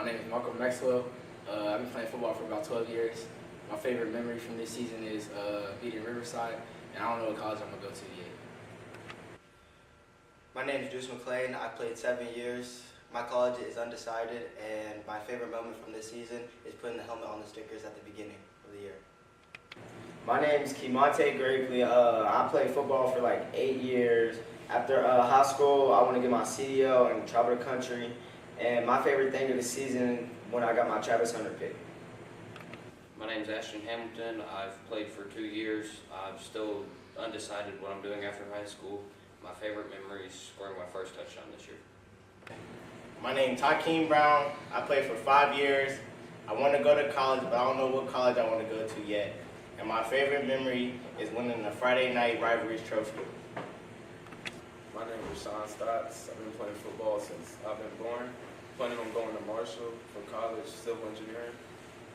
My name is Malcolm Maxwell. I've been playing football for about 12 years. My favorite memory from this season is beating Riverside, and I don't know what college I'm going to go to yet. My name is Juice McClain. I played 7 years. My college is undecided, and my favorite moment from this season is putting the helmet on the stickers at the beginning of the year. My name is Kemonte Gravely. I played football for like 8 years. After high school, I want to get my CDL and travel the country. And my favorite thing of the season when I got my Travis Hunter pick. My name is Ashton Hamilton. I've played for 2 years. I'm still undecided what I'm doing after high school. My favorite memory is scoring my first touchdown this year. My name is Takeem Brown. I played for 5 years. I want to go to college, but I don't know what college I want to go to yet. And my favorite memory is winning the Friday night rivalries trophy. My name is Sean Stotts. I've been playing football since I've been born. Planning on going to Marshall for college, civil engineering.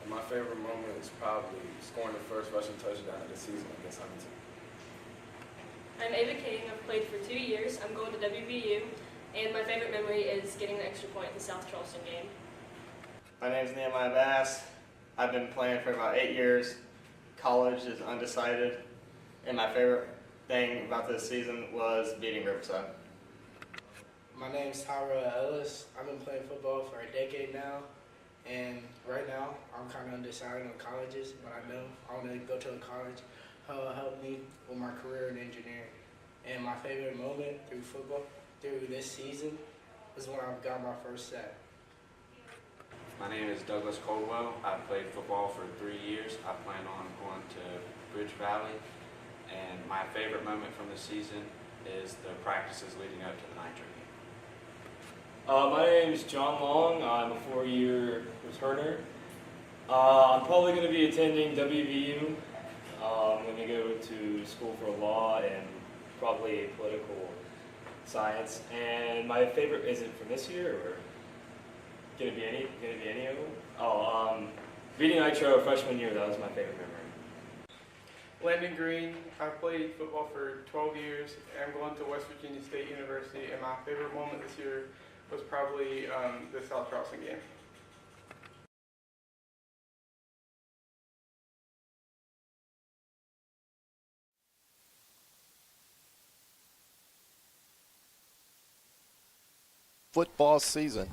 And my favorite moment is probably scoring the first rushing touchdown of the season against Huntington. I'm Ava King. I've played for 2 years. I'm going to WVU. And my favorite memory is getting the extra point in the South Charleston game. My name is Nehemiah Bass. I've been playing for about 8 years. College is undecided. And my favorite thing about this season was beating Riverside. My name is Tyra Ellis. I've been playing football for a decade now. And right now, I'm kind of undecided on colleges, but I know I want to go to a college that will help me with my career in engineering. And my favorite moment through football, through this season, is when I got my first sack. My name is Douglas Coldwell. I've played football for 3 years. I plan on going to Bridge Valley. And my favorite moment from the season is the practices leading up to the Nitro game. My name is John Long. I'm a 4-year returner. I'm probably going to be attending WVU. I'm going to go to school for law and probably political science. And my favorite, is it from this year or going to be any of them? Beating Nitro freshman year, that was my favorite memory. Landon Green. I've played football for 12 years. I'm going to West Virginia State University, and my favorite moment this year was probably the South Charleston game. Football season.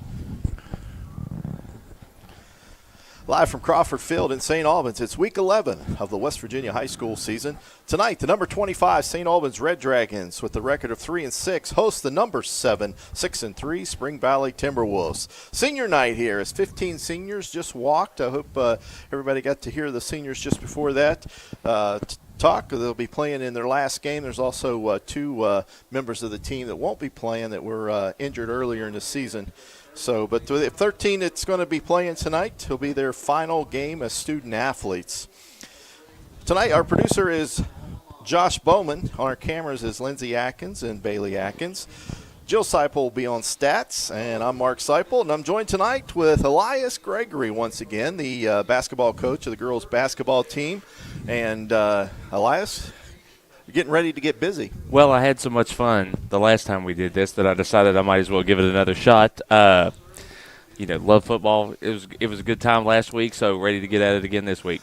Live from Crawford Field in St. Albans, it's week 11 of the West Virginia high school season. Tonight, the number 25 St. Albans Red Dragons, with the record of 3-6, host the number 7, 6-3 Spring Valley Timberwolves. Senior night here as 15 seniors just walked. I hope everybody got to hear the seniors just before that talk. They'll be playing in their last game. There's also 2 members of the team that won't be playing that were injured earlier in the season. So, but the 13 that's going to be playing tonight will be their final game as student athletes. Tonight, our producer is Josh Bowman. On our cameras is Lindsey Atkins and Bailey Atkins. Jill Seipel will be on stats, and I'm Mark Seipel, and I'm joined tonight with Elias Gregory once again, the basketball coach of the girls' basketball team. And Elias, you're getting ready to get busy. Well, I had so much fun the last time we did this that I decided I might as well give it another shot. Love football. It was a good time last week, so ready to get at it again this week.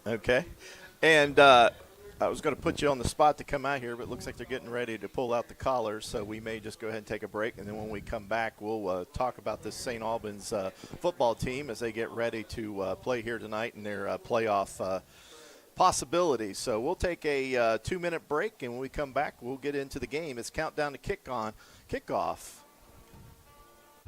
Okay. And I was going to put you on the spot to come out here, but it looks like they're getting ready to pull out the collars, so we may just go ahead and take a break. And then when we come back, we'll talk about this St. Albans football team as they get ready to play here tonight in their playoff possibilities. So we'll take a 2-minute break, and when we come back, we'll get into the game. It's countdown to kickoff.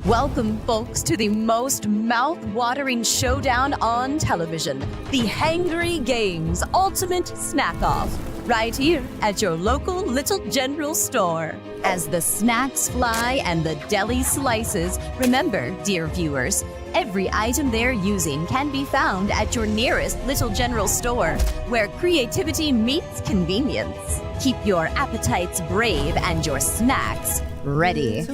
Welcome, folks, to the most mouth-watering showdown on television, the Hangry Games Ultimate Snack-Off, right here at your local Little General store. As the snacks fly and the deli slices, remember, dear viewers, every item they're using can be found at your nearest Little General store, where creativity meets convenience. Keep your appetites brave and your snacks ready.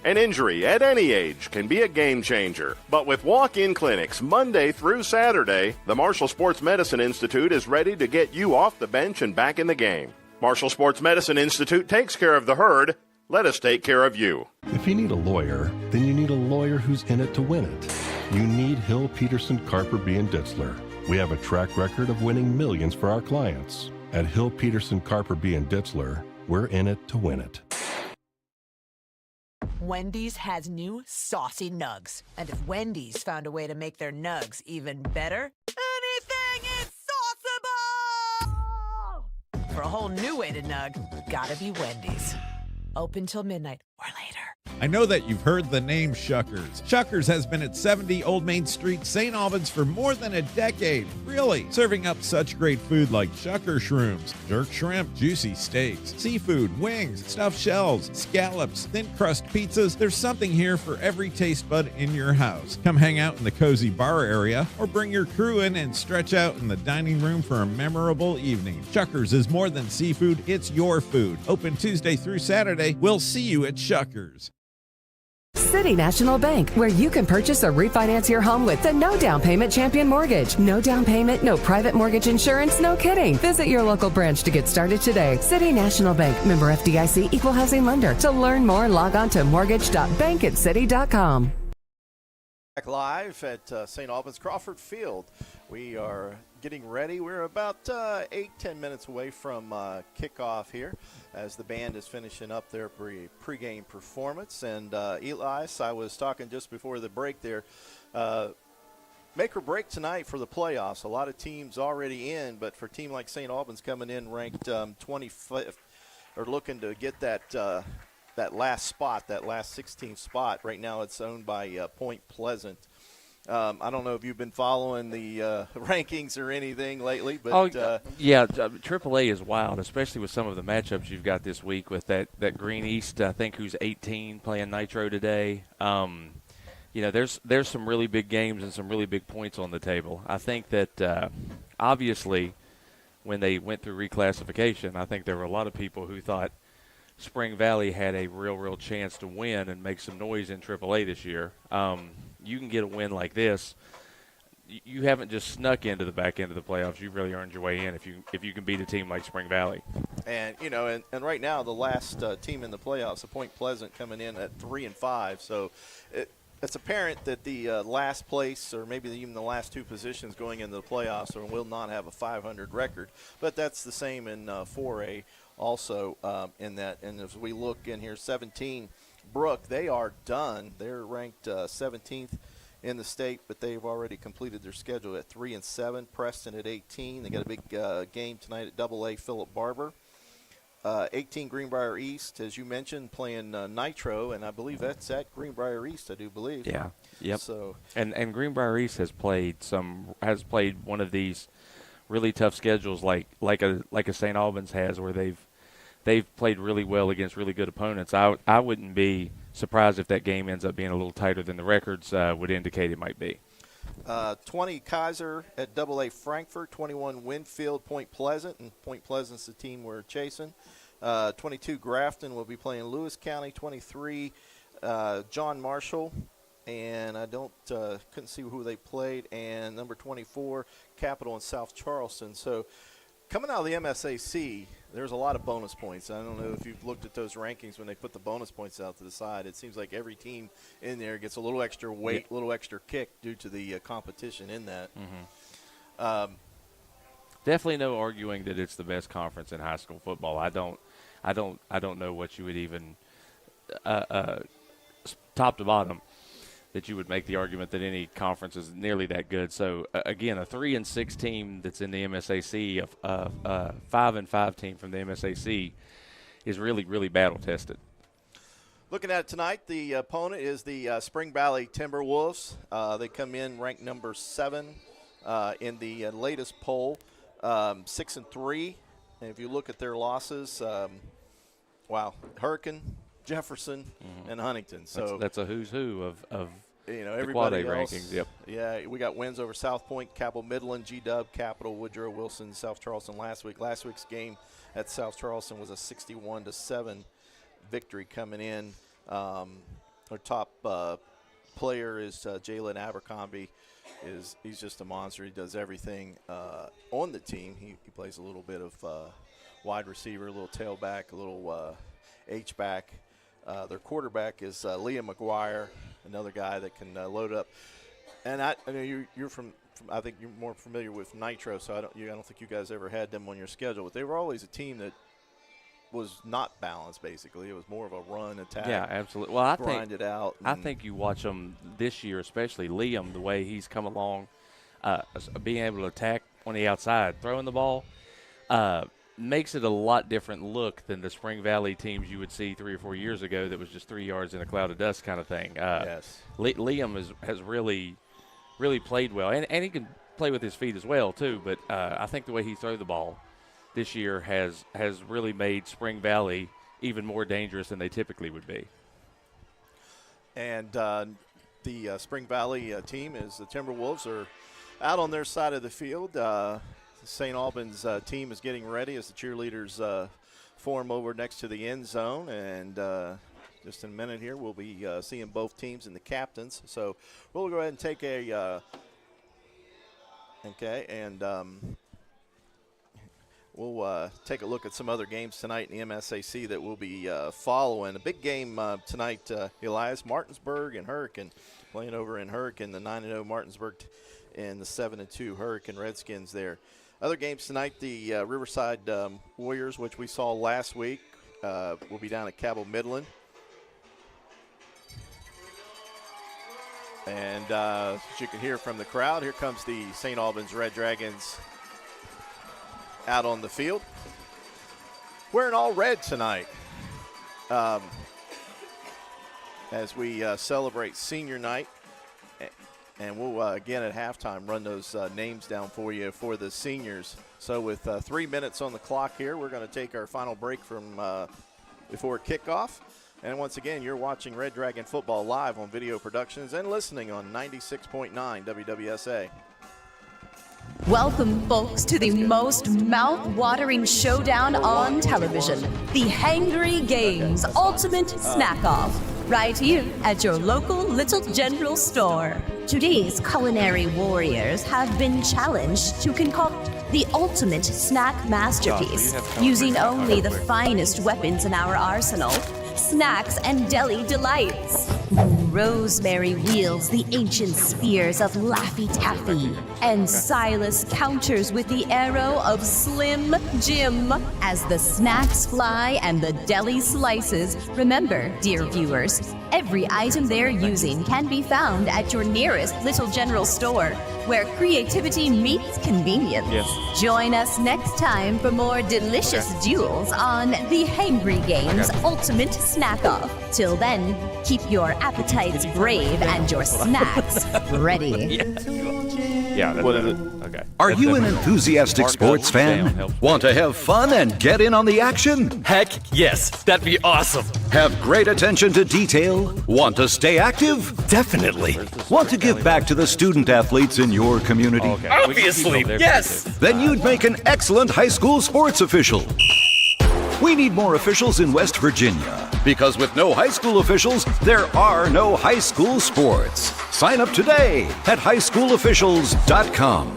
An injury at any age can be a game changer. But with walk-in clinics Monday through Saturday, the Marshall Sports Medicine Institute is ready to get you off the bench and back in the game. Marshall Sports Medicine Institute takes care of the herd Let us take care of you. If you need a lawyer, then you need a lawyer who's in it to win it. You need Hill, Peterson, Carper, B. and Ditzler. We have a track record of winning millions for our clients. At Hill, Peterson, Carper, B. and Ditzler, we're in it to win it. Wendy's has new saucy nugs. And if Wendy's found a way to make their nugs even better, anything is sauceable! For a whole new way to nug, gotta be Wendy's. Open till midnight or later. I know that you've heard the name Shuckers. Shuckers has been at 70 Old Main Street, St. Albans for more than a decade. Really, serving up such great food like Shucker shrooms, jerk shrimp, juicy steaks, seafood, wings, stuffed shells, scallops, thin crust pizzas. There's something here for every taste bud in your house. Come hang out in the cozy bar area or bring your crew in and stretch out in the dining room for a memorable evening. Shuckers is more than seafood, it's your food. Open Tuesday through Saturday. We'll see you at Shuckers. City National Bank, where you can purchase or refinance your home with the no down payment Champion Mortgage. No down payment, no private mortgage insurance, no kidding. Visit your local branch to get started today. City National Bank, member FDIC, equal housing lender. To learn more, log on to mortgage.bankatcity.com. Back live at St. Albans Crawford Field. We are getting ready. We're about 8-10 minutes away from kickoff here as the band is finishing up their pregame performance. And Elias, I was talking just before the break there, make or break tonight for the playoffs. A lot of teams already in, but for a team like St. Albans coming in ranked 25th, or looking to get that last spot, that last 16th spot. Right now it's owned by Point Pleasant. I don't know if you've been following the rankings or anything lately, but AAA is wild, especially with some of the matchups you've got this week with that Green East, I think, who's 18 playing Nitro today. There's some really big games and some really big points on the table. I think that obviously when they went through reclassification, I think there were a lot of people who thought Spring Valley had a real chance to win and make some noise in AAA this year. You can get a win like this. You haven't just snuck into the back end of the playoffs. You've really earned your way in if you can beat a team like Spring Valley. And and right now the last team in the playoffs, the Point Pleasant, coming in at 3-5. So it's apparent that the last place, or maybe even the last two positions going into the playoffs, will not have a 500 record. But that's the same in 4A. Also in that, and as we look in here, 17, Brook, they are done. They're ranked 17th in the state, but they've already completed their schedule at 3-7. Preston at 18. They got a big game tonight at AA Philip Barber. 18 Greenbrier East, as you mentioned, playing Nitro, and I believe that's at Greenbrier East, I do believe. Yeah. Yep. So and Greenbrier East has played one of these really tough schedules like a St. Albans has, where they've played really well against really good opponents. I wouldn't be surprised if that game ends up being a little tighter than the records would indicate it might be. 20 Kaiser at AA Frankfort, 21 Winfield, Point Pleasant, and Point Pleasant's the team we're chasing. 22 Grafton will be playing Lewis County, 23 John Marshall, and I couldn't see who they played, and number 24 Capital and South Charleston. So coming out of the MSAC, there's a lot of bonus points. I don't know if you've looked at those rankings when they put the bonus points out to the side. It seems like every team in there gets a little extra weight, a little extra kick due to the competition in that. Mm-hmm. Definitely no arguing that it's the best conference in high school football. I don't know what you would even top to bottom that you would make the argument that any conference is nearly that good. So, again, a 3-6 team that's in the MSAC, a 5-5 team from the MSAC is really battle-tested. Looking at it tonight, the opponent is the Spring Valley Timberwolves. They come in ranked number 7 in the latest poll, 6-3. And if you look at their losses, Hurricane, Jefferson, and Huntington. So that's a who's who of everybody the else, rankings. Yep. Yeah, we got wins over South Point, Cabell Midland, G-Dub, Capital, Woodrow Wilson, South Charleston last week. Last week's game at South Charleston was a 61-7 victory coming in. Our top player is Jalen Abercrombie. He's just a monster. He does everything on the team. He plays a little bit of wide receiver, a little tailback, a little H-back. Their quarterback is Liam McGuire, another guy that can load up. And I know you're from I think you're more familiar with Nitro, so I don't think you guys ever had them on your schedule. But they were always a team that was not balanced. Basically, it was more of a run attack. Yeah, absolutely. Well, grind it out. I think you watch them this year, especially Liam, the way he's come along, being able to attack on the outside, throwing the ball. Makes it a lot different look than the Spring Valley teams you would see 3 or 4 years ago that was just 3 yards in a cloud of dust kind of thing. Yes. Liam has really played well, and he can play with his feet as well too, but I think the way he throws the ball this year has really made Spring Valley even more dangerous than they typically would be. And the Spring Valley team is the Timberwolves are out on their side of the field. St. Albans team is getting ready as the cheerleaders form over next to the end zone. And just in a minute here, we'll be seeing both teams and the captains. So we'll go ahead and take a we'll take a look at some other games tonight in the MSAC that we'll be following. A big game tonight, Elias, Martinsburg and Hurricane playing over in Hurricane, the 9-0 Martinsburg and the 7-2 Hurricane Redskins there. Other games tonight, the Riverside Warriors, which we saw last week, will be down at Cabell Midland. And as you can hear from the crowd, here comes the St. Albans Red Dragons out on the field. Wearing all red tonight as we celebrate senior night. And we'll, again, at halftime, run those names down for you for the seniors. So with 3 minutes on the clock here, we're going to take our final break from before kickoff. And once again, you're watching Red Dragon Football live on Video Productions and listening on 96.9 WWSA. Welcome, folks, to the most mouth-watering showdown on television, the Hangry Games Ultimate Snack-Off, right here at your local Little General Store. Today's culinary warriors have been challenged to concoct the ultimate snack masterpiece, using only the finest weapons in our arsenal, snacks and deli delights. Rosemary wields the ancient spears of Laffy Taffy, and Silas counters with the arrow of Slim Jim. As the snacks fly and the deli slices, remember, dear viewers, every item they're using can be found at your nearest Little General Store, where creativity meets convenience. Yes. Join us next time for more delicious duels on the Hangry Games Ultimate Snack-Off. Till then, keep your appetites brave and your snacks ready. Yeah, what is it? Okay. Are you an enthusiastic sports fan? Want to have fun and get in on the action? Heck yes, that'd be awesome. Have great attention to detail? Want to stay active? Definitely. Want to give back to the student athletes in your community? Obviously, yes. Then you'd make an excellent high school sports official. We need more officials in West Virginia, because with no high school officials, there are no high school sports. Sign up today at highschoolofficials.com.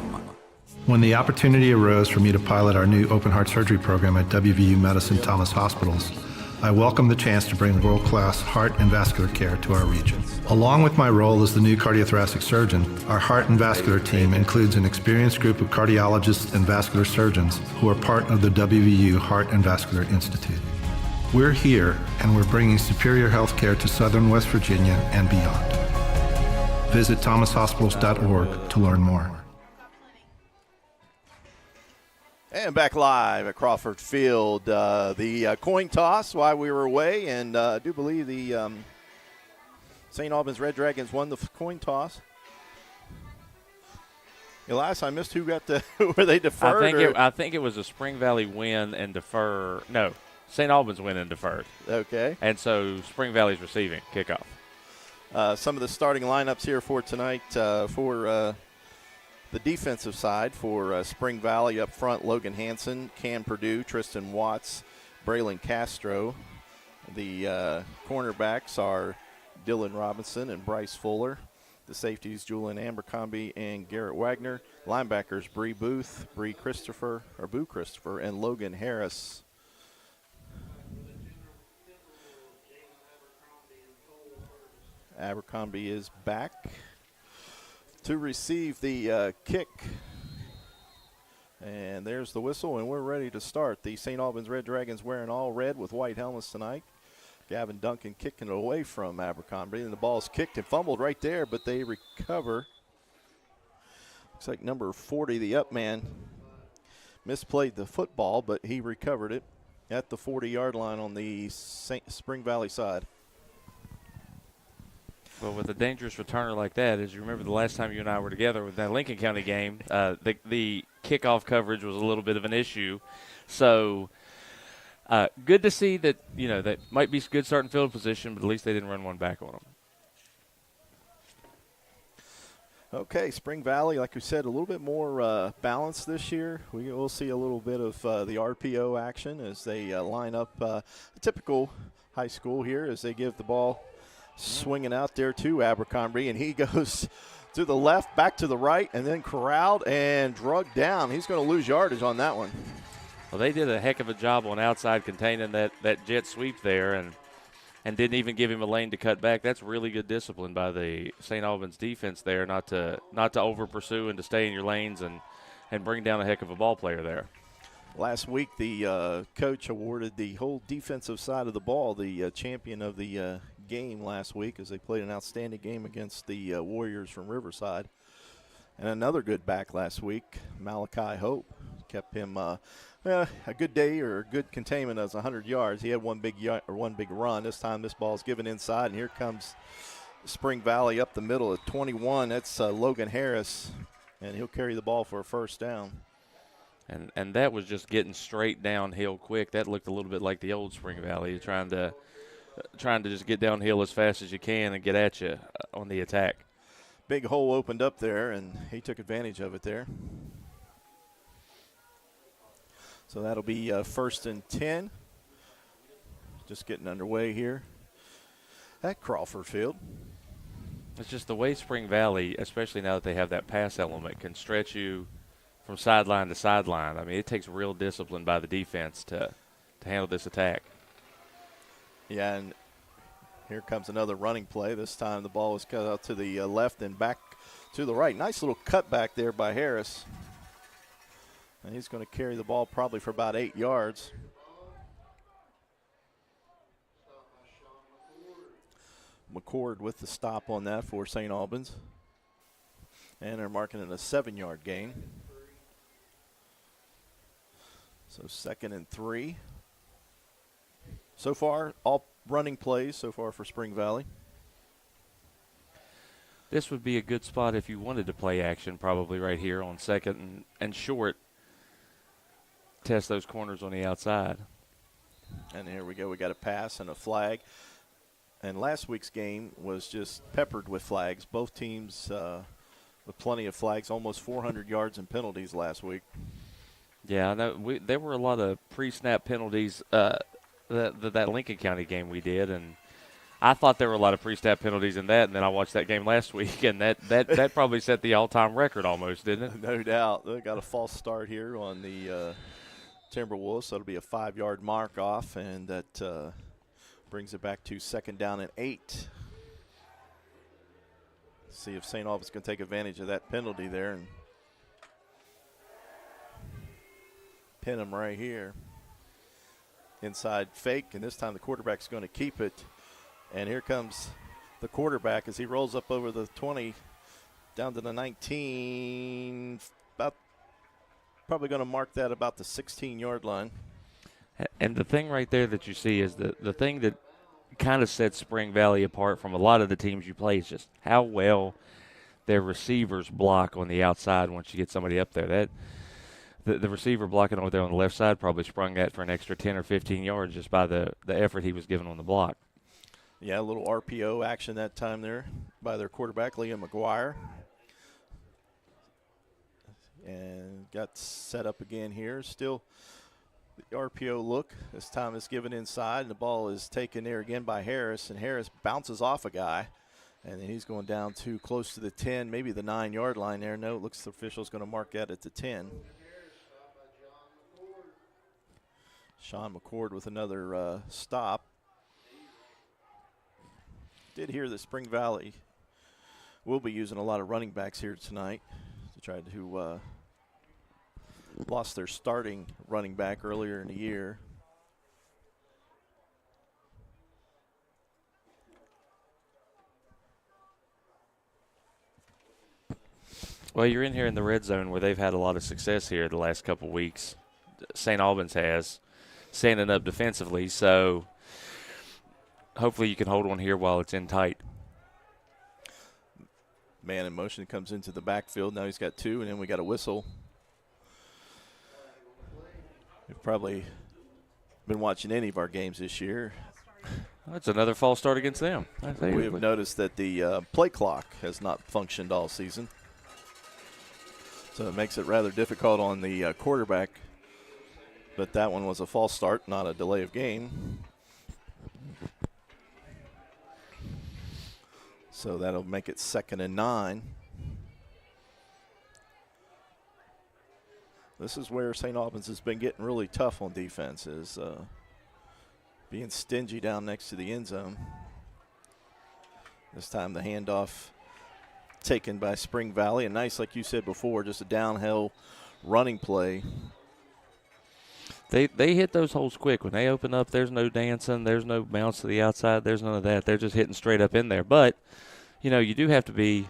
When the opportunity arose for me to pilot our new open heart surgery program at WVU Medicine Thomas Hospitals, I welcome the chance to bring world-class heart and vascular care to our region. Along with my role as the new cardiothoracic surgeon, our heart and vascular team includes an experienced group of cardiologists and vascular surgeons who are part of the WVU Heart and Vascular Institute. We're here, and we're bringing superior health care to Southern West Virginia and beyond. Visit thomashospitals.org to learn more. And back live at Crawford Field, the coin toss while we were away, and I do believe the St. Albans Red Dragons won the coin toss. Elias, I missed who got the were they deferred? I think it was a Spring Valley win and defer. No, St. Albans win and deferred. Okay. And so Spring Valley's receiving kickoff. Some of the starting lineups here for tonight for the defensive side for Spring Valley up front, Logan Hansen, Cam Purdue, Tristan Watts, Braylon Castro. The cornerbacks are Dylan Robinson and Bryce Fuller. The safeties, Julian Abercrombie and Garrett Wagner. Linebackers, Bree Booth, Boo Christopher, and Logan Harris. Abercrombie is back to receive the kick. And there's the whistle, and we're ready to start. The St. Albans Red Dragons wearing all red with white helmets tonight. Gavin Duncan kicking it away from Abercrombie, and the ball's kicked and fumbled right there, but they recover. Looks like number 40, the up man, misplayed the football, but he recovered it at the 40-yard line on the Spring Valley side. Well, with a dangerous returner like that, as you remember the last time you and I were together with that Lincoln County game, the kickoff coverage was a little bit of an issue. So good to see that, that might be good starting field position, but at least they didn't run one back on them. Okay, Spring Valley, like we said, a little bit more balanced this year. We will see a little bit of the RPO action as they line up a typical high school here as they give the ball swinging out there to Abercrombie, and he goes to the left, back to the right, and then corralled and drugged down. He's going to lose yardage on that one. Well, they did a heck of a job on outside containing that jet sweep there and didn't even give him a lane to cut back. That's really good discipline by the St. Albans defense there, not to over pursue and to stay in your lanes and bring down a heck of a ball player there. Last week, the coach awarded the whole defensive side of the ball the champion of the game last week as they played an outstanding game against the Warriors from Riverside. And another good back last week, Malachi Hope, kept him a good day or a good containment of 100 yards. He had one big run. This time this ball's given inside, and here comes Spring Valley up the middle at 21. That's Logan Harris, and he'll carry the ball for a first down. And that was just getting straight downhill quick. That looked a little bit like the old Spring Valley, trying to just get downhill as fast as you can and get at you on the attack. Big hole opened up there, and he took advantage of it there. So that'll be first and 10. Just getting underway here at Crawford Field. It's just the way Spring Valley, especially now that they have that pass element, can stretch you from sideline to sideline. I mean, it takes real discipline by the defense to handle this attack. Yeah, and here comes another running play. This time the ball is cut out to the left and back to the right. Nice little cutback there by Harris. And he's going to carry the ball probably for about 8 yards. McCord with the stop on that for St. Albans. And they're marking it a 7-yard gain. So 2nd and 3. So far, all running plays so far for Spring Valley. This would be a good spot if you wanted to play action, probably right here on 2nd and short. Test those corners on the outside. And here we go. We got a pass and a flag. And last week's game was just peppered with flags. Both teams with plenty of flags, almost 400 yards and penalties last week. Yeah, I know. There were a lot of pre-snap penalties that Lincoln County game we did, and I thought there were a lot of pre-snap penalties in that, and then I watched that game last week, and that probably set the all-time record almost, didn't it? No doubt. They got a false start here on the Timberwolves, so it'll be a 5-yard mark off, and that brings it back to 2nd down and 8. See if St. Albans can take advantage of that penalty there and pin him right here. Inside fake, and this time the quarterback's going to keep it. And here comes the quarterback as he rolls up over the 20 down to the 19. Probably going to mark that about the 16-yard line. And the thing right there that you see is the thing that kind of sets Spring Valley apart from a lot of the teams you play is just how well their receivers block on the outside once you get somebody up there. That the receiver blocking over there on the left side probably sprung that for an extra 10 or 15 yards just by the effort he was given on the block. Yeah, a little RPO action that time there by their quarterback, Liam McGuire. And got set up again here. Still the RPO look. This time it's given inside, and the ball is taken there again by Harris, and Harris bounces off a guy. And then he's going down to close to the 10, maybe the 9-yard line there. No, it looks the official's going to mark that at the 10. Sean McCord with another stop. did hear that Spring Valley will be using a lot of running backs here tonight to try to lost their starting running back earlier in the year. Well, you're in here in the red zone where they've had a lot of success here the last couple weeks. St. Albans has, standing up defensively, so hopefully you can hold one here while it's in tight. Man in motion comes into the backfield. Now he's got two, and then we got a whistle. We've probably been watching any of our games this year. That's another false start against them. We have noticed that the play clock has not functioned all season. So it makes it rather difficult on the quarterback. But that one was a false start, not a delay of game. So that'll make it 2nd and 9. This is where St. Albans has been getting really tough on defense, is being stingy down next to the end zone. This time the handoff taken by Spring Valley. And nice, like you said before, just a downhill running play. They hit those holes quick. When they open up, there's no dancing. There's no bounce to the outside. There's none of that. They're just hitting straight up in there. But, you know, you do have to be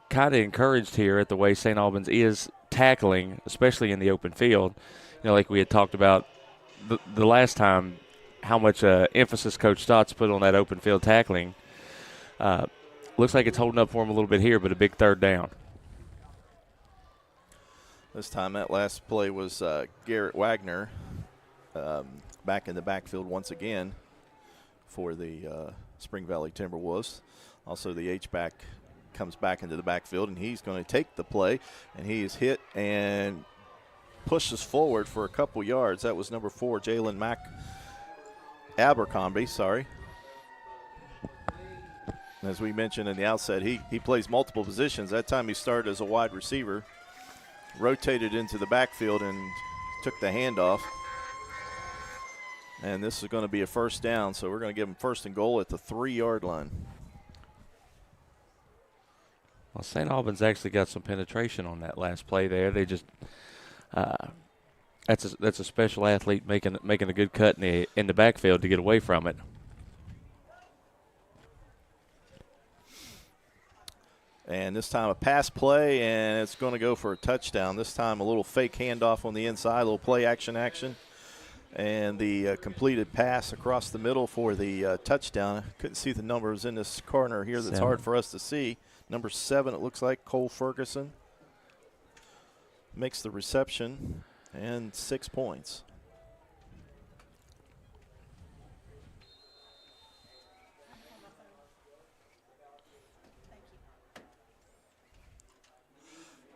kind of encouraged here at the way St. Albans is tackling, especially in the open field. You know, like we had talked about the last time, how much emphasis Coach Stotts put on that open field tackling. Looks like it's holding up for him a little bit here, but a big 3rd down. This time that last play was Garrett Wagner back in the backfield once again for the Spring Valley Timberwolves. Also the H-back comes back into the backfield, and he's going to take the play, and he is hit and pushes forward for a couple yards. That was number 4, Jalen Abercrombie, sorry. As we mentioned in the outset, he plays multiple positions. That time he started as a wide receiver, rotated into the backfield and took the handoff. And this is going to be a 1st down, so we're going to give him 1st and goal at the 3-yard line. Well, St. Albans actually got some penetration on that last play there. They just that's a special athlete making a good cut in the backfield to get away from it. And this time a pass play, and it's going to go for a touchdown. This time a little fake handoff on the inside, a little play action. And the completed pass across the middle for the touchdown. I couldn't see the numbers in this corner here. That's hard for us to see. Number 7, it looks like, Cole Ferguson makes the reception, and 6 points.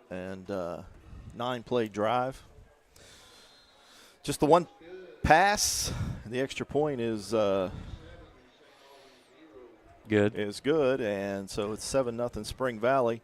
And 9-play drive. Just the one pass. The extra point is good, and so it's 7-0 Spring Valley.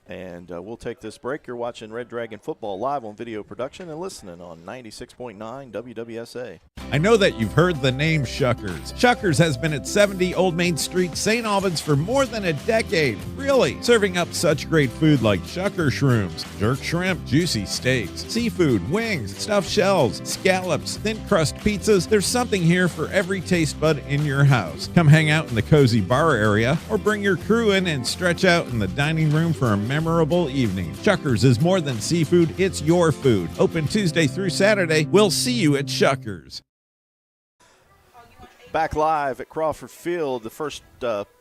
And we'll take this break. You're watching Red Dragon Football live on video production and listening on 96.9 WWSA. I know that you've heard the name Shuckers. Shuckers has been at 70 Old Main Street, St. Albans for more than a decade. Really, serving up such great food like Shucker shrooms, jerk shrimp, juicy steaks, seafood, wings, stuffed shells, scallops, thin crust pizzas. There's something here for every taste bud in your house. Come hang out in the cozy bar area or bring your crew in and stretch out in the dining room for a memorable evening. Shuckers is more than seafood, it's your food. Open Tuesday through Saturday. We'll see you at Shuckers. Back live at Crawford Field, the first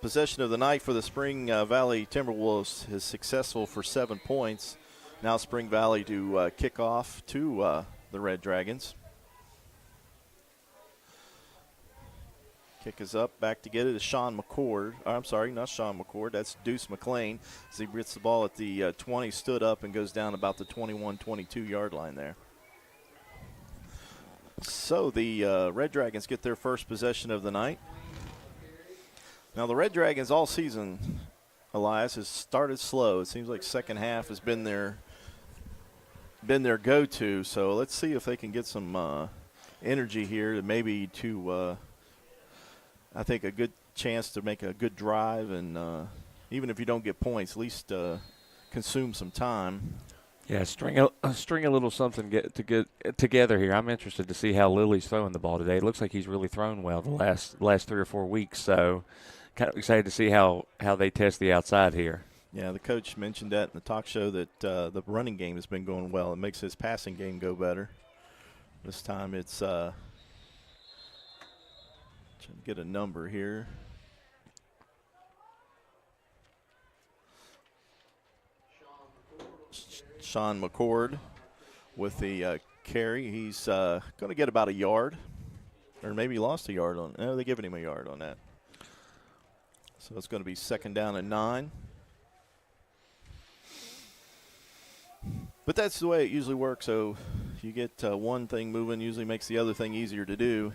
possession of the night for the Spring Valley Timberwolves is successful for 7 points. Now Spring Valley to kick off to the Red Dragons. Kick is up, back to get it is Sean McCord. I'm sorry, not Sean McCord, that's Deuce McLean. As he gets the ball at the 20, stood up and goes down about the 21-22 yard line there. So the Red Dragons get their first possession of the night. Now the Red Dragons all season, Elias, has started slow. It seems like second half has been their go-to. So let's see if they can get some energy here to maybe to I think, a good chance to make a good drive, and even if you don't get points, at least consume some time. Yeah, string a little something to get together here. I'm interested to see how Lily's throwing the ball today. It looks like he's really thrown well the last 3 or 4 weeks, so kind of excited to see how they test the outside here. Yeah, the coach mentioned that in the talk show that the running game has been going well. It makes his passing game go better. This time it's trying to get a number here. Sean McCord with the carry. He's going to get about a yard, or maybe he lost a yard on. No, they're giving him a yard on that. So it's going to be 2nd down and 9. But that's the way it usually works. So you get one thing moving, usually makes the other thing easier to do.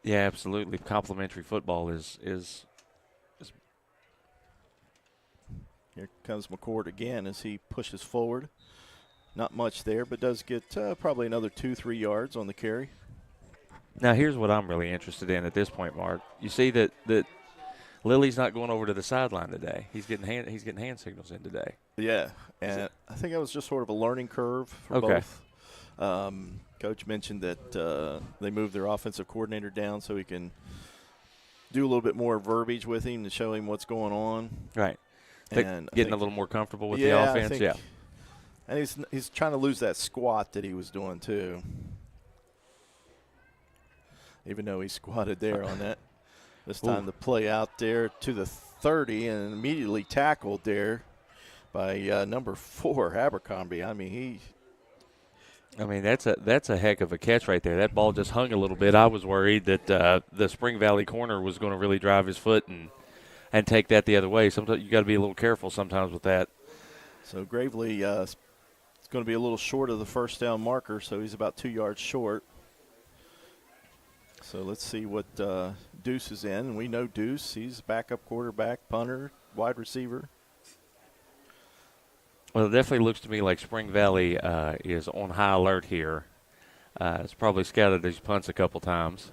Yeah, absolutely. Complementary football is. Here comes McCord again as he pushes forward. Not much there, but does get probably another 2-3 yards on the carry. Now here's what I'm really interested in at this point, Mark. You see that Lily's not going over to the sideline today. He's getting hand signals in today. Yeah, and I think that was just sort of a learning curve for both. Coach mentioned that they moved their offensive coordinator down so he can do a little bit more verbiage with him to show him what's going on. Right. And getting a little more comfortable with the offense. And he's trying to lose that squat that he was doing too. Even though he squatted there on that. This time the play out there to the 30 and immediately tackled there by number 4, Abercrombie. I mean, that's a heck of a catch right there. That ball just hung a little bit. I was worried that the Spring Valley corner was going to really drive his foot and take that the other way. Sometimes you got to be a little careful sometimes with that. So Gravely is going to be a little short of the first down marker, so he's about 2 yards short. So let's see what Deuce is in. We know Deuce. He's backup quarterback, punter, wide receiver. Well, it definitely looks to me like Spring Valley is on high alert here. It's probably scouted these punts a couple times.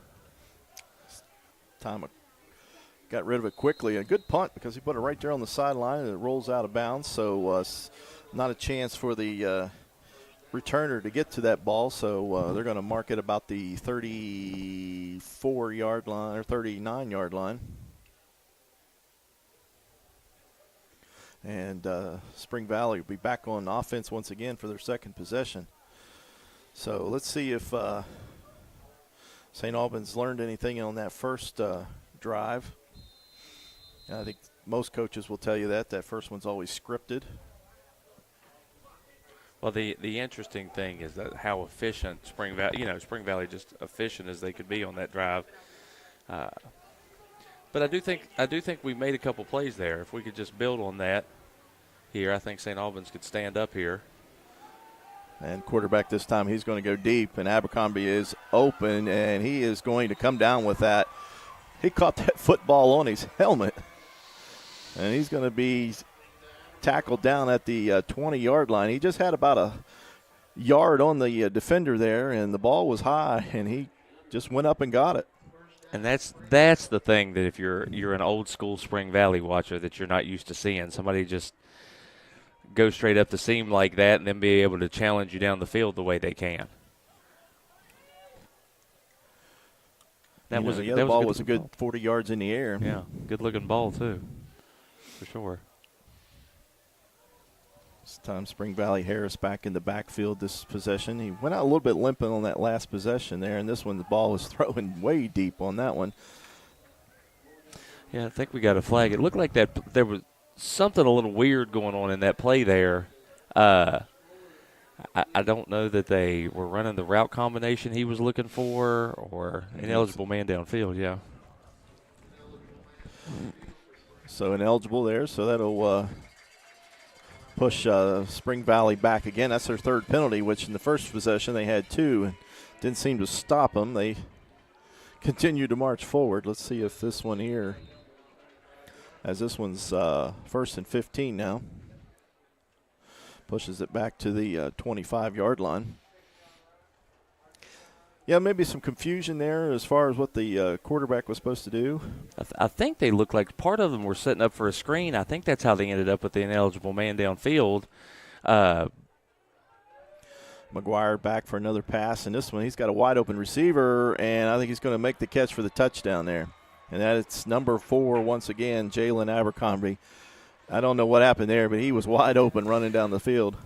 Got rid of it quickly. A good punt because he put it right there on the sideline and it rolls out of bounds. So not a chance for the returner to get to that ball. So they're going to mark it about the 34-yard line or 39-yard line. And Spring Valley will be back on offense once again for their second possession. So let's see if St. Albans learned anything on that first drive. I think most coaches will tell you that first one's always scripted. Well, the interesting thing is that how efficient Spring Valley just efficient as they could be on that drive. But I do think we made a couple plays there. If we could just build on that here, I think St. Albans could stand up here. And quarterback this time, he's going to go deep, and Abercrombie is open, and he is going to come down with that. He caught that football on his helmet, and he's going to be tackled down at the 20-yard line. He just had about a yard on the defender there, and the ball was high, and he just went up and got it. And that's the thing that if you're an old school Spring Valley watcher that you're not used to seeing, somebody just go straight up the seam like that and then be able to challenge you down the field the way they can. The ball was a good 40 yards in the air. Yeah, good-looking ball, too, for sure. This time Spring Valley Harris back in the backfield this possession. He went out a little bit limping on that last possession there, and this one the ball was thrown way deep on that one. Yeah, I think we got a flag. It looked like that there was something a little weird going on in that play there. I don't know that they were running the route combination he was looking for or ineligible man downfield, yeah. So ineligible there, so that'll push Spring Valley back again. That's their third penalty, which in the first possession they had 2 and didn't seem to stop them. They continue to march forward. Let's see if this one here, as this one's 1st and 15 now. Pushes it back to the 25-yard line. Yeah, maybe some confusion there as far as what the quarterback was supposed to do. I think they looked like part of them were setting up for a screen. I think that's how they ended up with the ineligible man downfield. McGuire back for another pass, and this one he's got a wide open receiver, and I think he's going to make the catch for the touchdown there. And that's number 4 once again, Jalen Abercrombie. I don't know what happened there, but he was wide open running down the field.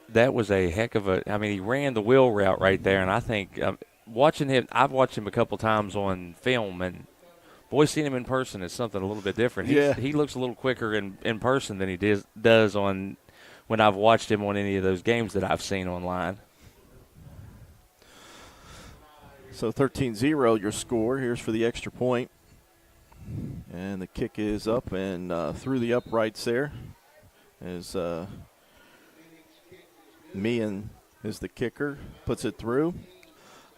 That was a heck of a – I mean, he ran the wheel route right there, and I think watching him – I've watched him a couple times on film, and boy, seeing him in person is something a little bit different. He looks a little quicker in person than he does on when I've watched him on any of those games that I've seen online. So 13-0 your score. Here's for the extra point. And the kick is up and through the uprights there. As Meehan is the kicker, puts it through.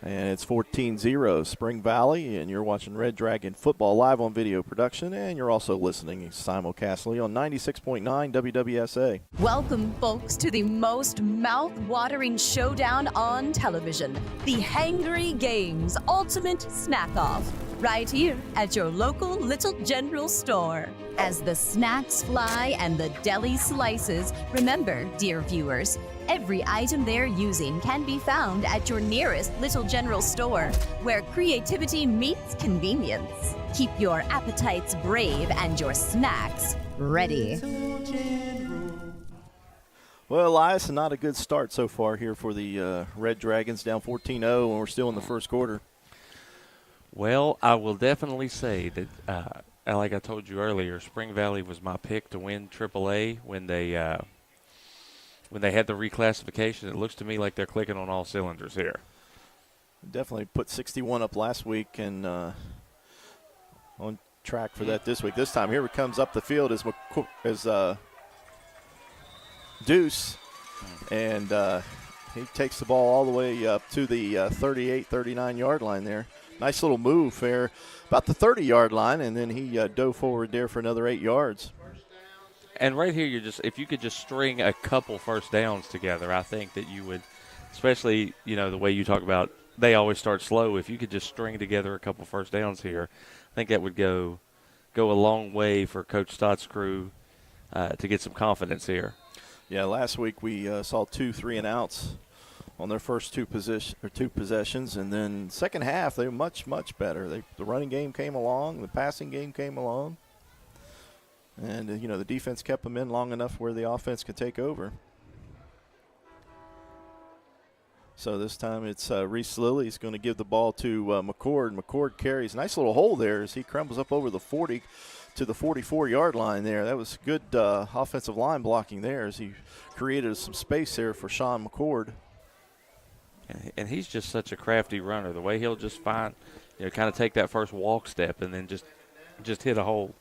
And it's 14-0 Spring Valley, and you're watching Red Dragon football live on video production, and you're also listening simulcastly on 96.9 WWSA. Welcome, folks, to the most mouth-watering showdown on television, the Hangry Games Ultimate Snack-Off, right here at your local Little General store. As the snacks fly and the deli slices, remember, dear viewers, every item they're using can be found at your nearest Little General store, where creativity meets convenience. Keep your appetites brave and your snacks ready. Well, Elias, not a good start so far here for the Red Dragons, down 14-0, and we're still in the first quarter. Well, I will definitely say that, like I told you earlier, Spring Valley was my pick to win AAA when they had the reclassification. It looks to me like they're clicking on all cylinders here. Definitely put 61 up last week and on track for that this week. This time, here it comes up the field as Deuce, and he takes the ball all the way up to the 38, 39-yard line there. Nice little move there, about the 30-yard line, and then he dove forward there for another 8 yards. And right here, if you could just string a couple first downs together, I think that you would, especially, the way you talk about they always start slow. If you could just string together a couple first downs here, I think that would go a long way for Coach Stott's crew to get some confidence here. Yeah, last week we saw 2 3-and-outs on their first two possessions, and then second half they were much, much better. The running game came along, the passing game came along. And, the defense kept them in long enough where the offense could take over. So this time it's Reese Lilly's going to give the ball to McCord. McCord carries. Nice little hole there as he crumbles up over the 40 to the 44-yard line there. That was good offensive line blocking there as he created some space there for Sean McCord. And he's just such a crafty runner. The way he'll just kind of take that first walk step and then just hit a hole.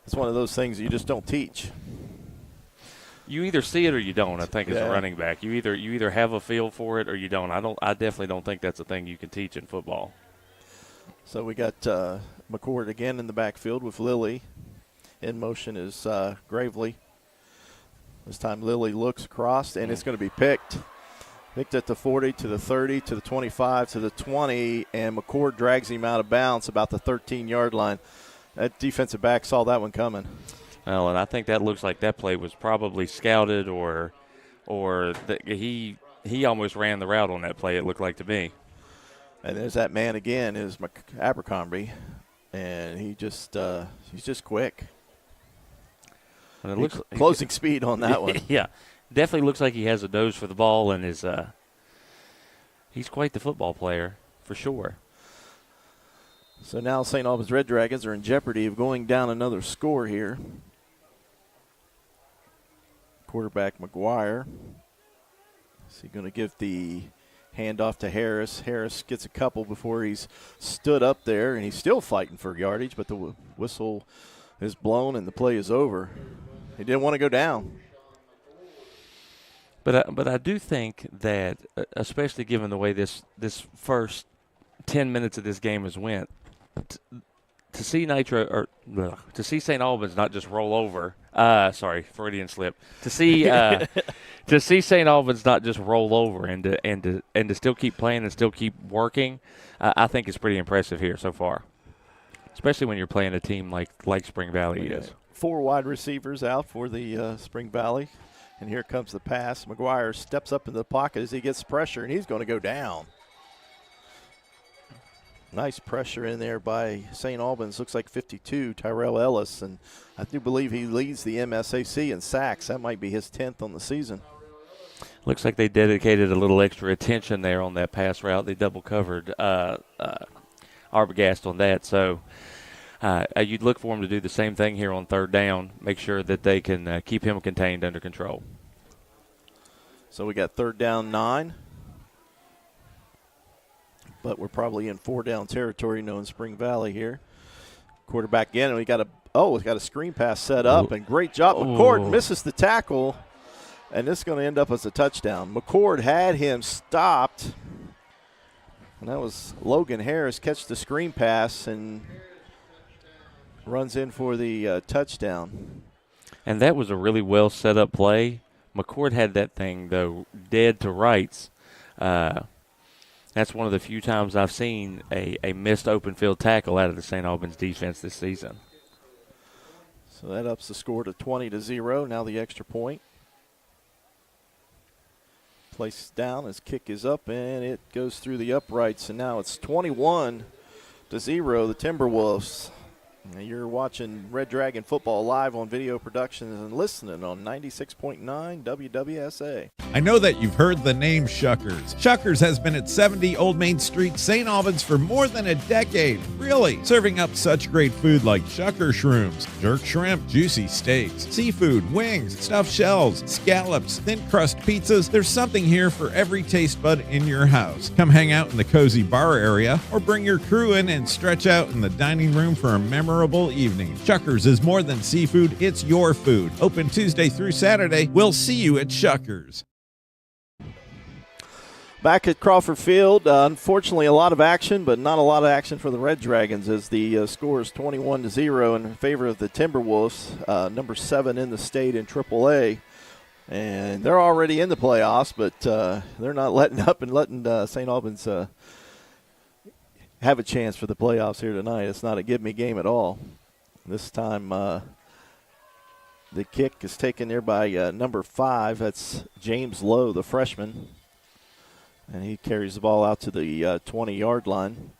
It's one of those things you just don't teach. You either see it or you don't, I think, as a running back. You either have a feel for it or you don't. I definitely don't think that's a thing you can teach in football. So we got McCord again in the backfield with Lilly. In motion is Gravely. This time Lilly looks across, and it's going to be picked. Picked at the 40 to the 30 to the 25 to the 20, and McCord drags him out of bounds about the 13-yard line. That defensive back saw that one coming. Well, and I think that looks like that play was probably scouted or he almost ran the route on that play, it looked like to me. And there's that man again, is Abercrombie, and he's just quick. And it looks closing speed on that one. Yeah, definitely looks like he has a nose for the ball and he's quite the football player for sure. So now St. Albans Red Dragons are in jeopardy of going down another score here. Quarterback McGuire. Is he going to give the handoff to Harris? Harris gets a couple before he's stood up there, and he's still fighting for yardage, but the whistle is blown and the play is over. He didn't want to go down. But I do think that, especially given the way this first 10 minutes of this game has went, to see St. Albans not just roll over, Sorry, Freudian slip. To see St. Albans not just roll over and to still keep playing and still keep working, I think is pretty impressive here so far. Especially when you're playing a team like Spring Valley is. 4 wide receivers out for the Spring Valley. And here comes the pass. McGuire steps up in the pocket as he gets pressure, and he's going to go down. Nice pressure in there by St. Albans. Looks like 52, Tyrell Ellis. And I do believe he leads the MSAC in sacks. That might be his 10th on the season. Looks like they dedicated a little extra attention there on that pass route. They double covered Arbogast on that. So you'd look for him to do the same thing here on 3rd down, make sure that they can keep him contained under control. So we got 3rd down 9. But we're probably in 4-down territory knowing Spring Valley here. Quarterback in, and we got a screen pass set up, and great job. McCord misses the tackle, and this is going to end up as a touchdown. McCord had him stopped, and that was Logan Harris catch the screen pass and runs in for the touchdown. And that was a really well set up play. McCord had that thing, though, dead to rights. That's one of the few times I've seen a missed open field tackle out of the St. Albans defense this season. So that ups the score to 20-0. Now the extra point. Placed down, his kick is up, and it goes through the uprights, and now it's 21-0, the Timberwolves. Now you're watching Red Dragon football live on Video Productions and listening on 96.9 WWSA. I know that you've heard the name Shuckers. Shuckers has been at 70 Old Main Street, St. Albans for more than a decade. Really, serving up such great food like Shucker shrooms, jerk shrimp, juicy steaks, seafood, wings, stuffed shells, scallops, thin crust pizzas. There's something here for every taste bud in your house. Come hang out in the cozy bar area or bring your crew in and stretch out in the dining room for a memorable evening. Shuckers is more than seafood, it's your food. Open Tuesday through Saturday. We'll see you at Shuckers. Back at Crawford Field, unfortunately a lot of action, but not a lot of action for the Red Dragons as the score is 21-0 in favor of the Timberwolves, number 7 in the state in AAA. And they're already in the playoffs, but they're not letting up and letting St. Albans have a chance for the playoffs here tonight. It's not a give-me game at all. This time the kick is taken there by number 5. That's James Lowe, the freshman. And he carries the ball out to the 20-yard line.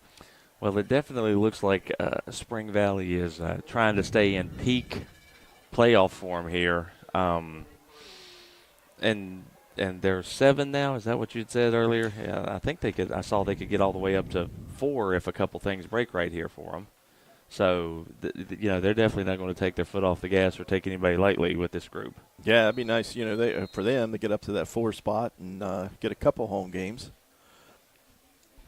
Well, it definitely looks like Spring Valley is trying to stay in peak playoff form here. And there's 7 now. Is that what you had said earlier? Yeah, I think they could. I saw they could get all the way up to 4 if a couple things break right here for them. So, they're definitely not going to take their foot off the gas or take anybody lightly with this group. Yeah, it'd be nice, for them to get up to that 4 spot and get a couple home games.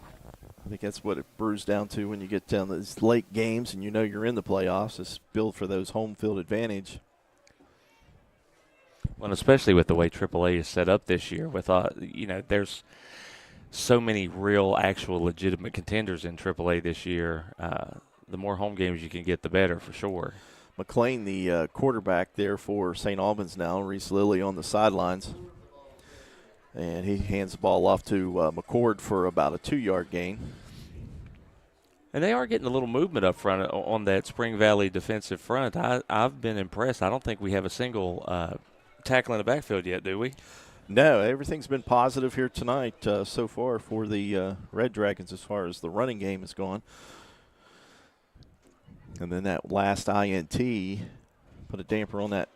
I think that's what it brews down to when you get down to these late games and you're in the playoffs. Is build for those home field advantage. Well, especially with the way AAA is set up this year, with there's so many real, actual, legitimate contenders in AAA this year. The more home games you can get, the better, for sure. McLean, the quarterback there for St. Albans now. Reese Lilly on the sidelines. And he hands the ball off to McCord for about a 2-yard gain. And they are getting a little movement up front on that Spring Valley defensive front. I've been impressed. I don't think we have a single tackle in the backfield yet, do we? No, everything's been positive here tonight so far for the Red Dragons as far as the running game is gone. And then that last INT put a damper on that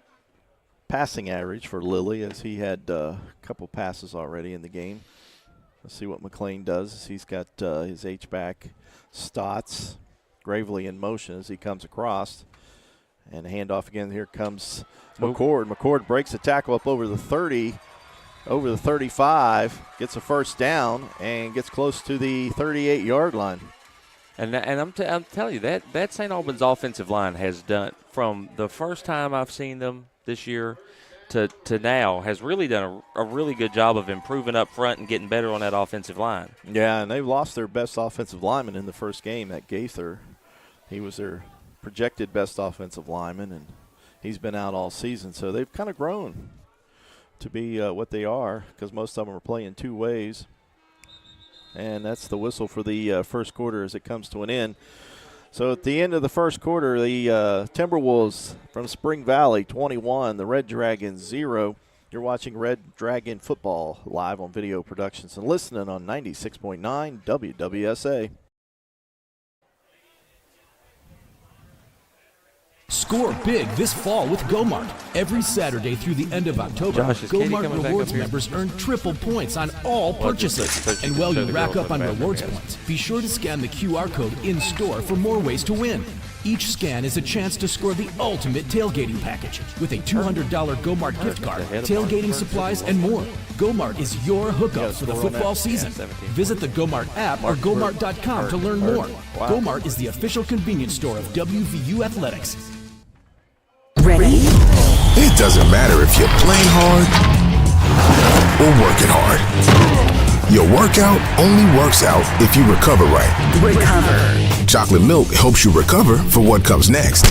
passing average for Lilly as he had a couple passes already in the game. Let's see what McLean does. He's got his H-back Stotts gravely in motion as he comes across. And handoff again. Here comes McCord. McCord breaks the tackle up over the 30, over the 35, gets a first down, and gets close to the 38-yard line. And I'm telling you, that St. Albans offensive line has done, from the first time I've seen them this year to now, has really done a really good job of improving up front and getting better on that offensive line. Yeah, and they've lost their best offensive lineman in the first game, at Gaither. He was their projected best offensive lineman, and he's been out all season. So they've kind of grown to be what they are, because most of them are playing two ways. And that's the whistle for the first quarter as it comes to an end. So at the end of the first quarter, the Timberwolves from Spring Valley 21, the Red Dragons 0. You're watching Red Dragon football live on Video Productions and listening on 96.9 WWSA. Score big this fall with GoMart. Every Saturday through the end of October, GoMart Rewards members earn triple points on all purchases. And while you rack up on rewards points, be sure to scan the QR code in-store for more ways to win. Each scan is a chance to score the ultimate tailgating package with a $200 GoMart gift card, tailgating supplies, and more. GoMart is your hookup for the football season. Visit the GoMart app or GoMart.com to learn more. GoMart is the official convenience store of WVU Athletics. Ready? It doesn't matter if you're playing hard or working hard. Your workout only works out if you recover right. Recover. Chocolate milk helps you recover for what comes next.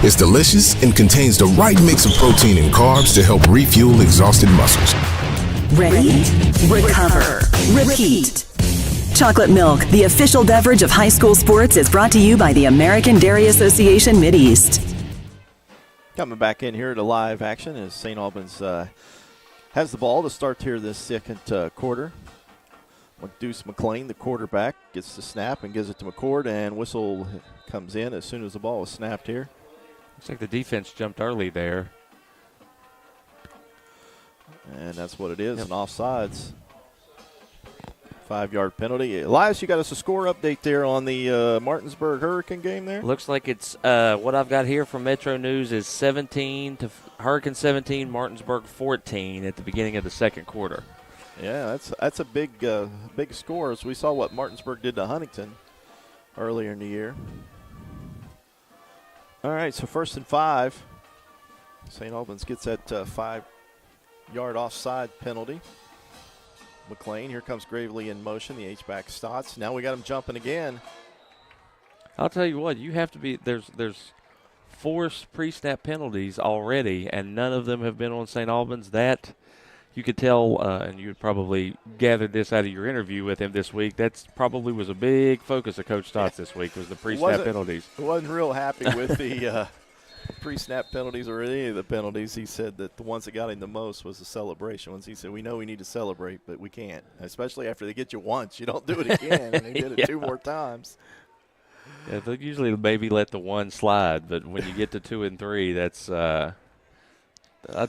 It's delicious and contains the right mix of protein and carbs to help refuel exhausted muscles. Ready? Recover. Repeat. Chocolate milk, the official beverage of high school sports, is brought to you by the American Dairy Association Mideast. Coming back in here to live action as St. Albans has the ball to start here this second quarter. With Deuce McLean, the quarterback, gets the snap and gives it to McCord, and whistle comes in as soon as the ball was snapped here. Looks like the defense jumped early there. And that's what it is, an offsides. 5-yard penalty. Elias, you got us a score update there on the Martinsburg Hurricane game there? Looks like it's what I've got here from Metro News is 17 to Hurricane 17, Martinsburg 14 at the beginning of the second quarter. Yeah, that's a big score, as we saw what Martinsburg did to Huntington earlier in the year. All right, so 1st and 5. St. Albans gets that 5-yard offside penalty. McLean, here comes Gravely in motion, the H-back Stotts. Now we got him jumping again. I'll tell you what, you have to be, there's 4 pre-snap penalties already, and none of them have been on St. Albans. That, you could tell, and you would probably gathered this out of your interview with him this week, that probably was a big focus of Coach Stotts this week, was the pre-snap penalties. Wasn't real happy with the pre-snap penalties or any of the penalties. He said that the ones that got him the most was the celebration ones. He said, we know we need to celebrate, but we can't, especially after they get you once. You don't do it again, and they did it 2 more times. Yeah, they usually maybe let the one slide, but when you get to 2 and 3, that's I'd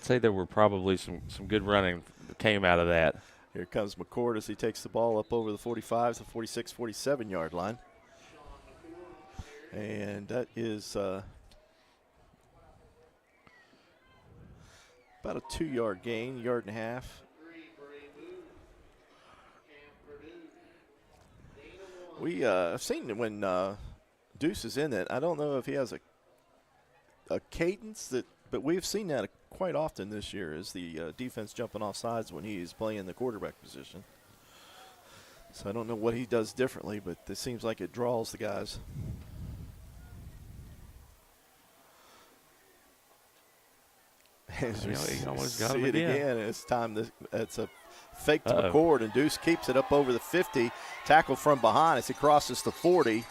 say there were probably some good running that came out of that. Here comes McCord as he takes the ball up over the 45, the 46, 47-yard line. And that is about a 2-yard gain, yard and a half. I've seen when Deuce is in it. I don't know if he has a cadence but we've seen that quite often this year. Is the defense jumping off sides when he's playing the quarterback position? So I don't know what he does differently, but it seems like it draws the guys. He almost got see him it again. It's time. It's a fake to McCord, and Deuce keeps it up over the 50. Tackle from behind as he crosses the 40,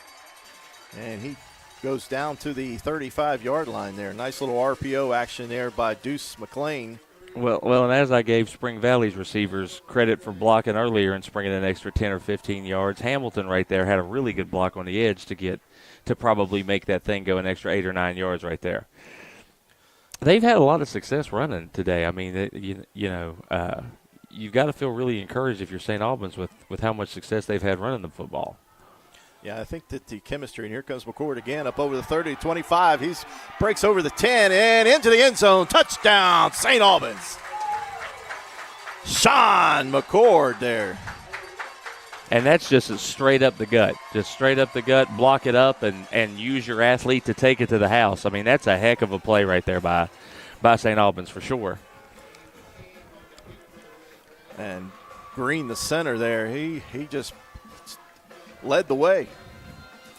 and he goes down to the 35-yard line there. Nice little RPO action there by Deuce McLean. Well, and as I gave Spring Valley's receivers credit for blocking earlier and springing an extra 10 or 15 yards, Hamilton right there had a really good block on the edge to probably make that thing go an extra 8 or 9 yards right there. They've had a lot of success running today. I mean, you've got to feel really encouraged if you're St. Albans with how much success they've had running the football. Yeah, I think that the chemistry, and here comes McCord again up over the 30, 25. He breaks over the 10 and into the end zone. Touchdown, St. Albans. Sean McCord there. And that's just straight up the gut. Just straight up the gut, block it up, and use your athlete to take it to the house. I mean, that's a heck of a play right there by St. Albans for sure. And Green, the center there, he just led the way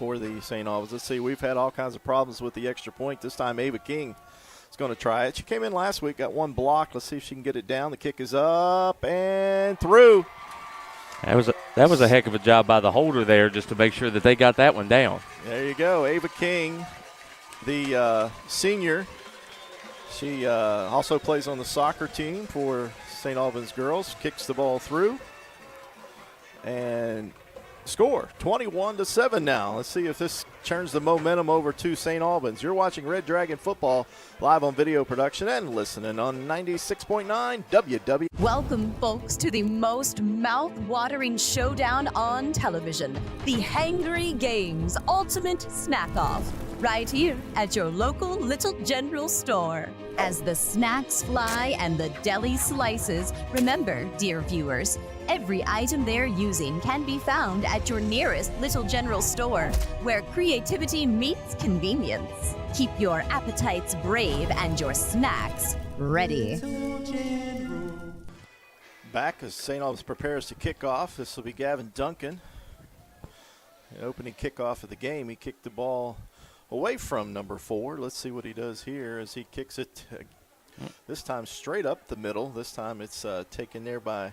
for the St. Albans. Let's see, we've had all kinds of problems with the extra point. This time Ava King is going to try it. She came in last week, got one block. Let's see if she can get it down. The kick is up and through. That was a heck of a job by the holder there just to make sure that they got that one down. There you go. Ava King, the senior. She also plays on the soccer team for St. Albans girls. Kicks the ball through. And score 21-7 now. Let's see if this turns the momentum over to St. Albans. You're watching Red Dragon football live on video production and listening on 96.9 WW. Welcome, folks, to the most mouth-watering showdown on television, the Hangry Games Ultimate Snack-Off, right here at your local Little General store. As the snacks fly and the deli slices, remember, dear viewers, every item they're using can be found at your nearest Little General store, where creativity meets convenience. Keep your appetites brave and your snacks ready. Back as St. Albans prepares to kick off. This will be Gavin Duncan. The opening kickoff of the game. He kicked the ball away from number 4. Let's see what he does here as he kicks it this time straight up the middle. This time it's taken there by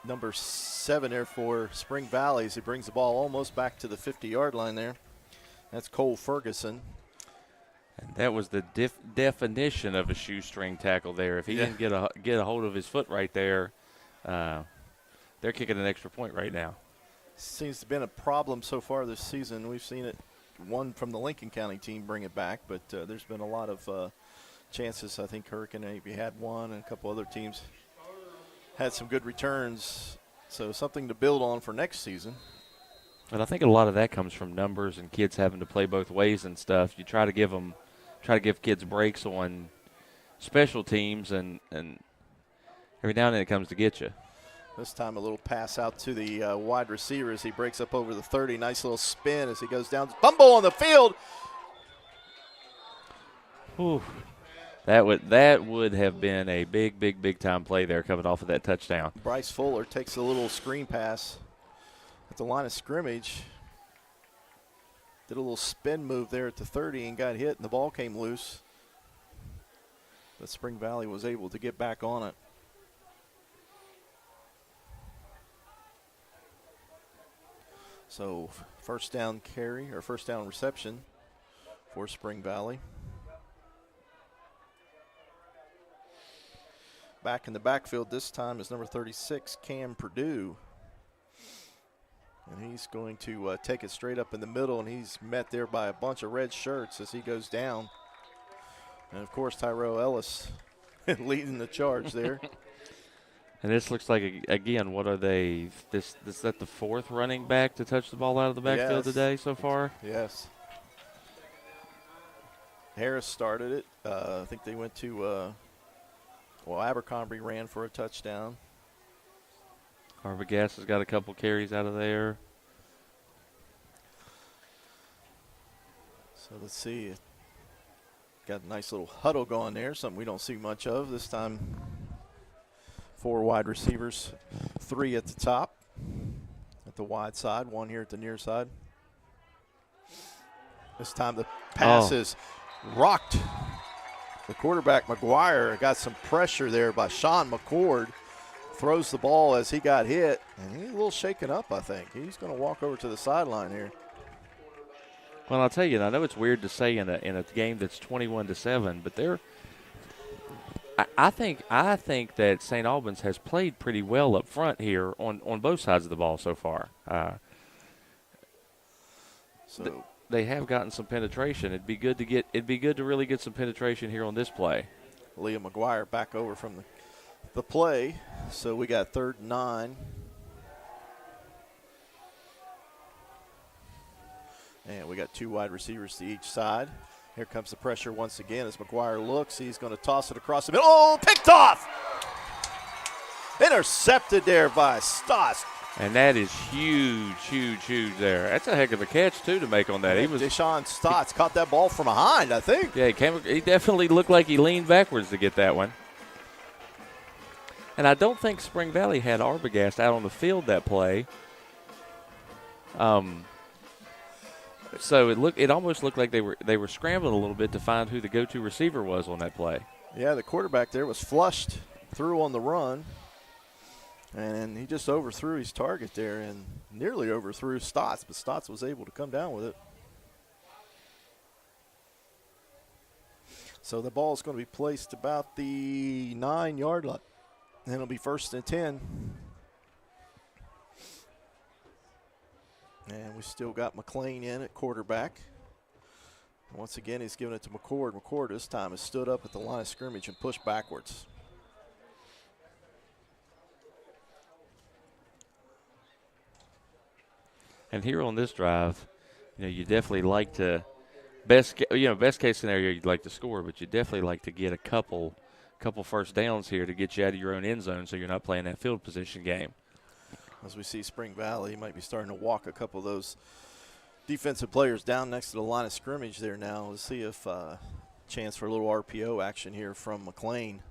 number 7 there for Spring Valley as he brings the ball almost back to the 50-yard line there. That's Cole Ferguson. And that was the definition of a shoestring tackle there. If he didn't get a hold of his foot right there, they're kicking an extra point right now. Seems to have been a problem so far this season. We've seen it, one from the Lincoln County team bring it back, but there's been a lot of chances. I think Hurricane Navy had one, and a couple other teams had some good returns. So something to build on for next season. And I think a lot of that comes from numbers and kids having to play both ways and stuff. You try to give kids breaks on special teams, and every now and then it comes to get you. This time a little pass out to the wide receiver as he breaks up over the 30. Nice little spin as he goes down. Fumble on the field. Whew. That would have been a big time play there coming off of that touchdown. Bryce Fuller takes a little screen pass at the line of scrimmage. Did a little spin move there at the 30 and got hit, and the ball came loose. But Spring Valley was able to get back on it. So first down carry, or first down reception for Spring Valley. Back in the backfield this time is number 36, Cam Purdue. And he's going to take it straight up in the middle, and he's met there by a bunch of red shirts as he goes down. And, of course, Tyrell Ellis leading the charge there. And this looks like, again, what are they? Is that the 4th running back to touch the ball out of the backfield today so far? Yes. Harris started it. I think they went to Abercrombie ran for a touchdown. Arbogast has got a couple carries out of there. So let's see. Got a nice little huddle going there, something we don't see much of. This time 4 wide receivers, 3 at the top, at the wide side, 1 here at the near side. This time the pass is rocked. The quarterback, McGuire, got some pressure there by Sean McCord. Throws the ball as he got hit, and he's a little shaken up, I think. He's going to walk over to the sideline here. Well, I'll tell you, I know it's weird to say in a game that's 21-7, but I think that St. Albans has played pretty well up front here on both sides of the ball so far. They have gotten some penetration. It'd be good to really get some penetration here on this play. Leah McGuire back over from the play. So we got 3rd and 9. And we got 2 wide receivers to each side. Here comes the pressure once again as McGuire looks. He's going to toss it across the middle. Oh, picked off! Intercepted there by Stoss. And that is huge there. That's a heck of a catch, too, to make on that. Deshaun Stotts caught that ball from behind, I think. Yeah, he definitely looked like he leaned backwards to get that one. And I don't think Spring Valley had Arbogast out on the field that play. So it almost looked like they were scrambling a little bit to find who the go-to receiver was on that play. Yeah, the quarterback there was flushed through on the run, and he just overthrew his target there and nearly overthrew Stotts, but Stotts was able to come down with it. So the ball is going to be placed about the 9-yard line, and it'll be 1st and 10. And we still got McLean in at quarterback. Once again, he's giving it to McCord. McCord this time has stood up at the line of scrimmage and pushed backwards. And here on this drive, you definitely like to best case scenario you'd like to score, but you definitely like to get a couple first downs here to get you out of your own end zone, so you're not playing that field position game. As we see Spring Valley, might be starting to walk a couple of those defensive players down next to the line of scrimmage there now. Let's see if chance for a little RPO action here from McLean.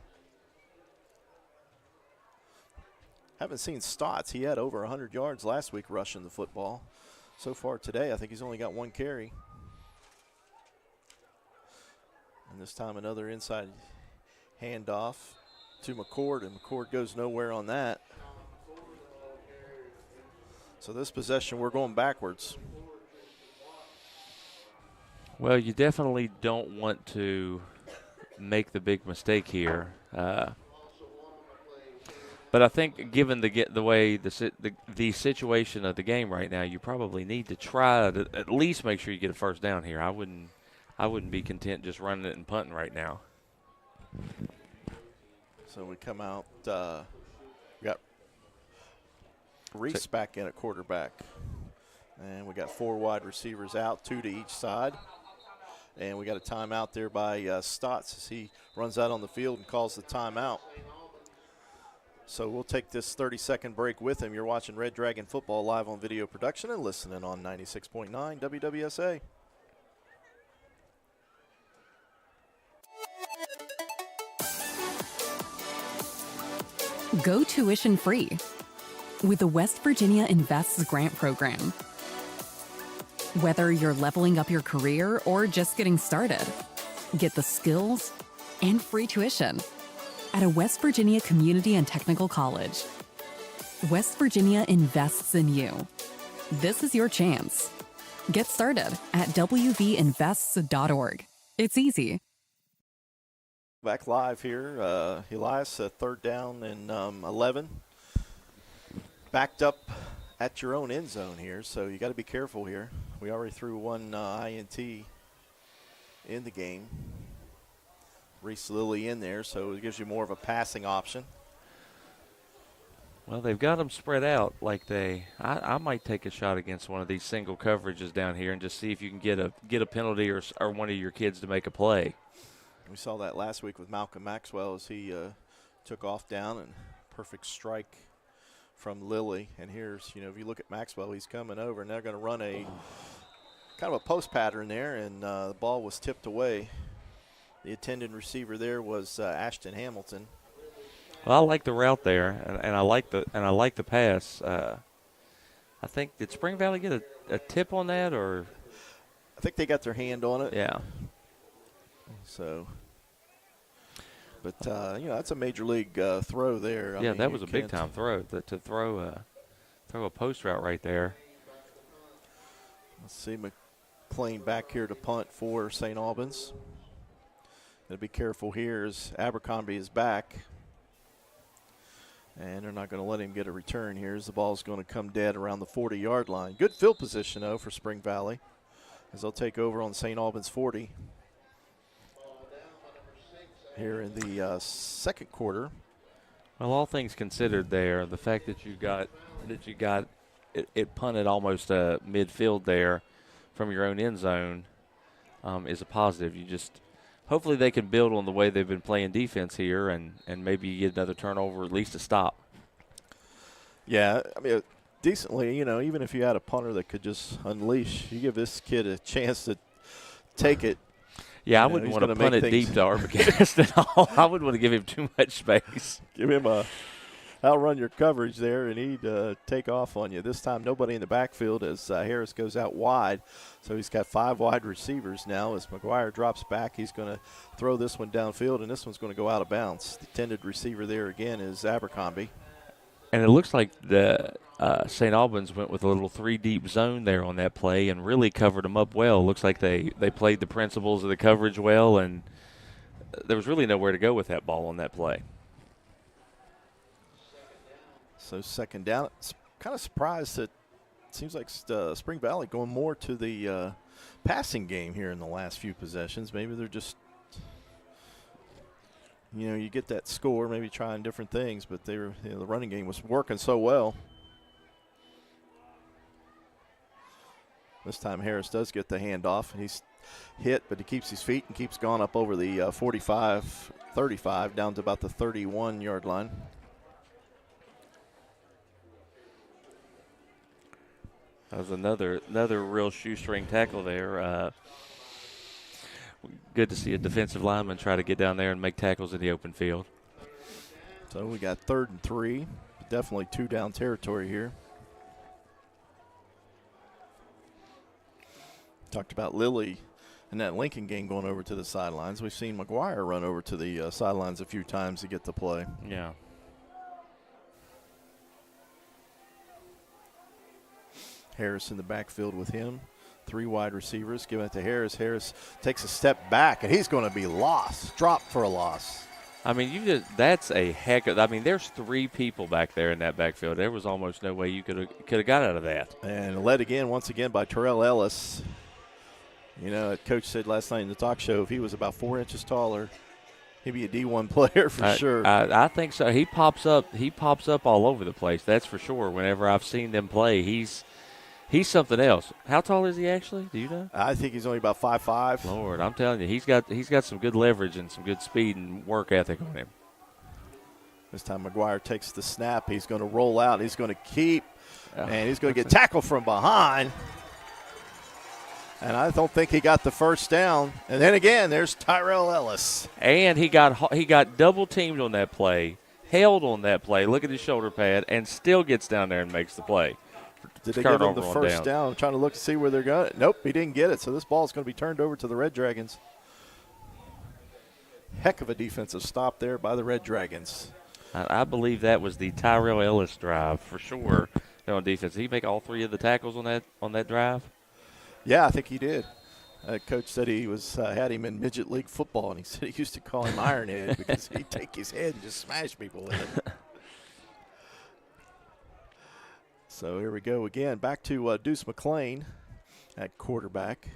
Haven't seen Stotts. He had over 100 yards last week rushing the football. So far today, I think he's only got 1 carry. And this time another inside handoff to McCord, and McCord goes nowhere on that. So this possession, we're going backwards. Well, you definitely don't want to make the big mistake here. But I think given the way the situation of the game right now, you probably need to try to at least make sure you get a first down here. I wouldn't be content just running it and punting right now. So we come out, we got Reese back in at quarterback. And we got 4 wide receivers out, 2 to each side. And we got a timeout there by Stotts as he runs out on the field and calls the timeout. So we'll take this 30-second break with him. You're watching Red Dragon Football live on video production and listening on 96.9 WWSA. Go tuition free with the West Virginia Invests grant program. Whether you're leveling up your career or just getting started, get the skills and free tuition at a West Virginia community and technical college. West Virginia invests in you. This is your chance. Get started at wvinvests.org. It's easy. Back live here. Elias, 3rd down and 11. Backed up at your own end zone here, so you got to be careful here. We already threw 1 INT in the game. Reese Lilly in there, so it gives you more of a passing option. Well, they've got them spread out like I might take a shot against one of these single coverages down here and just see if you can get a penalty or one of your kids to make a play. We saw that last week with Malcolm Maxwell as he took off down, and perfect strike from Lilly. And here's, if you look at Maxwell, he's coming over, and they're going to run a kind of a post pattern there, and the ball was tipped away. The intended receiver there was Ashton Hamilton. Well, I like the route there, and I like the pass. I think, did Spring Valley get a tip on that, or? I think they got their hand on it. Yeah. So, but that's a major league throw there. Yeah, that was a big time throw. To throw a post route right there. Let's see, McLean back here to punt for St. Albans. Got to be careful here as Abercrombie is back. And they're not going to let him get a return here as the ball's going to come dead around the 40-yard line. Good field position, though, for Spring Valley as they'll take over on St. Albans 40 here in the second quarter. Well, all things considered there, the fact that you got it punted almost midfield there from your own end zone is a positive. You just hopefully they can build on the way they've been playing defense here and maybe you get another turnover, at least a stop. Yeah, I mean, decently, even if you had a punter that could just unleash, you give this kid a chance to take it. Yeah, I wouldn't want to punt it deep to Arbogast at all. I wouldn't want to give him too much space. Give him outrun your coverage there, and he'd take off on you. This time, nobody in the backfield as Harris goes out wide. So he's got 5 wide receivers now. As McGuire drops back, he's going to throw this one downfield, and this one's going to go out of bounds. The intended receiver there again is Abercrombie. And it looks like the St. Albans went with a little 3-deep zone there on that play and really covered them up well. Looks like they played the principles of the coverage well, and there was really nowhere to go with that ball on that play. So second down. It's kind of surprised that it seems like Spring Valley going more to the passing game here in the last few possessions. Maybe they're just, you get that score, maybe trying different things, but they were, the running game was working so well. This time Harris does get the handoff, and he's hit, but he keeps his feet and keeps going up over the 45-35 down to about the 31-yard line. That was another real shoestring tackle there. Good to see a defensive lineman try to get down there and make tackles in the open field. So we got 3rd and 3. Definitely 2-down territory here. Talked about Lilly in that Lincoln game going over to the sidelines. We've seen McGuire run over to the sidelines a few times to get the play. Yeah. Harris in the backfield with him. 3 wide receivers. Giving it to Harris. Harris takes a step back, and he's going to be lost. Dropped for a loss. I mean, that's a heck of – I mean, there's 3 people back there in that backfield. There was almost no way you could have got out of that. And led once again by Terrell Ellis. Coach said last night in the talk show if he was about 4 inches taller, he'd be a D1 player for sure. I think so. He pops up all over the place, that's for sure. Whenever I've seen them play, he's something else. How tall is he actually? Do you know? I think he's only about 5'5". Lord, I'm telling you, he's got some good leverage and some good speed and work ethic on him. This time McGuire takes the snap. He's going to roll out. He's going to keep, and he's going to get tackled from behind. And I don't think he got the first down. And then again, there's Tyrell Ellis. And he got double teamed on that play, held on that play. Look at his shoulder pad, and still gets down there and makes the play. Did they give him the first down? I'm trying to look to see where they're going. Nope, he didn't get it. So this ball is going to be turned over to the Red Dragons. Heck of a defensive stop there by the Red Dragons. I believe that was the Tyrell Ellis drive for sure on defense. Did he make all 3 of the tackles on that drive? Yeah, I think he did. Coach said he had him in midget league football, and he said he used to call him Ironhead because he'd take his head and just smash people with it. So here we go again. Back to Deuce McClain at quarterback.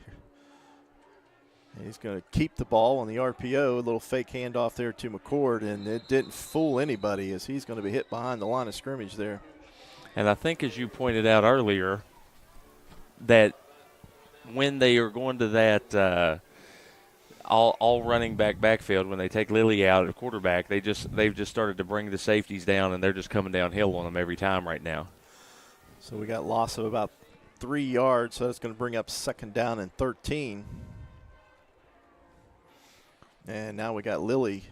And he's going to keep the ball on the RPO. A little fake handoff there to McCord, and it didn't fool anybody as he's going to be hit behind the line of scrimmage there. And I think, as you pointed out earlier, that when they are going to that all running backfield, when they take Lilly out at quarterback, they've just started to bring the safeties down, and they're just coming downhill on them every time right now. So we got loss of about 3 yards, so that's going to bring up 2nd down and 13. And now we got Lilly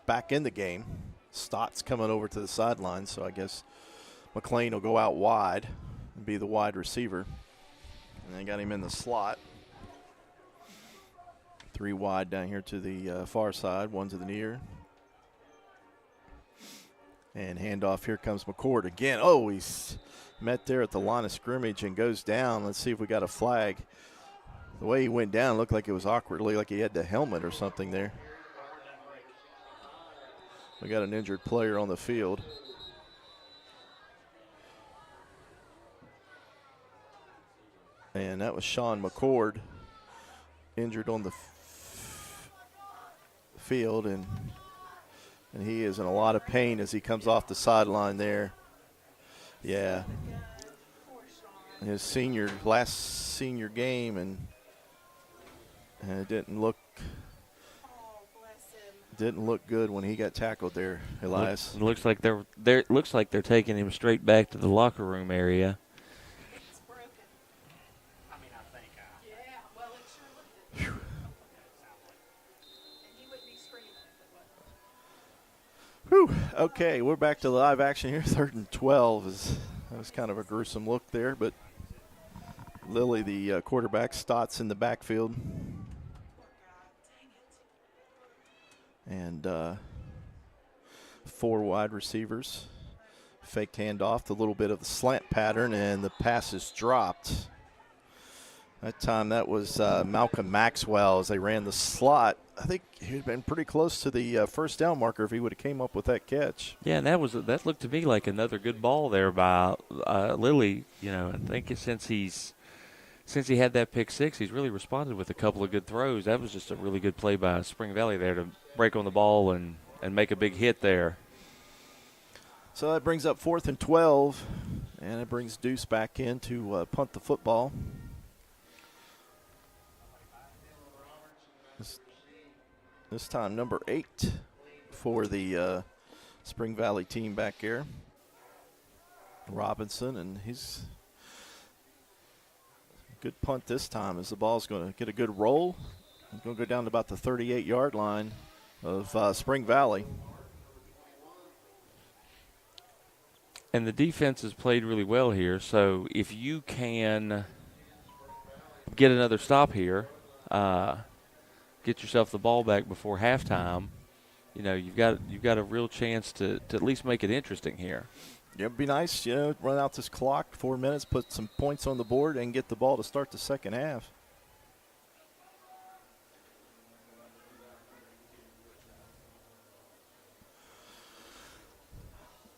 back in the game. Stott's coming over to the sideline, so I guess McClain will go out wide and be the wide receiver. And they got him in the slot. 3 wide down here to the far side, 1 to the near. And handoff, here comes McCord again. Oh, he's met there at the line of scrimmage and goes down. Let's see if we got a flag. The way he went down looked like it was awkwardly, like he had the helmet or something there. We got an injured player on the field. And that was Sean McCord, injured on the field, and he is in a lot of pain as he comes off the sideline there. Yeah. His last senior game, and it didn't look good when he got tackled there, Elias. Looks like they're taking him straight back to the locker room area. Whew. Okay, we're back to live action here. 3rd and 12. That was kind of a gruesome look there, but Lilly, the quarterback, Stotts in the backfield. And 4 wide receivers. Faked handoff, the little bit of the slant pattern, and the pass is dropped. That time that was Malcolm Maxwell as they ran the slot. I think he'd been pretty close to the first down marker if he would have came up with that catch. Yeah, and that looked to me like another good ball there by Lilly. You know, I think since he had that pick 6, he's really responded with a couple of good throws. That was just a really good play by Spring Valley there to break on the ball and make a big hit there. So that brings up 4th and 12, and it brings Deuce back in to punt the football. This time number 8 for the Spring Valley team back here. Robinson, and he's good punt this time as the ball's going to get a good roll. It's going to go down to about the 38-yard line of Spring Valley. And the defense has played really well here, so if you can get another stop here, get yourself the ball back before halftime, you know, you've got a real chance to at least make it interesting here. Yeah, it'd be nice, you know, run out this clock, 4 minutes, put some points on the board, and get the ball to start the second half.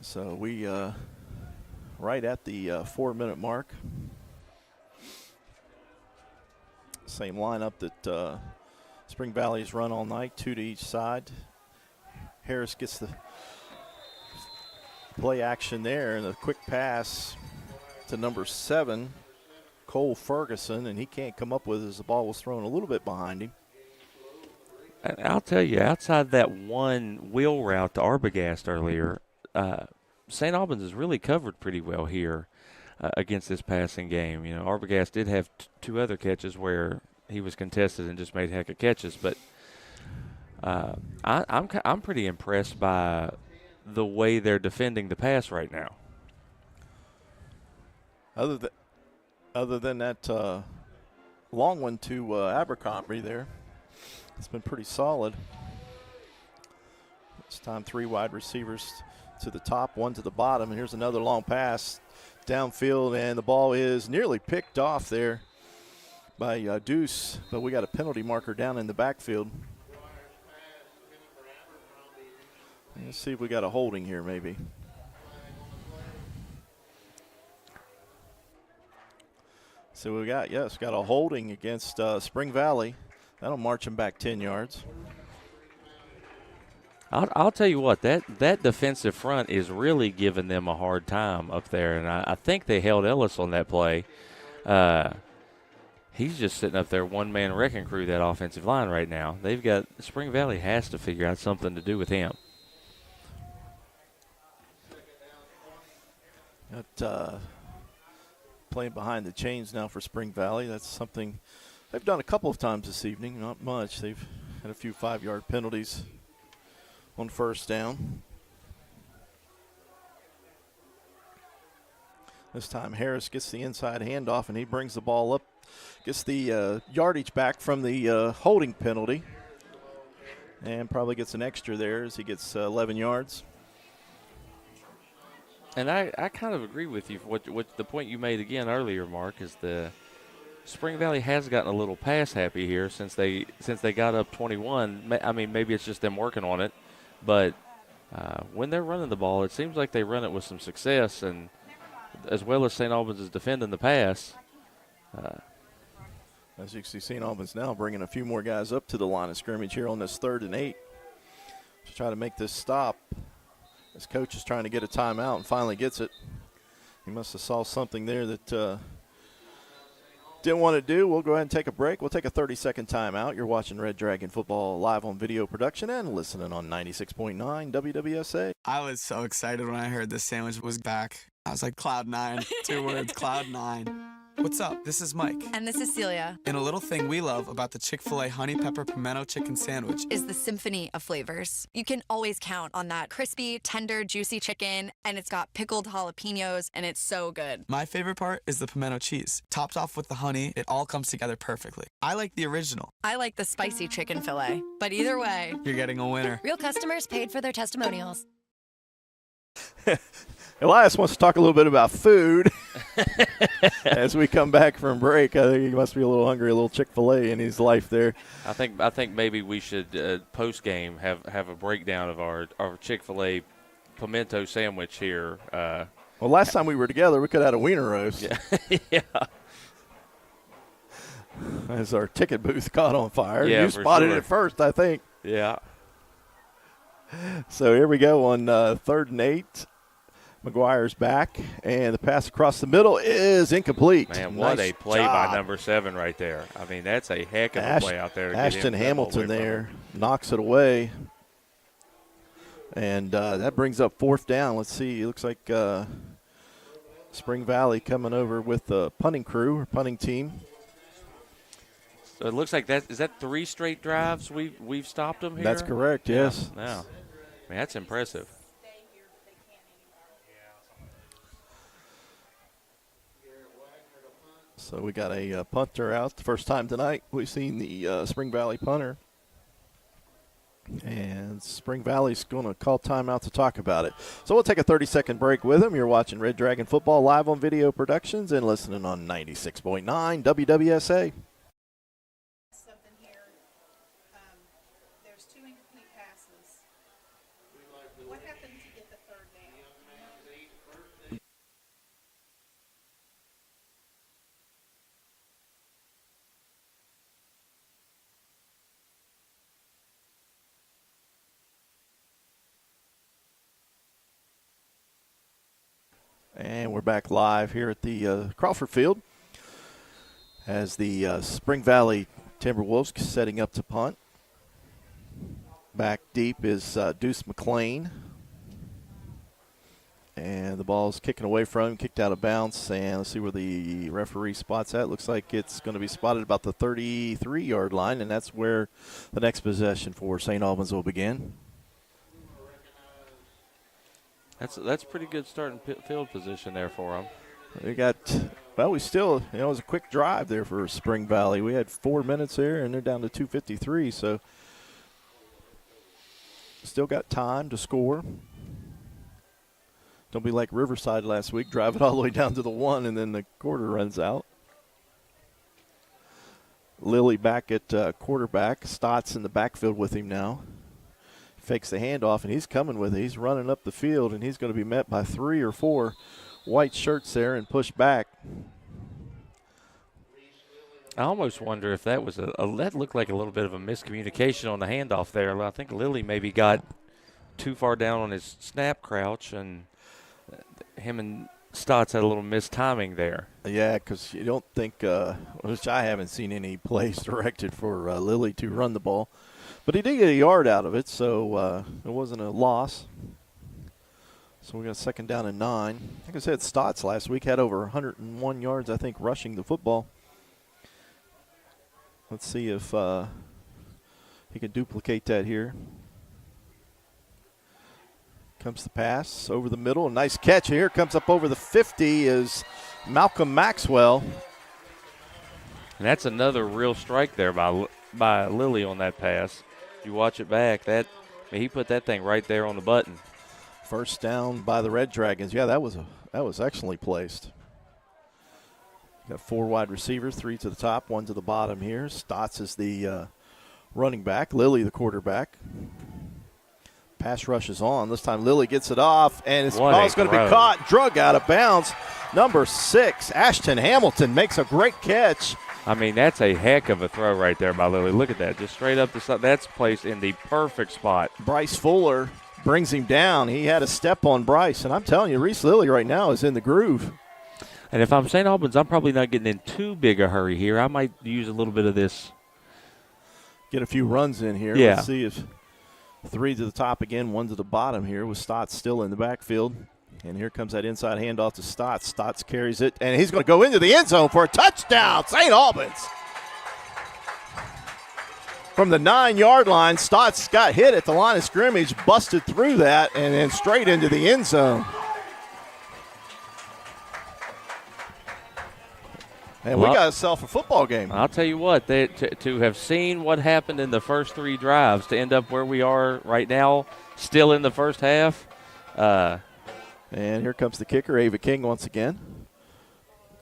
So we right at the 4-minute mark. Same lineup that Spring Valley's run all night, 2 to each side. Harris gets the play action there, and a quick pass to number 7, Cole Ferguson, and he can't come up with it as the ball was thrown a little bit behind him. I'll tell you, outside that one wheel route to Arbogast earlier, St. Albans has really covered pretty well here against this passing game. You know, Arbogast did have 2 other catches where he was contested and just made heck of catches, but I'm pretty impressed by the way they're defending the pass right now. Other than that long one to Abercrombie there, it's been pretty solid. This time 3 wide receivers to the top, 1 to the bottom, and here's another long pass downfield, and the ball is nearly picked off there by Deuce, but we got a penalty marker down in the backfield. Let's see if we got a holding here maybe. So we got, yes, got a holding against Spring Valley. That'll march them back 10 yards. I'll tell you what, that defensive front is really giving them a hard time up there, and I think they held Ellis on that play. He's just sitting up there, one-man wrecking crew, that offensive line right now. They've got, Spring Valley has to figure out something to do with him. Got playing behind the chains now for Spring Valley. That's something they've done a couple of times this evening, not much. They've had a few 5-yard penalties on first down. This time Harris gets the inside handoff, and he brings the ball up, gets the yardage back from the holding penalty, and probably gets an extra there as he gets 11 yards. And I kind of agree with you. What the point you made again earlier, Mark, is the Spring Valley has gotten a little pass happy here since they got up 21. I mean, maybe it's just them working on it, but when they're running the ball, it seems like they run it with some success, and as well as St. Albans is defending the pass. As you can see, St. Albans now bringing a few more guys up to the line of scrimmage here on this 3rd and 8 to try to make this stop. His coach is trying to get a timeout and finally gets it. He must have saw something there that didn't want to do. We'll go ahead and take a break. We'll take a 30-second timeout. You're watching Red Dragon Football live on video production and listening on 96.9 WWSA. I was so excited when I heard the sandwich was back. I was like, Cloud 9. 2 words, Cloud 9. What's up? This is Mike. And this is Celia. And a little thing we love about the Chick-fil-A Honey Pepper Pimento Chicken Sandwich is the symphony of flavors. You can always count on that crispy, tender, juicy chicken, and it's got pickled jalapenos, and it's so good. My favorite part is the pimento cheese. Topped off with the honey, it all comes together perfectly. I like the original. I like the spicy chicken fillet. But either way, you're getting a winner. Real customers paid for their testimonials. Elias wants to talk a little bit about food as we come back from break. I think he must be a little hungry, a little Chick-fil-A in his life there. I think maybe we should post-game have a breakdown of our Chick-fil-A pimento sandwich here. Well, last time we were together, we could have had a wiener roast. Yeah. Yeah. As our ticket booth caught on fire. Yeah, you spotted it first, I think. Yeah. So here we go on 3rd and 8. McGuire's back, and the pass across the middle is incomplete. Man, what a play by number 7 right there. I mean, that's a heck of a play out there. Ashton Hamilton there knocks it away. And that brings up 4th down. Let's see. It looks like Spring Valley coming over with the punting crew or punting team. So it looks like is that 3 straight drives we've stopped them here? That's correct, yes. Yeah. I mean, that's impressive. So we got a punter out the first time tonight. We've seen the Spring Valley punter. And Spring Valley's going to call timeout to talk about it. So we'll take a 30-second break with him. You're watching Red Dragon Football live on Video Productions and listening on 96.9 WWSA. There's 2 incomplete passes. What happened to get the 3rd down? And we're back live here at the Crawford Field as the Spring Valley Timberwolves setting up to punt. Back deep is Deuce McLean. And the ball's kicking away from him, kicked out of bounds. And let's see where the referee spots at. Looks like it's going to be spotted about the 33-yard line, and that's where the next possession for St. Albans will begin. That's pretty good starting field position there for them. We got, we still, it was a quick drive there for Spring Valley. We had 4 minutes there, and they're down to 2:53, so still got time to score. Don't be like Riverside last week, drive it all the way down to the 1, and then the quarter runs out. Lilly back at quarterback. Stotts in the backfield with him now. Fakes the handoff, and he's coming with it. He's running up the field, and he's going to be met by 3 or 4 white shirts there and pushed back. I almost wonder if that was that looked like a little bit of a miscommunication on the handoff there. I think Lilly maybe got too far down on his snap crouch, and him and Stotts had a little mistiming there. Yeah, because you don't think, which I haven't seen any plays directed for Lilly to run the ball. But he did get a yard out of it, so it wasn't a loss. So we got 2nd down and 9. Like I said, Stotts last week had over 101 yards, I think, rushing the football. Let's see if he can duplicate that here. Comes the pass over the middle. Nice catch here. Comes up over the 50 is Malcolm Maxwell. And that's another real strike there by Lilly on that pass. You watch it back, he put that thing right there on the button. 1st down by the Red Dragons. Yeah, that was excellently placed. Got 4 wide receivers, 3 to the top, 1 to the bottom here. Stotts is the running back, Lilly the quarterback. Pass rush is on. This time Lilly gets it off, and it's going to be caught, drug out of bounds. Number 6, Ashton Hamilton makes a great catch. I mean, that's a heck of a throw right there by Lilly. Look at that, just straight up the side. That's placed in the perfect spot. Bryce Fuller brings him down. He had a step on Bryce, and I'm telling you, Reese Lilly right now is in the groove. And if I'm St. Albans, I'm probably not getting in too big a hurry here. I might use a little bit of this. Get a few runs in here. Yeah. Let's see if 3 to the top again, 1 to the bottom here with Stotts still in the backfield. And here comes that inside handoff to Stotts. Stotts carries it, and he's going to go into the end zone for a touchdown. St. Albans. From the 9-yard line, Stotts got hit at the line of scrimmage, busted through that, and then straight into the end zone. And we got ourselves a football game. I'll tell you what, to have seen what happened in the first 3 drives to end up where we are right now, still in the first half. And here comes the kicker, Ava King, once again.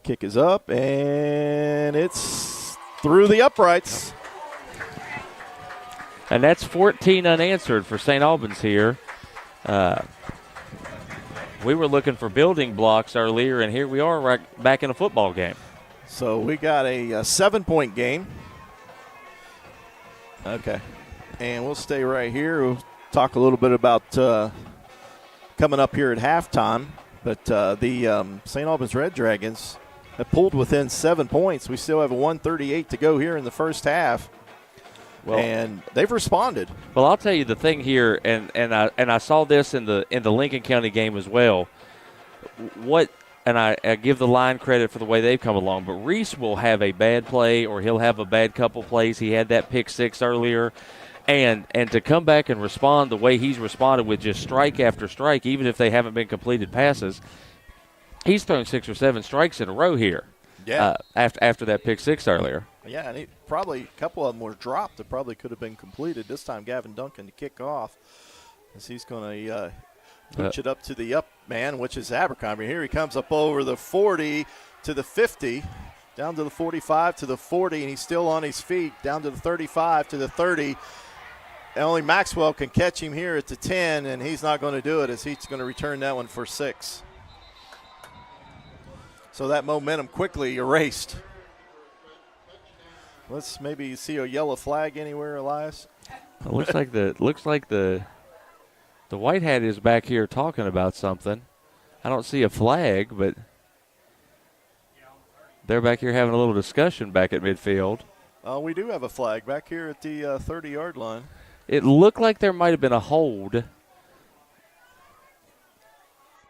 Kick is up, and it's through the uprights. And that's 14 unanswered for St. Albans here. We were looking for building blocks earlier, and here we are right back in a football game. So we got a 7-point game. Okay. And we'll stay right here. We'll talk a little bit about coming up here at halftime. But the St. Albans Red Dragons have pulled within 7 points. We still have a 1:38 to go here in the first half. Well, and they've responded. Well, I'll tell you the thing here, and I saw this in the Lincoln County game as well. And I give the line credit for the way they've come along, but Reese will have a bad play or he'll have a bad couple plays. He had that pick 6 earlier. And to come back and respond the way he's responded with just strike after strike, even if they haven't been completed passes, he's thrown 6 or 7 strikes in a row here. Yeah. After that pick 6 earlier. Yeah, and probably a couple of them were dropped that probably could have been completed. This time Gavin Duncan to kick off as he's going to push it up to the up man, which is Abercrombie. Here he comes up over the 40 to the 50, down to the 45 to the 40, and he's still on his feet, down to the 35 to the 30. And only Maxwell can catch him here at the 10, and he's not going to do it as he's going to return that one for 6. So that momentum quickly erased. Let's maybe see a yellow flag anywhere, Elias. It looks like the white hat is back here talking about something. I don't see a flag, but they're back here having a little discussion back at midfield. We do have a flag back here at the 30-yard line. It looked like there might have been a hold.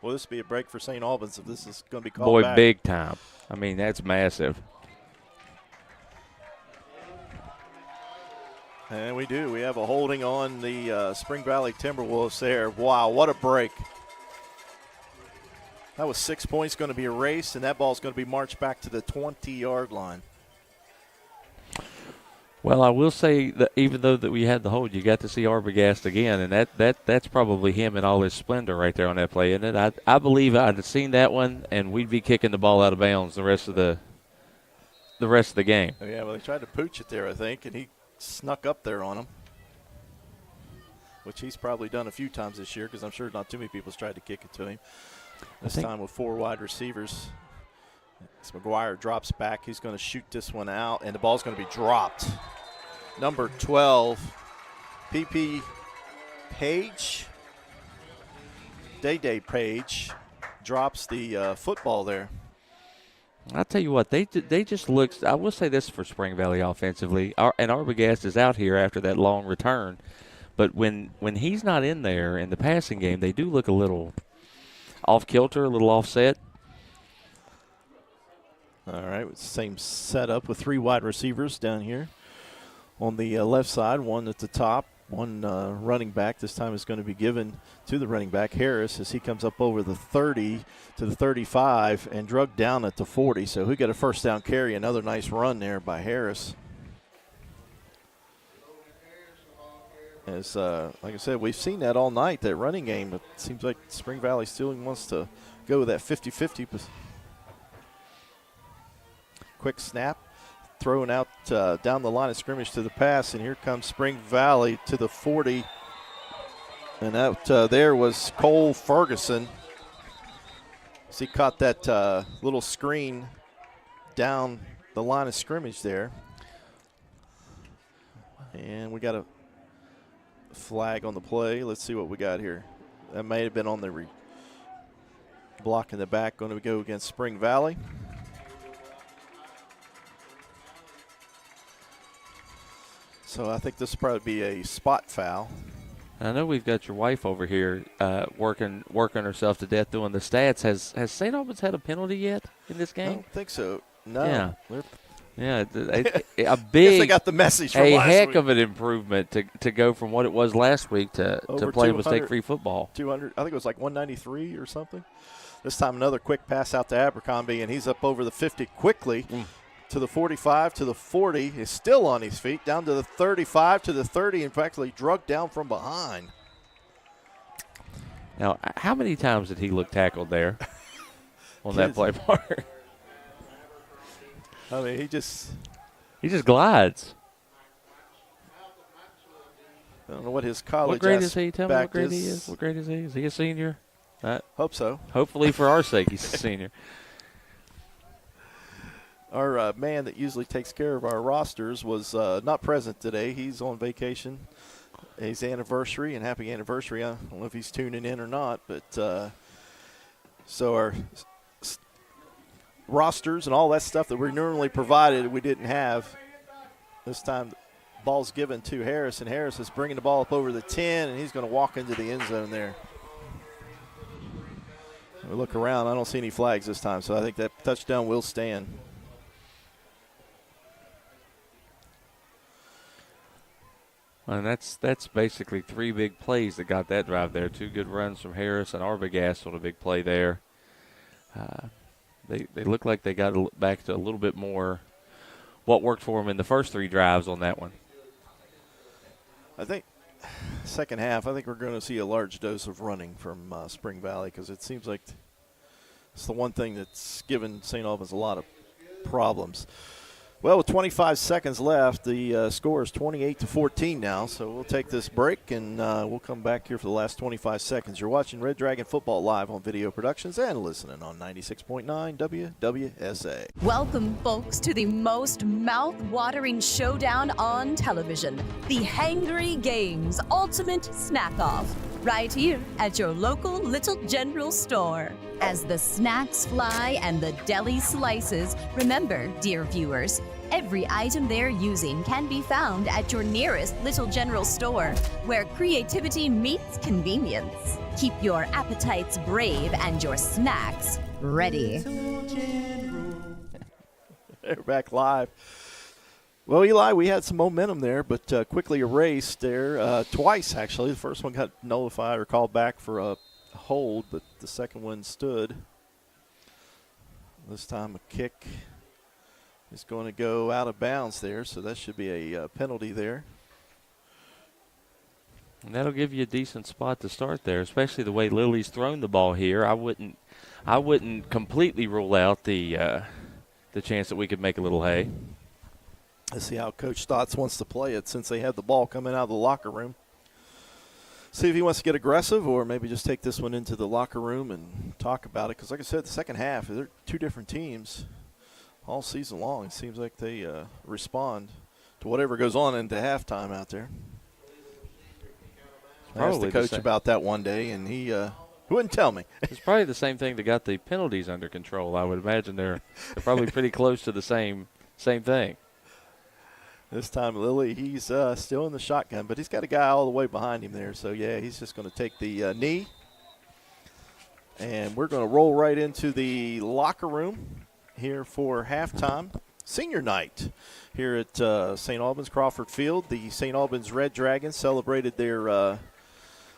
Well, this would be a break for St. Albans if this is going to be called back. Boy, big time. I mean, that's massive. And we do. We have a holding on the Spring Valley Timberwolves there. Wow, what a break. That was 6 points going to be erased, and that ball's going to be marched back to the 20-yard line. Well, I will say that even though that we had the hold, you got to see Arbogast again, and that's probably him in all his splendor right there on that play, isn't it? I believe I'd have seen that one, and we'd be kicking the ball out of bounds the rest of the game. Oh, yeah, well, they tried to pooch it there, I think, and he snuck up there on him, which he's probably done a few times this year because I'm sure not too many people's tried to kick it to him. This time with 4 wide receivers. As McGuire drops back, he's going to shoot this one out, and the ball's going to be dropped. Number 12, P.P. Page, Day Page, drops the football there. I'll tell you what, they just look. I will say this for Spring Valley offensively, and Arbogast is out here after that long return, but when he's not in there in the passing game, they do look a little off kilter, a little offset. All right, same setup with 3 wide receivers down here on the left side, one at the top, one running back. This time is going to be given to the running back, Harris, as he comes up over the 30 to the 35 and drug down at the 40. So he got a first down carry, another nice run there by Harris. As, like I said, we've seen that all night, that running game. It seems like Spring Valley still wants to go with that 50-50. Quick snap, thrown out down the line of scrimmage to the pass, and here comes Spring Valley to the 40. And out there was Cole Ferguson. So he caught that little screen down the line of scrimmage there. And we got a flag on the play. Let's see what we got here. That may have been on the block in the back. Going to go against Spring Valley. So I think this will probably be a spot foul. I know we've got your wife over here working herself to death doing the stats. Has St. Albans had a penalty yet in this game? I don't think so. No. Yeah. Yeah, a big. Guess they got the message from last heck week. of an improvement to go from what it was last week to play mistake-free football. 200. I think it was like 193 or something. This time another quick pass out to Abercrombie, and he's up over the 50 quickly to the 45, to the 40. He's still on his feet, down to the 35, to the 30, and practically drugged down from behind. Now, how many times did he look tackled there on that play mark? I mean, he just glides. I don't know what his college. What grade is he? Tell me what grade he is. What grade is he? Is he a senior? Hope so. Hopefully, for our sake, he's a senior. Our man that usually takes care of our rosters was not present today. He's on vacation. His anniversary, and happy anniversary. I don't know if he's tuning in or not, but so our rosters and all that stuff that we normally provided, we didn't have. This time, the ball's given to Harris, and Harris is bringing the ball up over the 10, and he's going to walk into the end zone there. We look around. I don't see any flags this time, so I think that touchdown will stand. And that's basically 3 big plays that got that drive there. 2 good runs from Harris and Arbogast on a big play there. They look like they got back to a little bit more what worked for them in the first 3 drives on that one. I think second half, I think we're going to see a large dose of running from Spring Valley because it seems like it's the one thing that's given St. Albans a lot of problems. Well, with 25 seconds left, the score is 28-14 now, so we'll take this break, and we'll come back here for the last 25 seconds. You're watching Red Dragon Football live on Video Productions and listening on 96.9 WWSA. Welcome, folks, to the most mouth-watering showdown on television, the Hangry Games Ultimate Snack-Off, right here at your local Little General store. As the snacks fly and the deli slices, remember, dear viewers, every item they're using can be found at your nearest Little General store, where creativity meets convenience. Keep your appetites brave and your snacks ready. They're back live. Well, Eli, we had some momentum there, but quickly erased there twice, actually. The first one got nullified or called back for a hold, but the second one stood. This time a kick is going to go out of bounds there, so that should be a penalty there. And that'll give you a decent spot to start there, especially the way Lily's thrown the ball here. I wouldn't completely rule out the chance that we could make a little hay. Let's see how Coach Stotts wants to play it since they have the ball coming out of the locker room. See if he wants to get aggressive or maybe just take this one into the locker room and talk about it. Because like I said, the second half, they're 2 different teams all season long. It seems like they respond to whatever goes on into halftime out there. I asked the coach about that one day, and he wouldn't tell me. It's probably the same thing that got the penalties under control. I would imagine they're probably pretty close to the same thing. This time, Lilly, he's still in the shotgun, but he's got a guy all the way behind him there. So, yeah, he's just going to take the knee. And we're going to roll right into the locker room here for halftime. Senior night here at St. Albans Crawford Field. The St. Albans Red Dragons celebrated their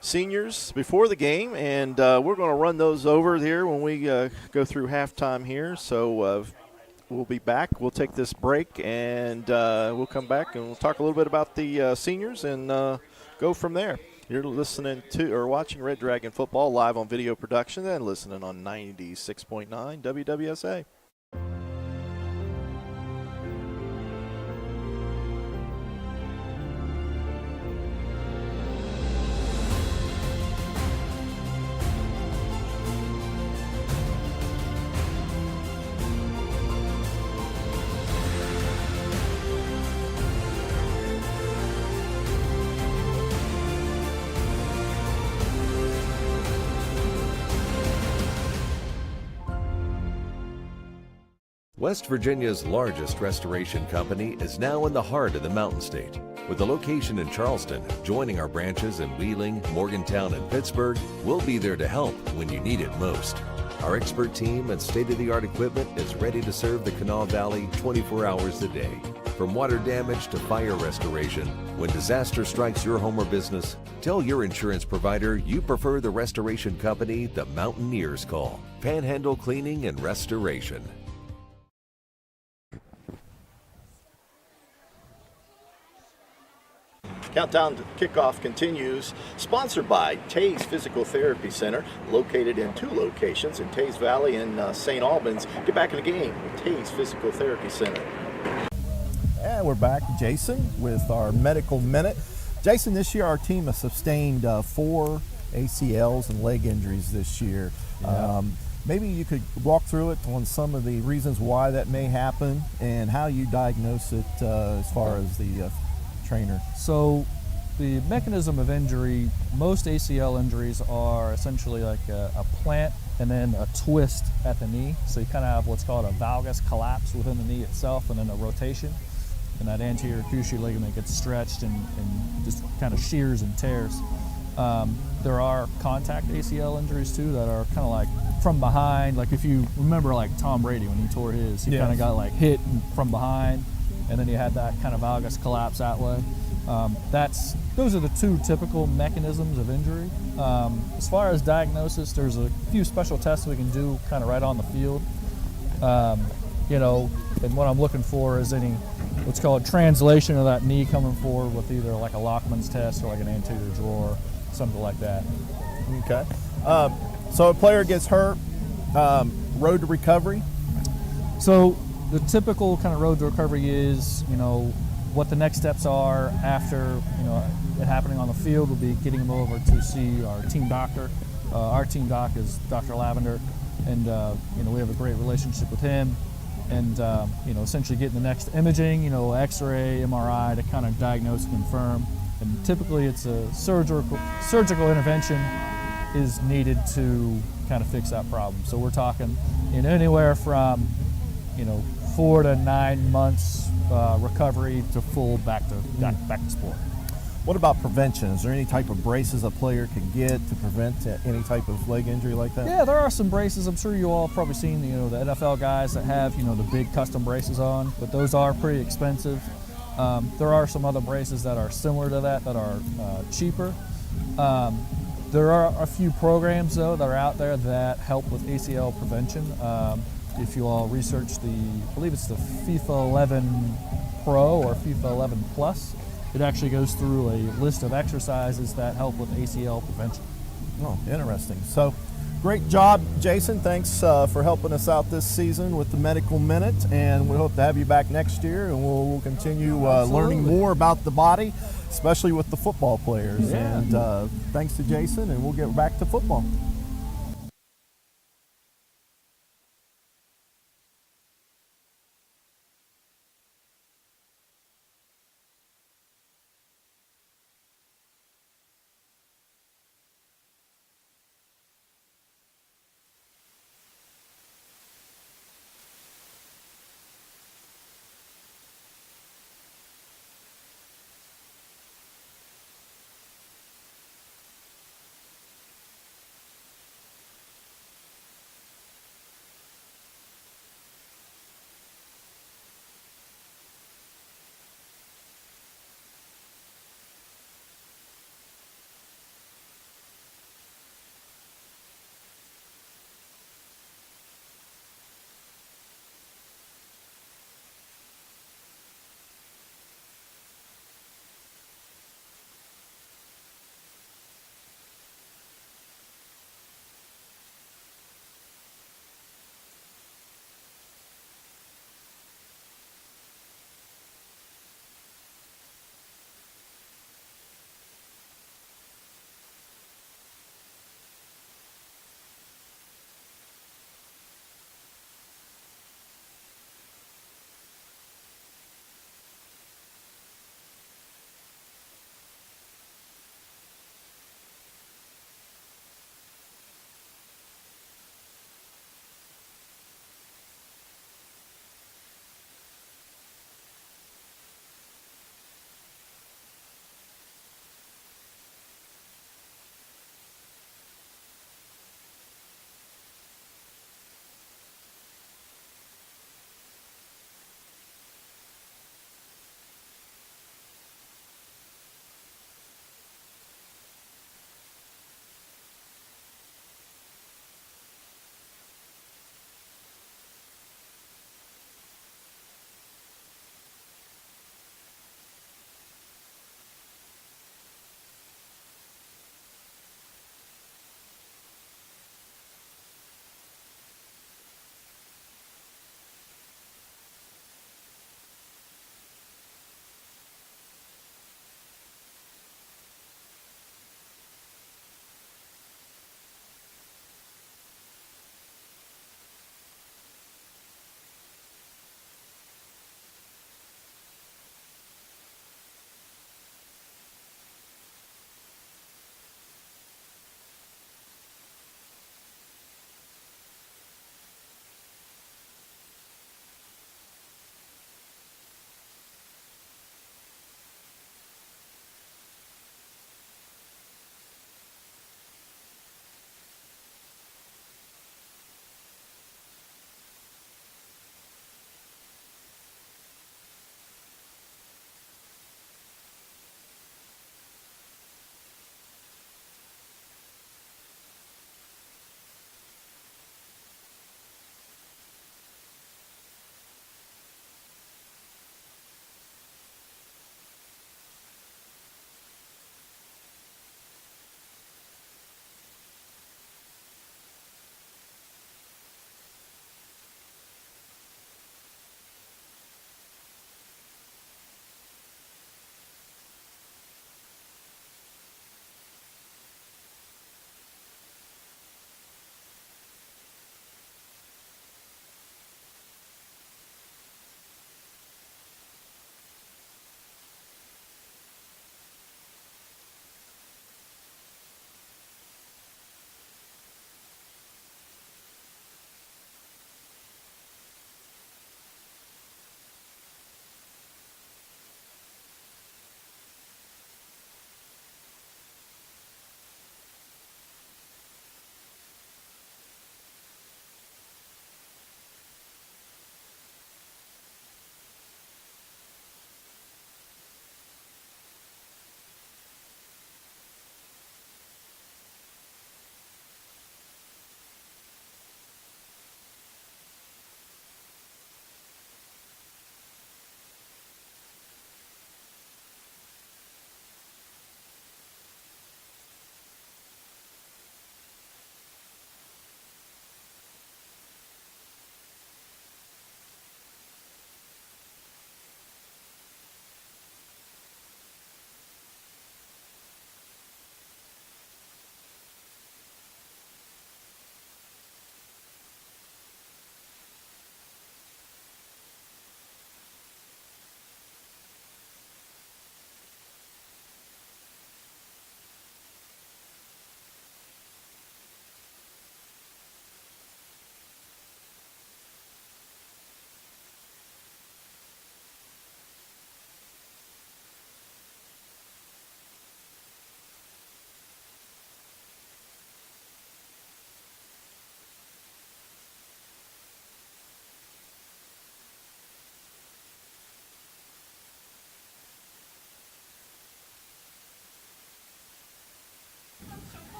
seniors before the game, and we're going to run those over here when we go through halftime here. So, we'll be back. We'll take this break, and we'll come back, and we'll talk a little bit about the seniors and go from there. You're listening to or watching Red Dragon Football live on Video Production and listening on 96.9 WWSA. West Virginia's largest restoration company is now in the heart of the Mountain State. With a location in Charleston, joining our branches in Wheeling, Morgantown, and Pittsburgh, we'll be there to help when you need it most. Our expert team and state-of-the-art equipment is ready to serve the Kanawha Valley 24 hours a day. From water damage to fire restoration, when disaster strikes your home or business, tell your insurance provider you prefer the restoration company the Mountaineers call. Panhandle Cleaning and Restoration. Countdown to kickoff continues, sponsored by Tays Physical Therapy Center, located in 2 locations in Tays Valley and St. Albans. Get back in the game with Tays Physical Therapy Center. And we're back, Jason, with our medical minute. Jason, this year our team has sustained 4 ACLs and leg injuries this year. Yeah. Maybe you could walk through it on some of the reasons why that may happen and how you diagnose it as far as the trainer. So the mechanism of injury, most ACL injuries are essentially like a plant and then a twist at the knee. So you kind of have what's called a valgus collapse within the knee itself and then a rotation. And that anterior cruciate ligament gets stretched and just kind of shears and tears. There are contact ACL injuries too that are kind of like from behind. Like if you remember like Tom Brady when he tore his, he kind of got like hit from behind. And then you had that kind of valgus collapse that way. Those are the 2 typical mechanisms of injury. As far as diagnosis, there's a few special tests we can do kind of right on the field. And what I'm looking for is any what's called translation of that knee coming forward with either like a Lockman's test or like an anterior drawer, something like that. Okay. So a player gets hurt, road to recovery? So the typical kind of road to recovery is, what the next steps are after, it happening on the field will be getting them over to see our team doctor. Our team doc is Dr. Lavender, and, we have a great relationship with him. And, essentially getting the next imaging, X-ray, MRI to kind of diagnose and confirm. And typically it's a surgical intervention is needed to kind of fix that problem. So we're talking, anywhere from, 4 to 9 months recovery to full back to sport. What about prevention? Is there any type of braces a player can get to prevent any type of leg injury like that? Yeah, there are some braces. I'm sure you all have probably seen the NFL guys that have the big custom braces on, but those are pretty expensive. There are some other braces that are similar to that are cheaper. There are a few programs though that are out there that help with ACL prevention. If you all research I believe it's the FIFA 11 Pro or FIFA 11 Plus, it actually goes through a list of exercises that help with ACL prevention. Oh, interesting. So, great job, Jason. Thanks for helping us out this season with the Medical Minute, and we hope to have you back next year, and we'll continue learning more about the body, especially with the football players. Yeah. And thanks to Jason, and we'll get back to football.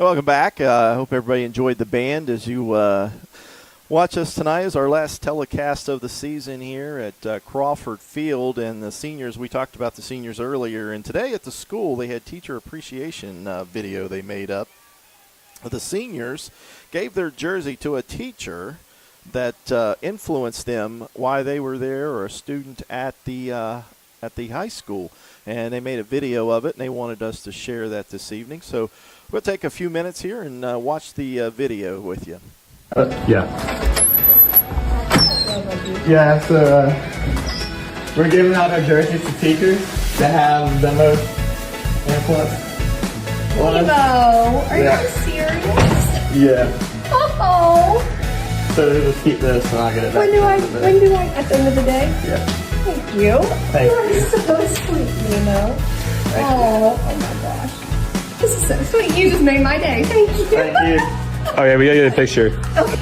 Welcome back. I hope everybody enjoyed the band as you watch us tonight. Is our last telecast of the season here at Crawford Field, and the seniors, we talked about the seniors earlier, and today at the school they had teacher appreciation video they made up. The seniors gave their jersey to a teacher that influenced them while they were there or a student at the high school, and they made a video of it, and they wanted us to share that this evening. So we'll take a few minutes here and watch the video with you. Yeah, so we're giving out our jerseys to teachers that have the most influence. Evo, are Yeah. you serious? Yeah. Oh. So just keep this and I'll get it back. When do I, at the end of the day? Yeah. Thank you. Thank you are you. so sweet, oh my gosh. This is so sweet. You just made my day. Thank you. Thank you. Oh yeah, we gotta get a picture. Okay.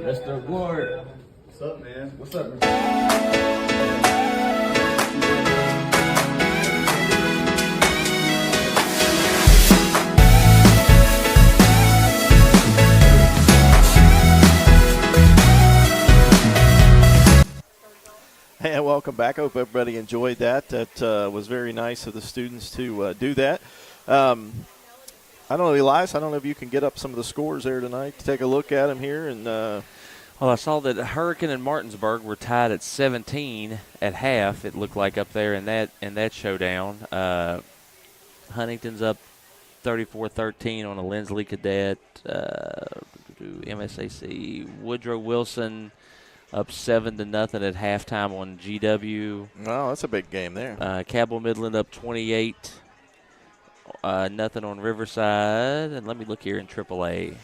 Mr. Ward. What's up, man? What's up, Hey, welcome back. I hope everybody enjoyed that. That was very nice of the students to do that. I don't know, Elias, I don't know if you can get up some of the scores there tonight to take a look at them here. And well, I saw that Hurricane and Martinsburg were tied at 17 at half. It looked like up there in that showdown. Huntington's up 34-13 on a Lindsley Cadet. MSAC Woodrow Wilson up 7-0 at halftime on GW. Oh, that's a big game there. Cabell Midland up 28. Nothing on Riverside. And let me look here in AAA.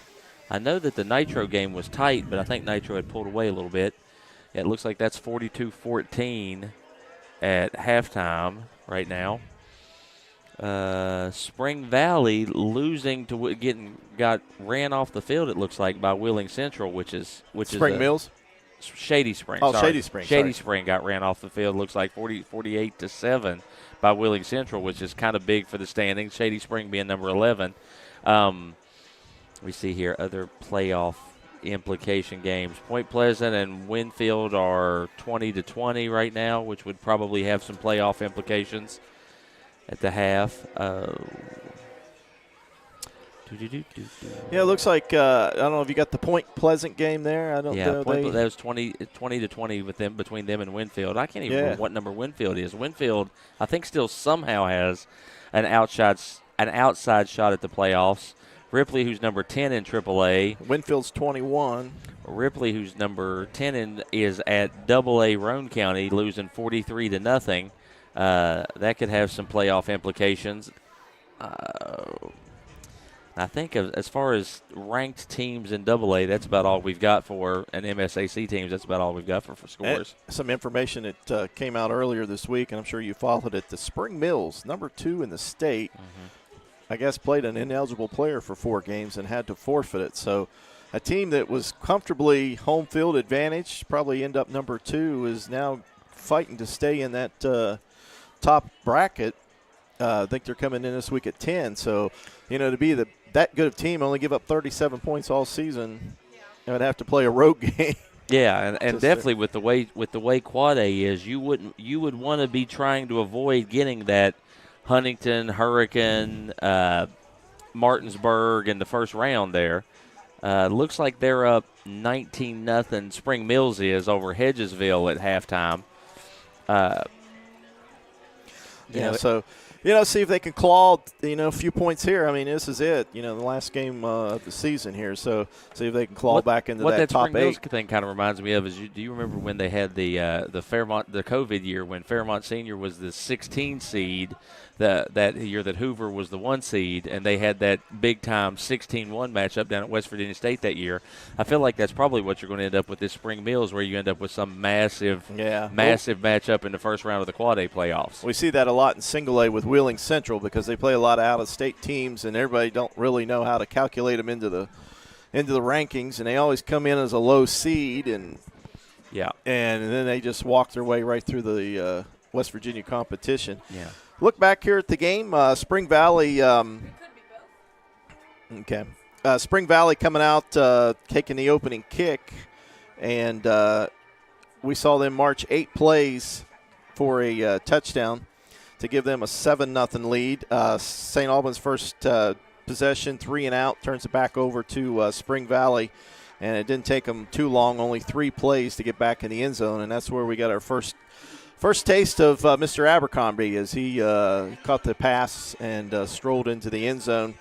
I know that the Nitro game was tight, but I think Nitro had pulled away a little bit. It looks like that's 42-14 at halftime right now. Spring Valley losing to got ran off the field, it looks like, by Wheeling Central, which is Spring Mills? Shady Spring. Oh, sorry. Shady Spring. Shady Spring got ran off the field, looks like 48-7 by Wheeling Central, which is kind of big for the standings. Shady Spring being number 11. We see here other playoff implication games. Point Pleasant and Winfield are 20-20 right now, which would probably have some playoff implications at the half. Yeah, it looks like I don't know if you got the Point Pleasant game there. I don't know. That was 20-20 with them, between them and Winfield. I can't even remember what number Winfield is. Winfield, I think, still somehow has an outside shot at the playoffs. Ripley, who's number 10 in AAA. Winfield's 21. Ripley, who's number 10 is at AA Roane County, losing 43-0. That could have some playoff implications. I think as far as ranked teams in AA, that's about all we've got for, and MSAC teams, that's about all we've got for scores. And some information that came out earlier this week, and I'm sure you followed it. The Spring Mills, number 2 in the state, I guess played an ineligible player for 4 games and had to forfeit it. So a team that was comfortably home field advantage, probably end up number 2, is now fighting to stay in that top bracket. I think they're coming in this week at 10. So, to be that good of team, only give up 37 points all season, they would have to play a road game. Yeah, and definitely with the way Quad A is, you would want to be trying to avoid getting that Huntington, Hurricane, Martinsburg in the first round there. Looks like they're up 19-0. Spring Mills is over Hedgesville at halftime. See if they can claw, a few points here. I mean, this is it, the last game of the season here. So see if they can claw back into that top 8. What that Spring Mills thing kind of reminds me of is, do you remember when they had the Fairmont, the COVID year, when Fairmont Senior was the 16 seed, that year that Hoover was the 1 seed, and they had that big-time 16-1 matchup down at West Virginia State that year? I feel like that's probably what you're going to end up with this Spring Mills, where you end up with some massive matchup in the first round of the Quad A playoffs. We see that a lot in Single A with Wheeling Central, because they play a lot of out-of-state teams, and everybody don't really know how to calculate them into the rankings, and they always come in as a low seed, and then they just walk their way right through the West Virginia competition. Yeah. Look back here at the game. Spring Valley. Spring Valley coming out, taking the opening kick, and we saw them march 8 plays for a touchdown to give them a 7-0 lead. St. Albans' first possession, 3 and out, turns it back over to Spring Valley, and it didn't take them too long, only 3 plays to get back in the end zone, and that's where we got our first taste of Mr. Abercrombie as he caught the pass and strolled into the end zone.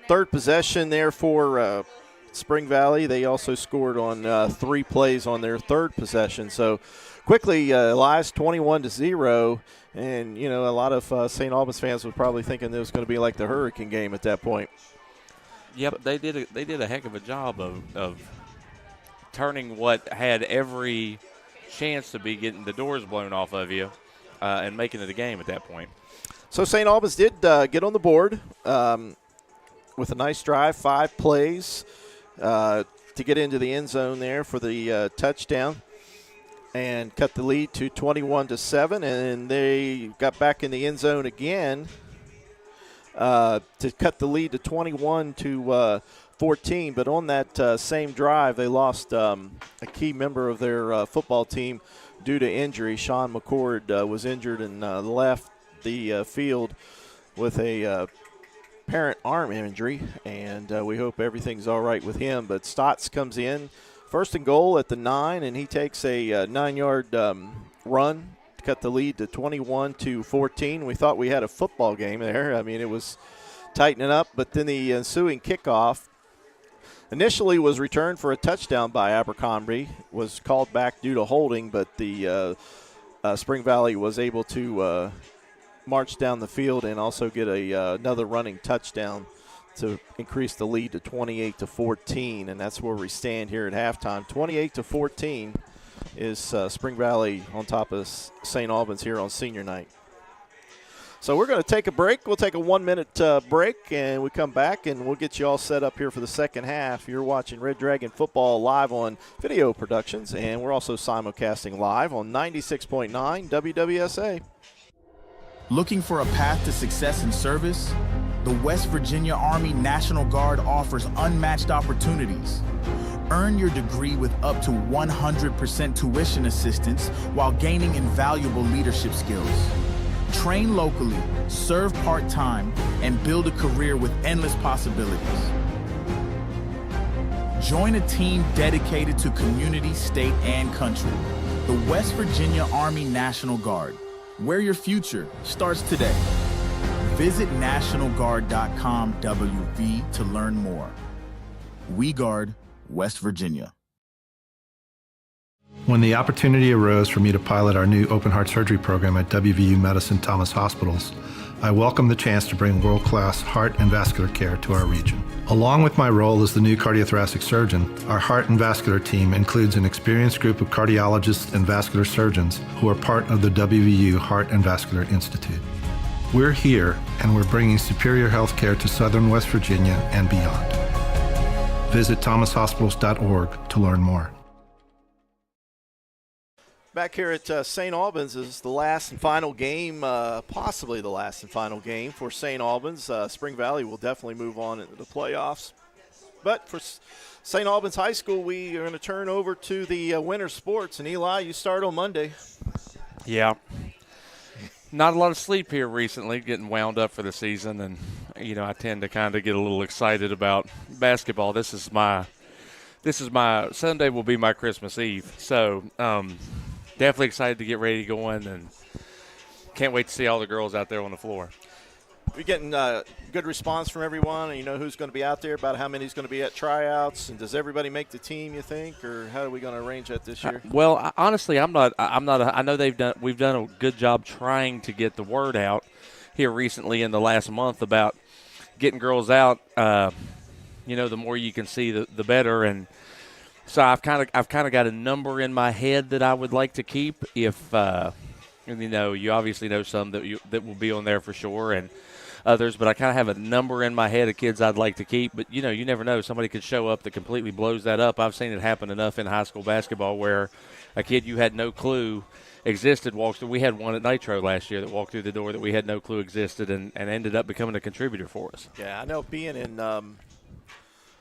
Third possession there for Spring Valley. They also scored on 3 plays on their third possession. So quickly, Elias 21-0, and a lot of St. Albans fans were probably thinking it was going to be like the Hurricane game at that point. Yep, they did a heck of a job of turning what had every chance to be getting the doors blown off of you and making it a game at that point. So St. Albans did get on the board with a nice drive, 5 plays to get into the end zone there for the touchdown and cut the lead to 21-7, and they got back in the end zone again to cut the lead to 21-14, but on that same drive, they lost a key member of their football team due to injury. Sean McCord was injured and left the field with a apparent arm injury, and we hope everything's all right with him. But Stotts comes in, first and goal at the 9, and he takes a 9-yard run to cut the lead to 21-14. We thought we had a football game there. I mean, it was tightening up, but then the ensuing kickoff initially was returned for a touchdown by Abercrombie, was called back due to holding, but the Spring Valley was able to march down the field and also get another running touchdown to increase the lead to 28-14, and that's where we stand here at halftime. 28-14 is Spring Valley on top of St. Albans here on senior night. So we're going to take a break. We'll take a 1-minute break, and we come back, and we'll get you all set up here for the second half. You're watching Red Dragon Football live on Video Productions, and we're also simulcasting live on 96.9 WWSA. Looking for a path to success in service? The West Virginia Army National Guard offers unmatched opportunities. Earn your degree with up to 100% tuition assistance while gaining invaluable leadership skills. Train locally, serve part-time, and build a career with endless possibilities. Join a team dedicated to community, state, and country. The West Virginia Army National Guard, where your future starts today. Visit NationalGuard.com WV to learn more. We guard West Virginia. When the opportunity arose for me to pilot our new open heart surgery program at WVU Medicine Thomas Hospitals, I welcome the chance to bring world-class heart and vascular care to our region. Along with my role as the new cardiothoracic surgeon, our heart and vascular team includes an experienced group of cardiologists and vascular surgeons who are part of the WVU Heart and Vascular Institute. We're here, and we're bringing superior health care to Southern West Virginia and beyond. Visit thomashospitals.org to learn more. Back here at St. Albans is the last and final game, possibly the last and final game for St. Albans. Spring Valley will definitely move on into the playoffs. But for St. Albans High School, we are going to turn over to the winter sports. And, Eli, you start on Monday. Yeah. Not a lot of sleep here recently, getting wound up for the season. And, I tend to kind of get a little excited about basketball. This is my Sunday will be my Christmas Eve. So, definitely excited to get ready going, and can't wait to see all the girls out there on the floor. You're getting good response from everyone, and you know who's going to be out there, about how many's going to be at tryouts, and does everybody make the team, you think, or how are we going to arrange that this year? Well, honestly, I know we've done a good job trying to get the word out here recently in the last month about getting girls out. The more you can see, the better, and so I've kind of got a number in my head that I would like to keep. If you obviously know some that will be on there for sure, and others, but I kind of have a number in my head of kids I'd like to keep. But you never know, somebody could show up that completely blows that up. I've seen it happen enough in high school basketball where a kid you had no clue existed walks through. We had one at Nitro last year that walked through the door that we had no clue existed and ended up becoming a contributor for us. Yeah, I know, being in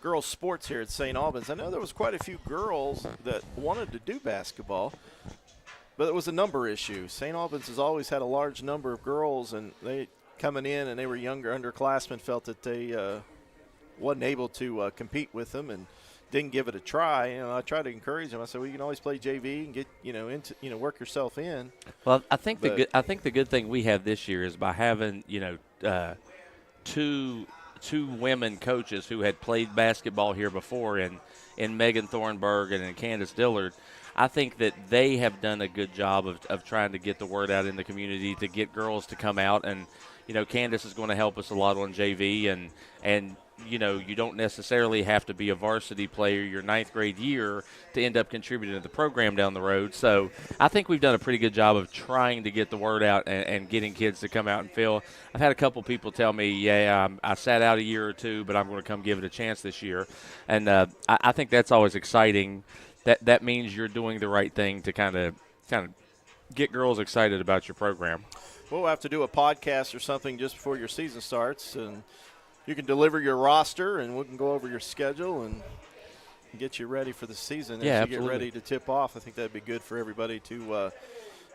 girls sports here at St. Albans, I know there was quite a few girls that wanted to do basketball, but it was a number issue. St. Albans has always had a large number of girls, and they coming in, and they were younger underclassmen, felt that they wasn't able to compete with them and didn't give it a try. I tried to encourage them. I said, well, you can always play JV and get into work yourself in. Well, I think the good thing we have this year is by having two women coaches who had played basketball here before in Megan Thornburg and in Candace Dillard. I think that they have done a good job of trying to get the word out in the community to get girls to come out. And, Candace is going to help us a lot on JV. And you don't necessarily have to be a varsity player your ninth grade year to end up contributing to the program down the road. So I think we've done a pretty good job of trying to get the word out and getting kids to come out and feel. I've had a couple people tell me, I sat out a year or two, but I'm going to come give it a chance this year. And I think that's always exciting. That means you're doing the right thing to kind of get girls excited about your program. We'll have to do a podcast or something just before your season starts, and you can deliver your roster, and we can go over your schedule and get you ready for the season as you absolutely. Get ready to tip off. I think that'd be good for everybody to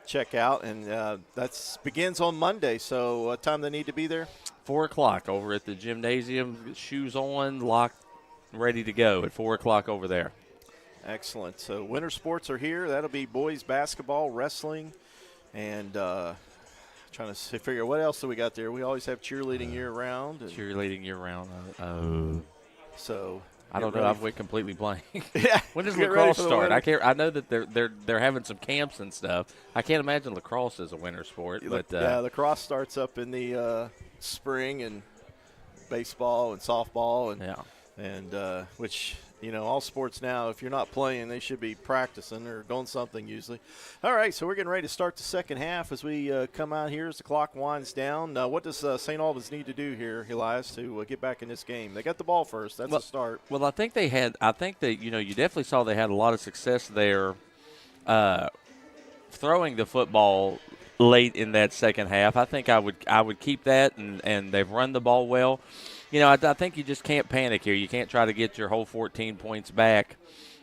check out, and that begins on Monday. So what time they need to be there? 4 o'clock over at the gymnasium. Shoes on, locked, ready to go at 4 o'clock over there. Excellent. So winter sports are here. That'll be boys basketball, wrestling, and trying to figure out what else do we got there. We always have cheerleading year-round. Cheerleading year-round. So I don't know. I've went completely blank. Yeah. When does lacrosse start? I know that they're having some camps and stuff. I can't imagine lacrosse is a winter sport. But lacrosse starts up in the spring, and baseball and softball and which. All sports now, if you're not playing, they should be practicing or doing something usually. All right, so we're getting ready to start the second half as we come out here as the clock winds down. What does St. Albans need to do here, Elias, to get back in this game? They got the ball first. That's a start. Well, I think that you definitely saw they had a lot of success there throwing the football late in that second half. I think I would keep that, and they've run the ball well. I think you just can't panic here. You can't try to get your whole 14 points back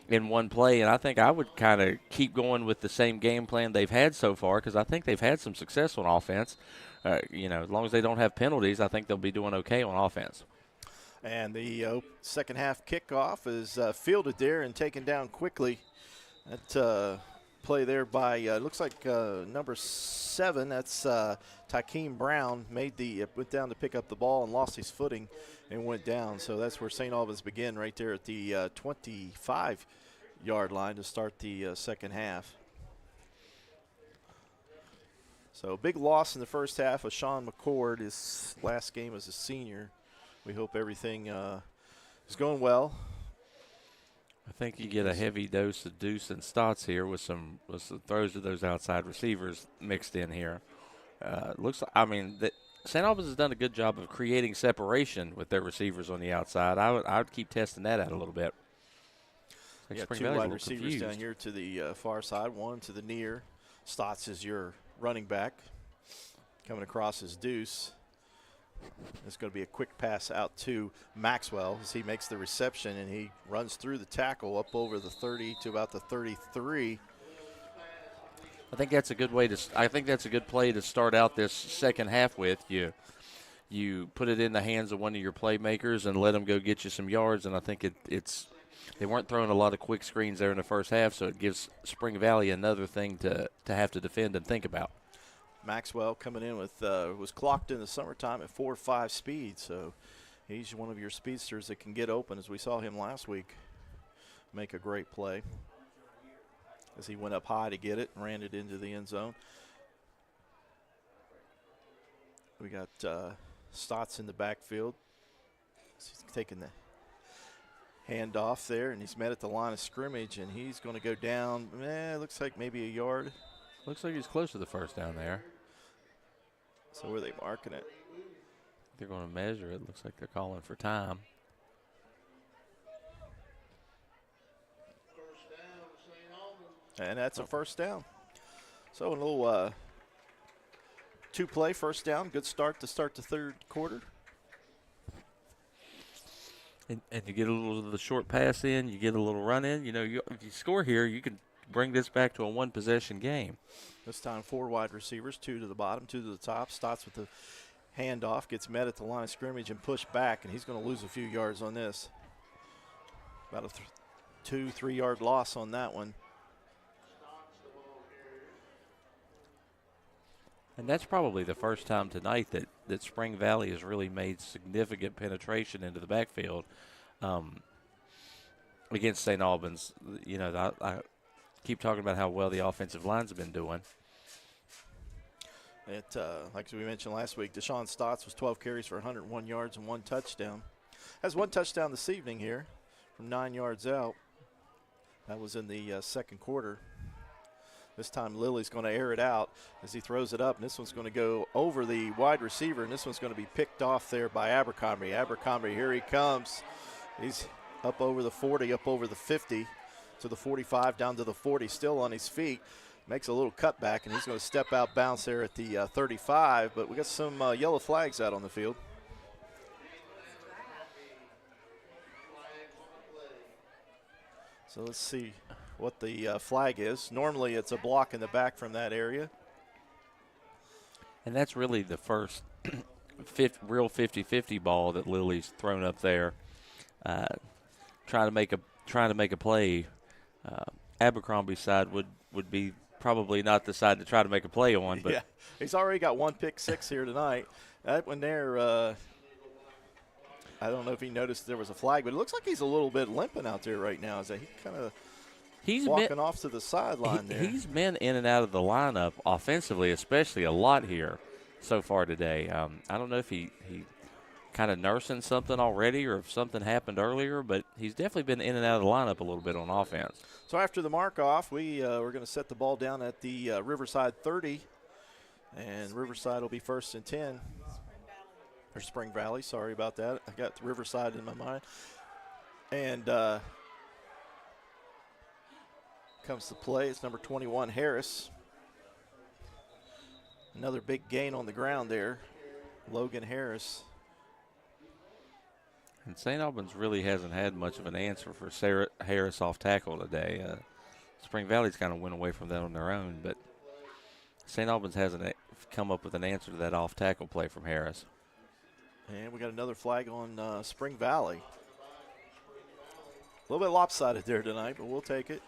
in one play, and I think I would kind of keep going with the same game plan they've had so far because I think they've had some success on offense. As long as they don't have penalties, I think they'll be doing okay on offense. And the second half kickoff is fielded there and taken down quickly. That play there by looks like number 7. That's Tykeem Brown went down to pick up the ball and lost his footing and went down. So that's where St. Albans begin, right there at the 25-yard line to start the second half. So big loss in the first half of Sean McCord, his last game as a senior. We hope everything is going well. I think you get a heavy dose of Deuce and Stotts here with some throws to those outside receivers mixed in here. Looks like, I mean, St. Albans has done a good job of creating separation with their receivers on the outside. I would keep testing that out a little bit. Yeah, two wide receivers down here to the far side, one to the near. Stotts is your running back. Coming across is Deuce. It's going to be a quick pass out to Maxwell as he makes the reception, and he runs through the tackle up over the 30 to about the 33. I think that's a good way to. I think that's a good play to start out this second half with. You put it in the hands of one of your playmakers and let them go get you some yards. And I think it's they weren't throwing a lot of quick screens there in the first half, so it gives Spring Valley another thing to have to defend and think about. Maxwell coming in with was clocked in the summertime at 4.5 speed, so he's one of your speedsters that can get open, as we saw him last week make a great play as he went up high to get it and ran it into the end zone. We got Stotts in the backfield. He's taking the handoff there, and he's met at the line of scrimmage, and he's going to go down. Looks like maybe a yard. Looks like he's close to the first down there. So where are they marking it? They're going to measure it. Looks like they're calling for time. And that's a first down. So a little two-play first down. Good start to start the third quarter. And you get a little of the short pass in. You get a little run in. If you score here, you can bring this back to a one-possession game. This time 4 wide receivers, 2 to the bottom, 2 to the top. Stotts with the handoff, gets met at the line of scrimmage and pushed back, and he's going to lose a few yards on this. About a 2-3 yard loss on that one. And that's probably the first time tonight that Spring Valley has really made significant penetration into the backfield against St. Albans. I keep talking about how well the offensive lines have been doing. Like we mentioned last week, Deshaun Stotts was 12 carries for 101 yards and 1 touchdown. Has 1 touchdown this evening here from 9 yards out. That was in the second quarter. This time Lily's going to air it out as he throws it up, and this one's going to go over the wide receiver, and this one's going to be picked off there by Abercrombie. Abercrombie, here he comes. He's up over the 40, up over the 50, to the 45, down to the 40, still on his feet. Makes a little cutback, and he's going to step out bounce there at the 35, but we got some yellow flags out on the field. So let's see what the flag is. Normally it's a block in the back from that area. And that's really the first real 50-50 ball that Lily's thrown up there, trying to make a play. Abercrombie's side would be probably not the side to try to make a play on. But yeah, he's already got 1 pick six here tonight. That one there, I don't know if he noticed there was a flag, but it looks like he's a little bit limping out there right now. Is that he kind of walking off to the sideline there? He's been in and out of the lineup offensively, especially a lot here so far today. I don't know if he kind of nursing something already or if something happened earlier, but he's definitely been in and out of the lineup a little bit on offense. So after the mark-off, we're going to set the ball down at the Riverside 30, and Riverside will be 1st and 10. Or Spring Valley, sorry about that. I got Riverside in my mind. And comes to play. It's number 21, Harris. Another big gain on the ground there, Logan Harris. And St. Albans really hasn't had much of an answer for Sarah Harris off tackle today. Spring Valley's kind of went away from that on their own, but St. Albans hasn't come up with an answer to that off tackle play from Harris. And we got another flag on Spring Valley. A little bit lopsided there tonight, but we'll take it.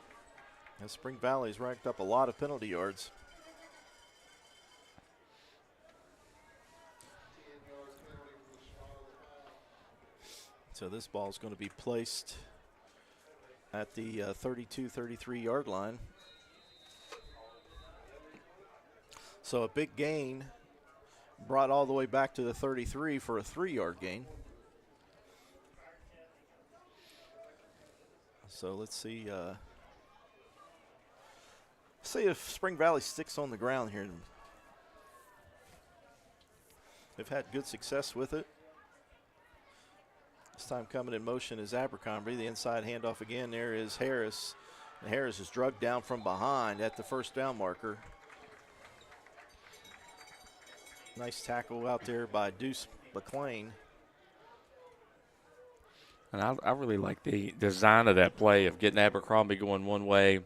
And Spring Valley's racked up a lot of penalty yards. So this ball is going to be placed at the 32-33 yard line. So a big gain brought all the way back to the 33 for a 3-yard gain. So let's see if Spring Valley sticks on the ground here. They've had good success with it. This time coming in motion is Abercrombie. The inside handoff again. There is Harris. And Harris is drugged down from behind at the first down marker. Nice tackle out there by Deuce McLean. And I really like the design of that play of getting Abercrombie going one way,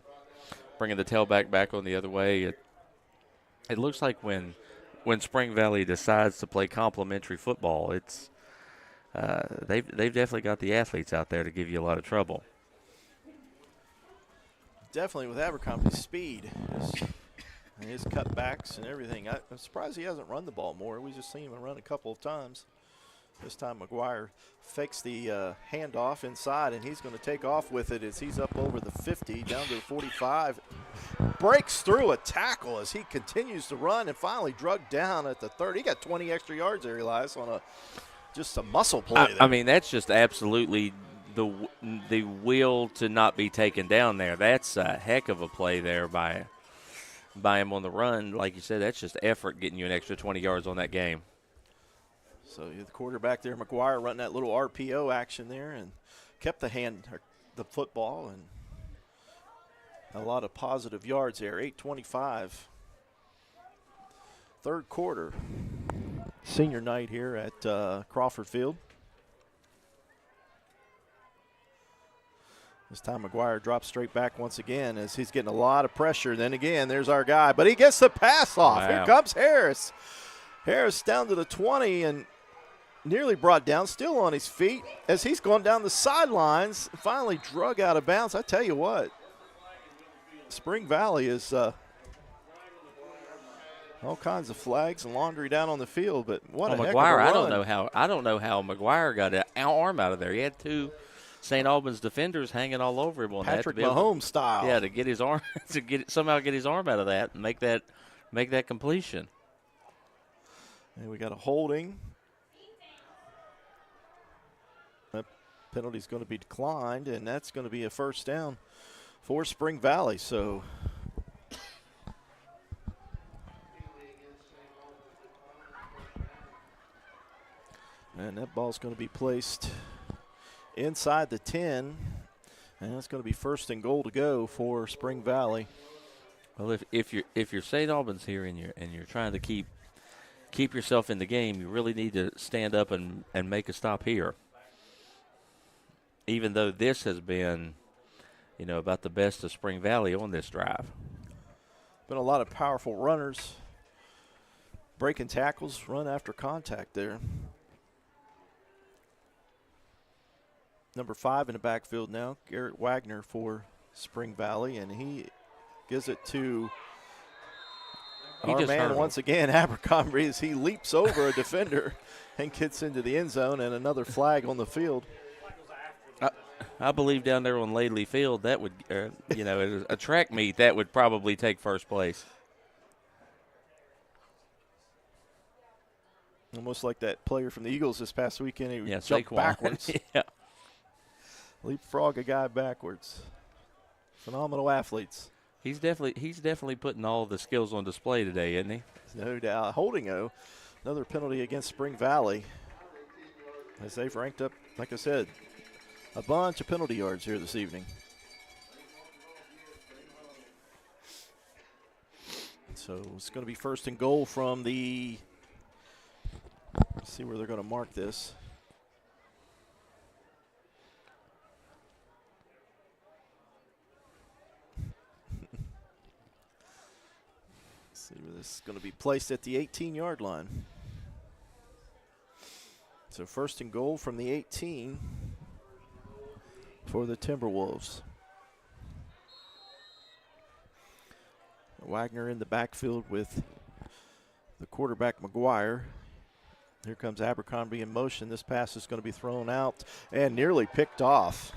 bringing the tailback back on the other way. It looks like when Spring Valley decides to play complementary football, it's they've definitely got the athletes out there to give you a lot of trouble. Definitely with Abercrombie's speed and his cutbacks and everything. I'm surprised he hasn't run the ball more. We just seen him run a couple of times. This time McGuire fakes the handoff inside, and he's going to take off with it as he's up over the 50, down to the 45. Breaks through a tackle as he continues to run and finally drugged down at the 30. He got 20 extra yards there, Elias, on just a muscle play there. I mean, that's just absolutely the will to not be taken down there. That's a heck of a play there by him on the run. Like you said, that's just effort getting you an extra 20 yards on that game. So the quarterback there, McGuire, running that little RPO action there and kept the football, and a lot of positive yards there. 8:25. Third quarter. Senior night here at Crawford Field. This time McGuire drops straight back once again as he's getting a lot of pressure. Then again, there's our guy, but he gets the pass off. Wow. Here comes Harris. Harris down to the 20 and nearly brought down, still on his feet as he's gone down the sidelines, finally drug out of bounds. I tell you what, Spring Valley is all kinds of flags and laundry down on the field, but what a heck of a run. I don't know how McGuire got an arm out of there. He had two St. Albans defenders hanging all over him on Patrick that. Mahomes style. Yeah, to get his arm somehow get his arm out of that and make that completion. And we got a holding. That penalty's going to be declined, and that's going to be a first down for Spring Valley. So and that ball's going to be placed inside the 10, and that's going to be first and goal to go for Spring Valley. Well, if you're St. Albans here and you're trying to keep yourself in the game, you really need to stand up and make a stop here. Even though this has been, about the best of Spring Valley on this drive. Been a lot of powerful runners, breaking tackles, run after contact there. Number 5 in the backfield now, Garrett Wagner for Spring Valley, and he gives it to our man once again, Abercrombie, as he leaps over a defender and gets into the end zone, and another flag on the field. I believe down there on Laidley Field, that would, a track meet, that would probably take first place. Almost like that player from the Eagles this past weekend. He jumped Saquon. backwards. Yeah. Leapfrog a guy backwards. Phenomenal athletes. He's definitely putting all the skills on display today, isn't he? No doubt. Holding another penalty against Spring Valley, as they've ranked up, like I said, a bunch of penalty yards here this evening. So it's going to be first and goal from the, let's see where they're going to mark this. See where this is going to be placed at the 18-yard line. So first and goal from the 18 for the Timberwolves. Wagner in the backfield with the quarterback McGuire. Here comes Abercrombie in motion. This pass is going to be thrown out and nearly picked off.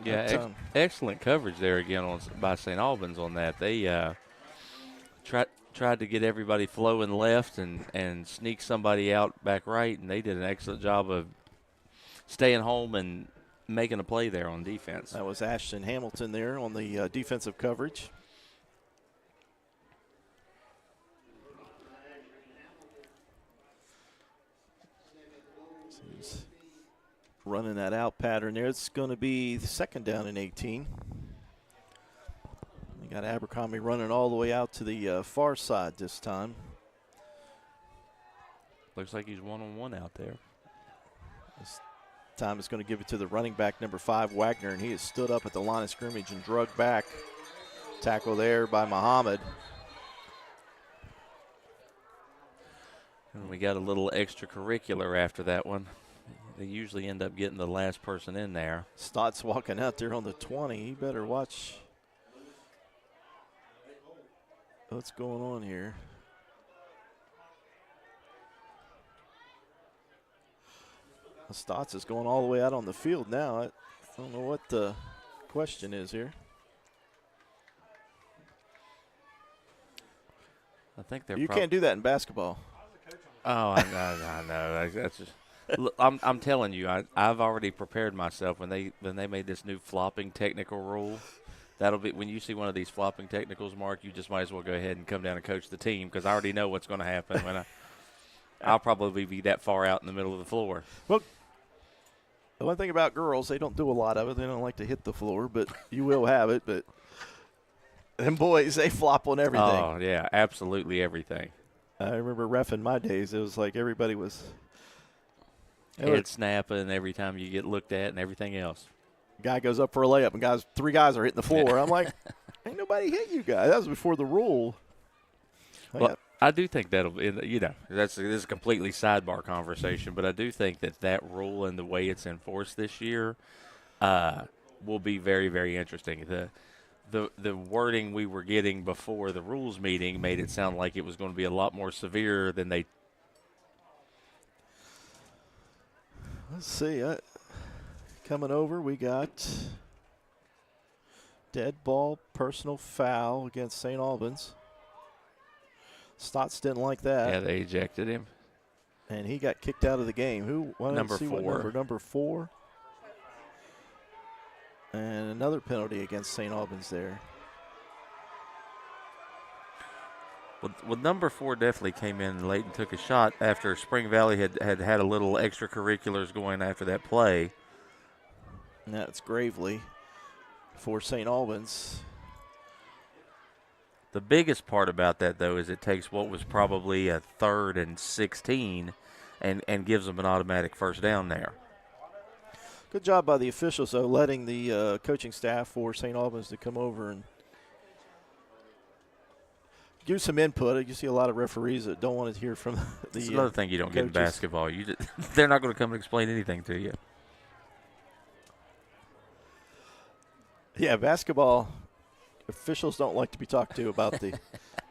Yeah, excellent coverage there again by St. Albans on that. They tried to get everybody flowing left and sneak somebody out back right, and they did an excellent job of staying home and making a play there on defense. That was Ashton Hamilton there on the defensive coverage. He's running that out pattern there. It's going to be the 2nd down and 18. We got Abercrombie running all the way out to the far side this time. Looks like he's one-on-one out there. This time is going to give it to the running back, number 5, Wagner, and he has stood up at the line of scrimmage and drug back. Tackle there by Muhammad. And we got a little extracurricular after that one. They usually end up getting the last person in there. Stott's walking out there on the 20. He better watch what's going on here. Stotts is going all the way out on the field now. I don't know what the question is here. I think they're. You can't do that in basketball. Oh, I know. That's just. Look, I'm telling you, I've already prepared myself when they made this new flopping technical rule. That'll be when you see one of these flopping technicals, Mark. You just might as well go ahead and come down and coach the team because I already know what's going to happen when I'll probably be that far out in the middle of the floor. Well, the one thing about girls, they don't do a lot of it. They don't like to hit the floor, but you will have it. But them boys, they flop on everything. Oh, yeah, absolutely everything. I remember ref in my days. It was like everybody was head snapping every time you get looked at and everything else. Guy goes up for a layup, and 3 guys are hitting the floor. I'm like, ain't nobody hit you guys. That was before the rule. Well, I do think that'll be, this is a completely sidebar conversation, but I do think that rule and the way it's enforced this year will be very, very interesting. The wording we were getting before the rules meeting made it sound like it was going to be a lot more severe than they. Let's see. Coming over, we got dead ball, personal foul against St. Albans. Stotts didn't like that. Yeah, they ejected him. And he got kicked out of the game. Number 4. Number 4. And another penalty against St. Albans there. Well, number 4 definitely came in late and took a shot after Spring Valley had a little extracurriculars going after that play. And that's Gravely for St. Albans. The biggest part about that, though, is it takes what was probably a 3rd and 16 and gives them an automatic first down there. Good job by the officials, though, letting the coaching staff for St. Albans to come over and give some input. You see a lot of referees that don't want to hear from the It's another thing you don't get in basketball. They're not going to come and explain anything to you. Yeah, basketball officials don't like to be talked to about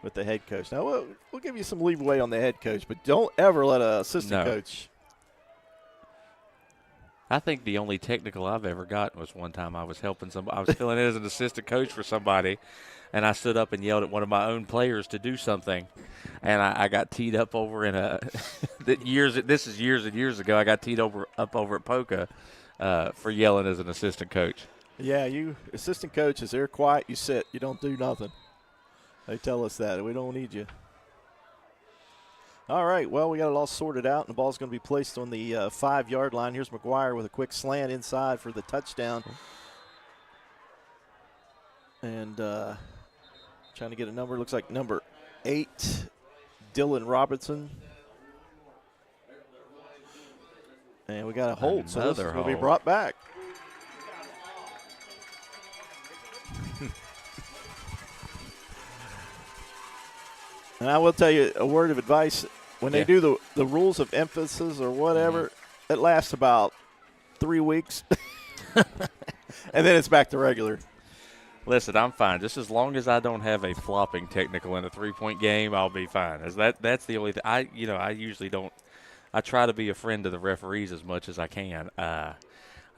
with the head coach. Now, we'll give you some leeway on the head coach, but don't ever let an assistant coach. I think the only technical I've ever gotten was one time I was helping somebody. I was filling in as an assistant coach for somebody, and I stood up and yelled at one of my own players to do something, and I got teed up over in this is years and years ago. I got teed up over at Poca for yelling as an assistant coach. Yeah, you assistant coaches, they're quiet. You sit. You don't do nothing. They tell us that. We don't need you. All right, well, we got it all sorted out, and the ball's going to be placed on the 5-yard line. Here's McGuire with a quick slant inside for the touchdown. And trying to get a number. Looks like number 8, Dylan Robertson. And we got a hold, so this will be brought back. And I will tell you a word of advice. When they do the rules of emphasis or whatever, it lasts about 3 weeks. And then it's back to regular. Listen, I'm fine. Just as long as I don't have a flopping technical in a 3-point game, I'll be fine. That's the only thing. I usually don't. I try to be a friend to the referees as much as I can. I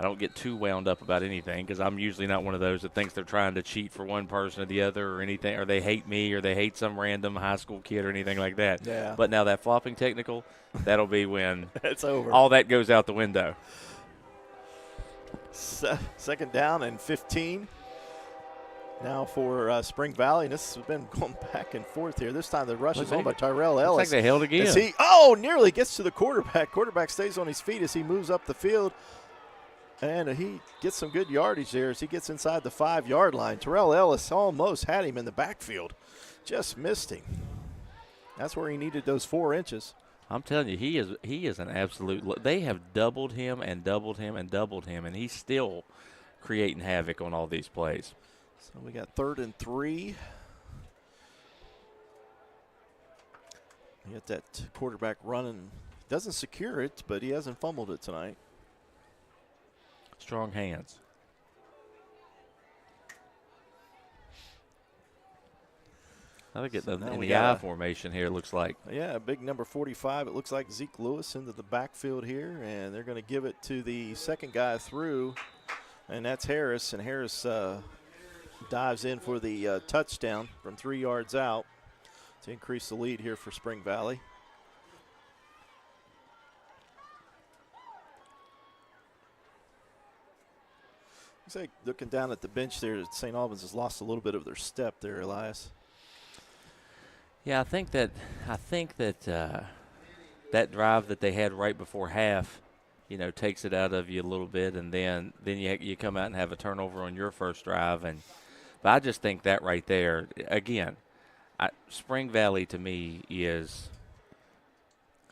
don't get too wound up about anything because I'm usually not one of those that thinks they're trying to cheat for one person or the other or anything, or they hate me or they hate some random high school kid or anything like that. Yeah. But now that flopping technical, that'll be when it's over. All that goes out the window. Second down and 15. Now for Spring Valley, and this has been going back and forth here. This time the rush is on by Tyrell Ellis. Looks like they held again. As he, nearly gets to the quarterback. Quarterback stays on his feet as he moves up the field. And he gets some good yardage there as he gets inside the 5-yard line. Tyrell Ellis almost had him in the backfield. Just missed him. That's where he needed those 4 inches. I'm telling you, he is an absolute – they have doubled him and doubled him and doubled him, and he's still creating havoc on all these plays. So we got 3rd and 3. You got that quarterback running. Doesn't secure it, but he hasn't fumbled it tonight. Strong hands. I think in the I formation here, it looks like. Yeah, big number 45. It looks like Zeke Lewis into the backfield here, and they're going to give it to the second guy through, and that's Harris. And Harris dives in for the touchdown from 3 yards out to increase the lead here for Spring Valley. Looks like looking down at the bench there, St. Albans has lost a little bit of their step there, Elias. Yeah, I think that that drive that they had right before half, takes it out of you a little bit, and then you come out and have a turnover on your first drive, but I just think that right there, again, Spring Valley to me is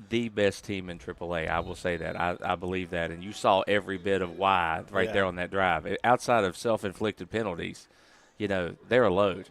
the best team in AAA. I will say that. I believe that, and you saw every bit of why there on that drive. Outside of self-inflicted penalties, they're a load.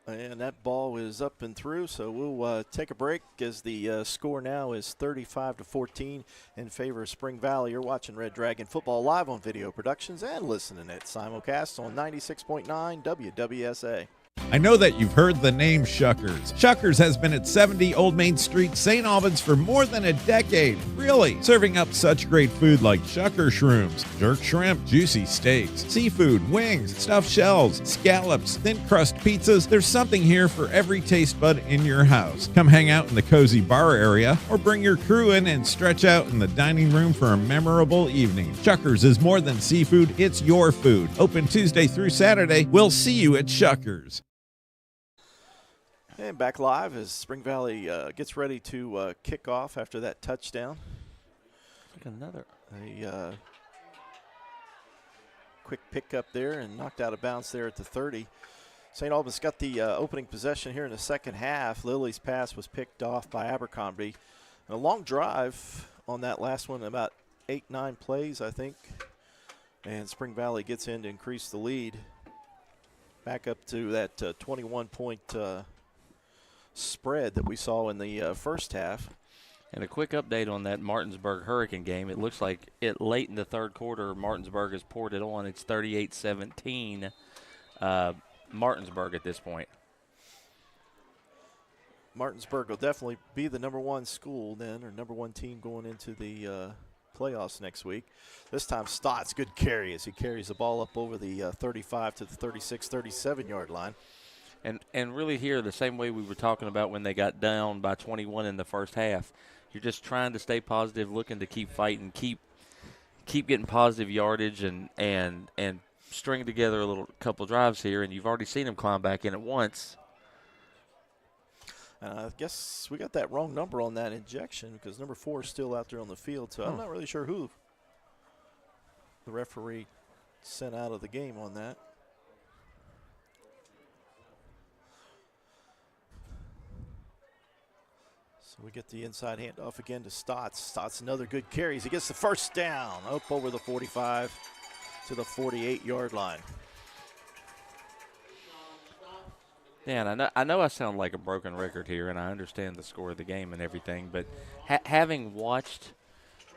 And that ball is up and through, so we'll take a break as the score now is 35-14 in favor of Spring Valley. You're watching Red Dragon Football live on Video Productions and listening at simulcast on 96.9 WWSA. I know that you've heard the name Shuckers. Shuckers has been at 70 Old Main Street, St. Albans for more than a decade. Really, serving up such great food like Shucker shrooms, jerk shrimp, juicy steaks, seafood, wings, stuffed shells, scallops, thin crust pizzas. There's something here for every taste bud in your house. Come hang out in the cozy bar area or bring your crew in and stretch out in the dining room for a memorable evening. Shuckers is more than seafood, it's your food. Open Tuesday through Saturday. We'll see you at Shuckers. And back live as Spring Valley gets ready to kick off after that touchdown. A quick pick up there and knocked out of bounds there at the 30. St. Albans got the opening possession here in the second half. Lily's pass was picked off by Abercrombie. And a long drive on that last one, about 8-9 plays, I think. And Spring Valley gets in to increase the lead. Back up to that 21-point spread that we saw in the first half. And a quick update on that Martinsburg Hurricane game. It looks like late in the third quarter, Martinsburg has poured it on. It's 38-17 Martinsburg at this point. Martinsburg will definitely be the number 1 school then, or number 1 team going into the playoffs next week. This time Stotts, good carry as he carries the ball up over the 35 to the 36, 37-yard line. And really here, the same way we were talking about when they got down by 21 in the first half, you're just trying to stay positive, looking to keep fighting, keep getting positive yardage and string together a couple drives here, and you've already seen them climb back in at once. I guess we got that wrong number on that injection because number 4 is still out there on the field, so I'm not really sure who the referee sent out of the game on that. So we get the inside handoff again to Stotts. Stotts, another good carry. He gets the first down up over the 45 to the 48-yard line. Yeah, and I know I sound like a broken record here, and I understand the score of the game and everything, but having watched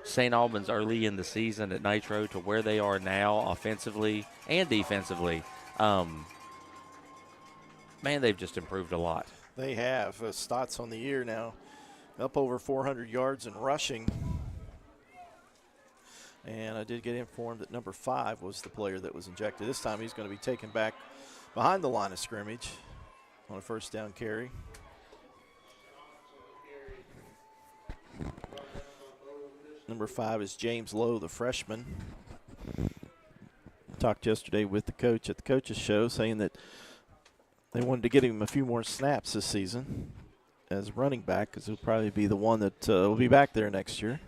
St. Albans early in the season at Nitro to where they are now offensively and defensively, man, they've just improved a lot. They have. Stotts on the year now, up over 400 yards and rushing. And I did get informed that number 5 was the player that was injected. This time he's going to be taken back behind the line of scrimmage on a first down carry. Number 5 is James Lowe, the freshman. Talked yesterday with the coach at the coaches show, saying that they wanted to get him a few more snaps this season as running back, because he'll probably be the one that will be back there next year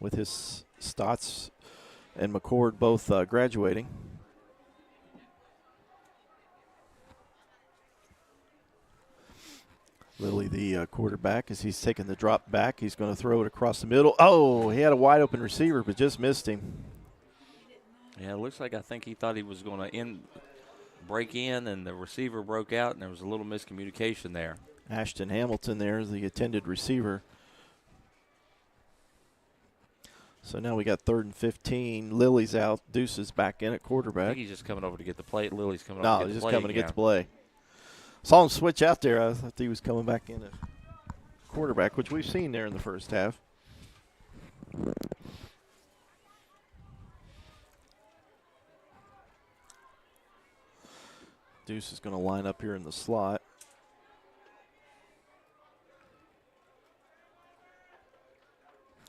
with his Stotts and McCord both graduating. Lilly, the quarterback, as he's taking the drop back, he's going to throw it across the middle. Oh, he had a wide open receiver, but just missed him. Yeah, it looks like I think he thought he was going to break in, and the receiver broke out, and there was a little miscommunication there. Ashton Hamilton there, the intended receiver. So now we got 3rd and 15. Lilly's out. Deuce is back in at quarterback. I think he's just coming over to get the play. Lily's coming No, over to get the play. he's just coming to get the play. Saw him switch out there. I thought he was coming back in at quarterback, which we've seen there in the first half. Deuce is going to line up here in the slot.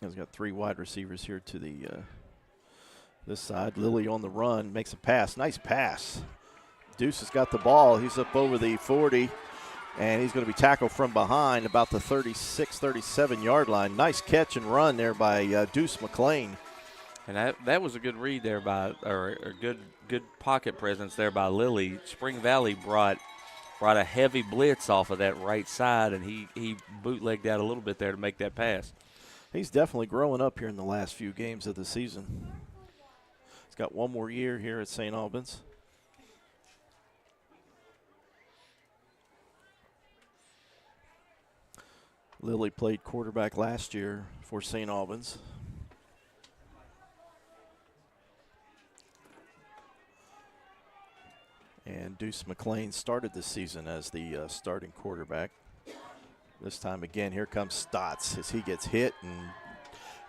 He's got 3 wide receivers here to the this side. Lilly on the run, makes a pass. Nice pass. Deuce has got the ball. He's up over the 40, and he's going to be tackled from behind about the 36, 37-yard line. Nice catch and run there by Deuce McLean. And that was a good read there or a good pocket presence there by Lilly. Spring Valley brought a heavy blitz off of that right side, and he bootlegged out a little bit there to make that pass. He's definitely growing up here in the last few games of the season. He's got one more year here at St. Albans. Lilly played quarterback last year for St. Albans. And Deuce McLean started the season as the starting quarterback. This time again, here comes Stotts as he gets hit, and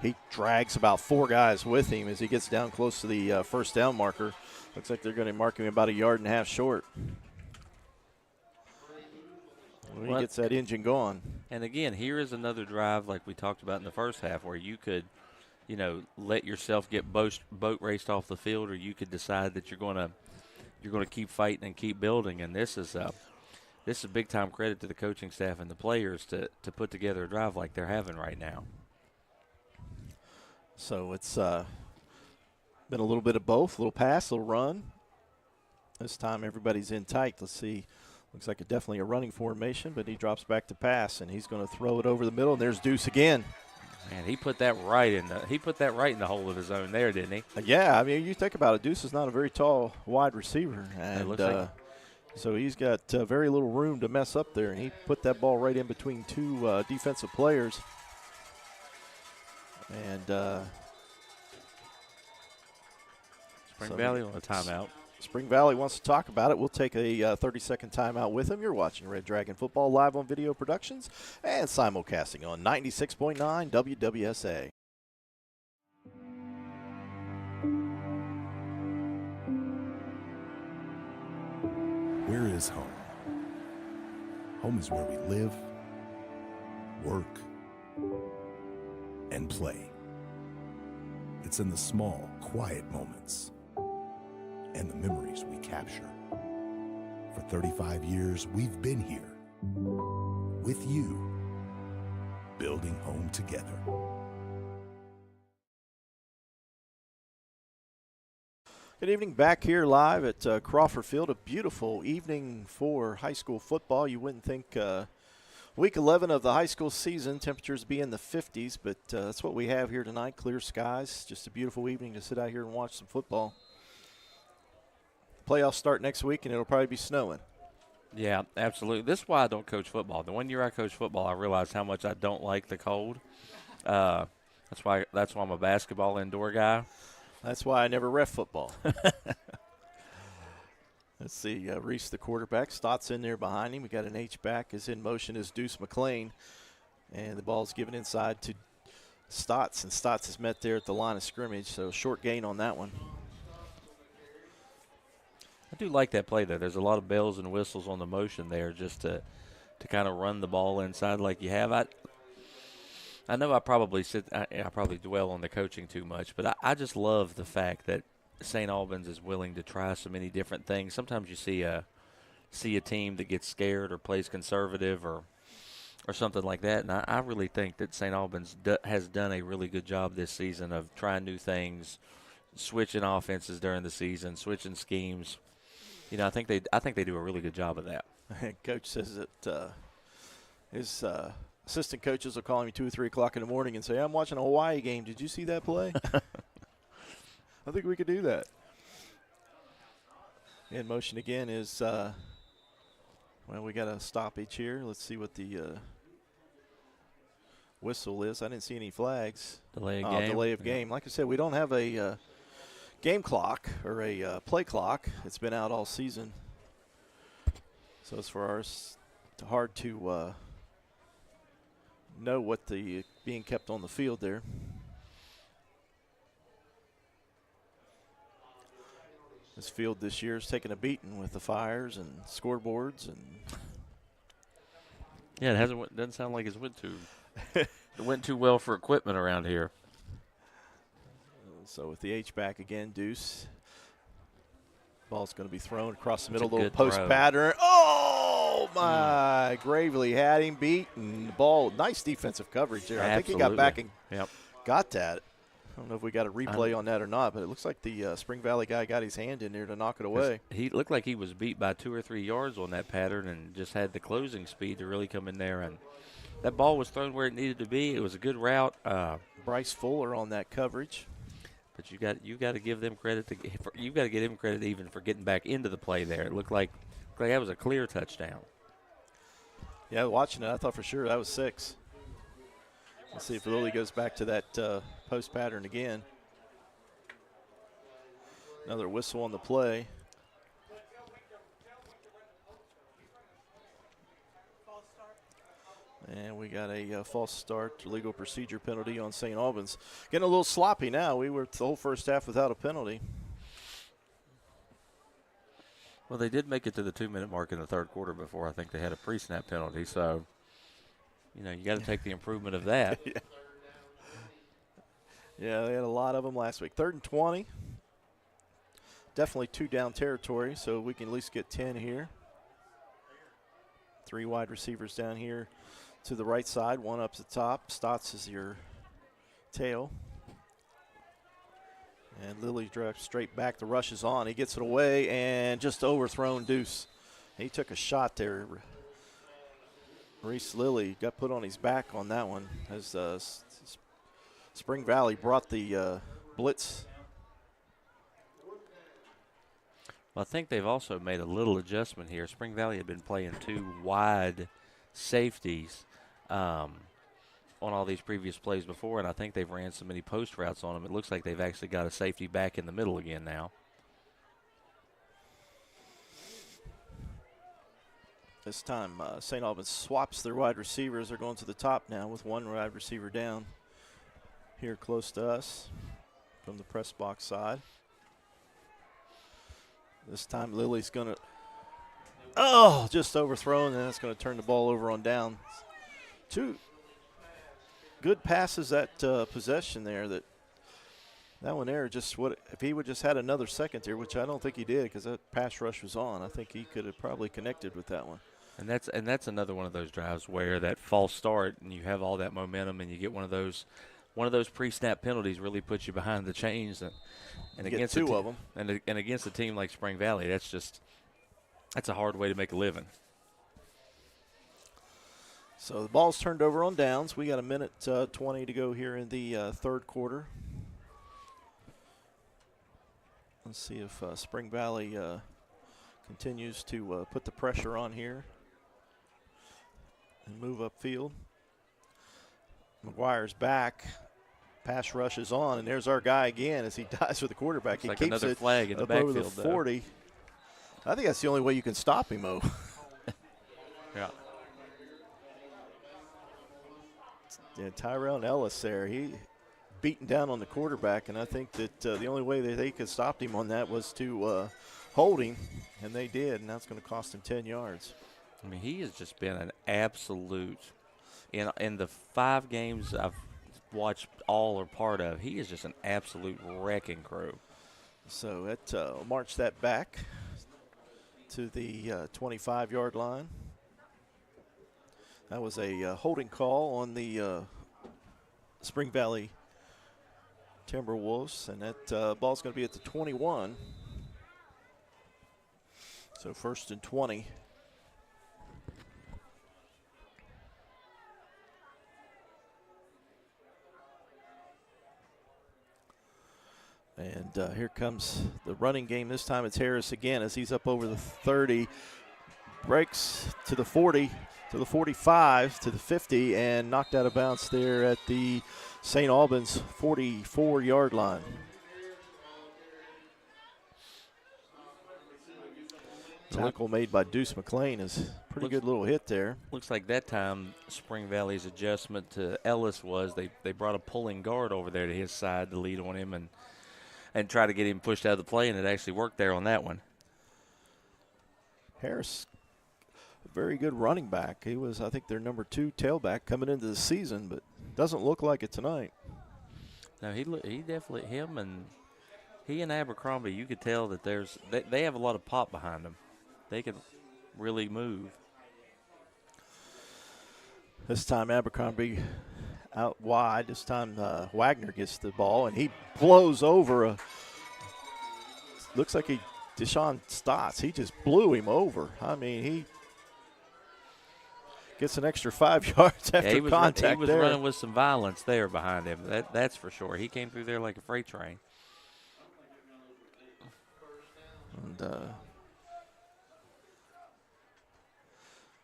he drags about 4 guys with him as he gets down close to the first down marker. Looks like they're going to mark him about 1.5 yards short. When he gets that engine going. And again, here is another drive like we talked about in the first half where you could, let yourself get boat raced off the field, or you could decide that you're going to keep fighting and keep building. And this is big time credit to the coaching staff and the players to put together a drive like they're having right now. So it's been a little bit of both, a little pass, a little run. This time everybody's in tight. Let's see. Looks like definitely a running formation, but he drops back to pass, and he's going to throw it over the middle, and there's Deuce again. Man, he put that right in the hole of his own there, didn't he? Yeah, I mean, you think about it, Deuce is not a very tall wide receiver, and so he's got very little room to mess up there, and he put that ball right in between 2 defensive players. And Spring Valley on a timeout. Spring Valley wants to talk about it. We'll take a 30-second timeout with him. You're watching Red Dragon Football live on Video Productions and simulcasting on 96.9 WWSA. Where is home? Home is where we live, work, and play. It's in the small, quiet moments and the memories we capture. For 35 years, we've been here with you, building home together. Good evening, back here live at Crawford Field. A beautiful evening for high school football. You wouldn't think week 11 of the high school season, temperatures be in the 50s, but that's what we have here tonight, clear skies. Just a beautiful evening to sit out here and watch some football. Playoffs start next week, and it'll probably be snowing. Yeah, absolutely. This is why I don't coach football. The one year I coached football, I realized how much I don't like the cold. That's why I'm a basketball indoor guy. That's why I never ref football. Let's see, Reese, the quarterback. Stotts in there behind him. We got an H-back is in motion as Deuce McLean. And the ball's given inside to Stotts, and Stotts is met there at the line of scrimmage, so short gain on that one. I do like that play there. There's a lot of bells and whistles on the motion there just to kind of run the ball inside like you have. I know I probably dwell on the coaching too much, but I just love the fact that St. Albans is willing to try so many different things. Sometimes you see a team that gets scared or plays conservative or something like that, and I really think that St. Albans has done a really good job this season of trying new things, switching offenses during the season, switching schemes. You know, I think they do a really good job of that. Coach says that his assistant coaches will call him 2 or 3 o'clock in the morning and say, "I'm watching a Hawaii game. Did you see that play?" I think we could do that. In motion again is, well, we got a stoppage here. Let's see what the whistle is. I didn't see any flags. Delay of game. Delay of game. Like I said, we don't have a game clock or a play clock. It's been out all season. So as far as hard to know what the being kept on the field there. This field this year is taking a beating with the fires and scoreboards and. Yeah, doesn't sound like it went too well for equipment around here. So with the H-back again, Deuce. Ball's going to be thrown across the middle, little post pattern. Oh, my. Gravely had him beat. And the ball, nice defensive coverage there. Absolutely. I think he got back and Yep. got that. I don't know if we got a replay on that or not, but it looks like the Spring Valley guy got his hand in there to knock it away. He looked like he was beat by 2 or 3 yards on that pattern and just had the closing speed to really come in there. And that ball was thrown where it needed to be. It was a good route. Bryce Fuller on that coverage. But you got to give them credit. You got to give him credit even for getting back into the play there. It looked like that was a clear touchdown. Yeah, watching it, I thought for sure that was 6. Let's see if Lilly goes back to that post pattern again. Another whistle on the play. And we got a false start, legal procedure penalty on St. Albans. Getting a little sloppy now. We were the whole first half without a penalty. Well, they did make it to the 2-minute mark in the third quarter before I think they had a pre-snap penalty. So, you got to take the improvement of that. Yeah, they had a lot of them last week. 3rd and 20. Definitely 2 down territory, so we can at least get 10 here. 3 wide receivers down here to the right side, 1 up the top. Stotts is your tail. And Lilly drives straight back. The rush is on. He gets it away and just overthrown Deuce. He took a shot there. Reese Lilly got put on his back on that one as Spring Valley brought the blitz. Well, I think they've also made a little adjustment here. Spring Valley had been playing 2 wide safeties on all these previous plays before, and I think they've ran so many post routes on them. It looks like they've actually got a safety back in the middle again now. This time, St. Albans swaps their wide receivers. They're going to the top now with 1 wide receiver down here close to us from the press box side. This time, Lilly's going to, just overthrown, and that's going to turn the ball over on down. 2 good passes that possession there. That one there, just if he would just had another second there, which I don't think he did because that pass rush was on. I think he could have probably connected with that one. And that's another one of those drives where that false start and you have all that momentum and you get one of those pre-snap penalties really puts you behind the chains and against 2 of them and against a team like Spring Valley, that's a hard way to make a living. So the ball's turned over on downs. We got a minute 20 to go here in the third quarter. Let's see if Spring Valley continues to put the pressure on here and move upfield. McGuire's back. Pass rush is on, and there's our guy again as he dives for the quarterback. Looks he like keeps another it flag in the up over backfield, the 40. I think that's the only way you can stop him, Mo. Yeah. Yeah, Tyrell Ellis there. He beaten down on the quarterback, and I think that the only way that they could stop him on that was to hold him, and they did, and that's going to cost him 10 yards. I mean, he has just been an absolute in the 5 games I've watched all or part of. He is just an absolute wrecking crew. So that march that back to the 25-yard line. That was a holding call on the Spring Valley Timberwolves, and that ball's going to be at the 21. So 1st and 20. And here comes the running game. This time it's Harris again as he's up over the 30. Breaks to the 40, to the 45, to the 50, and knocked out of bounds there at the St. Albans 44-yard line. Tackle made by Deuce McLean is a pretty good little hit there. Looks like that time Spring Valley's adjustment to Ellis was they brought a pulling guard over there to his side to lead on him and try to get him pushed out of the play, and it actually worked there on that one. Harris, a very good running back. He was, I think, their number 2 tailback coming into the season, but doesn't look like it tonight. No, he definitely, he and Abercrombie, you could tell that they have a lot of pop behind them. They can really move. This time Abercrombie out wide. This time Wagner gets the ball, and he blows over looks like Deshaun Stotts. He just blew him over. I mean, he gets an extra 5 yards after contact. He was running with some violence there behind him. That's for sure. He came through there like a freight train. And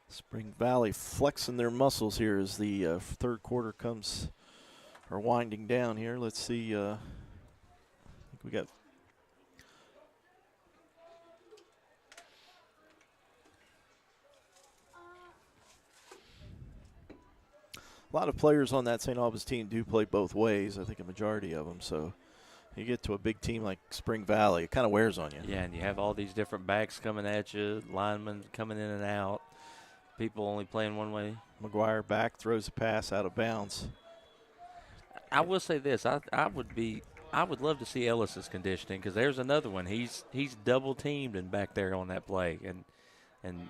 Spring Valley flexing their muscles here as the third quarter are winding down here. Let's see. I think we got a lot of players on that St. Albans team do play both ways. I think a majority of them. So you get to a big team like Spring Valley, it kind of wears on you. Yeah, and you have all these different backs coming at you, linemen coming in and out, people only playing one way. McGuire back, throws a pass out of bounds. I will say this: I would love to see Ellis's conditioning, because there's another one. He's double teamed and back there on that play, and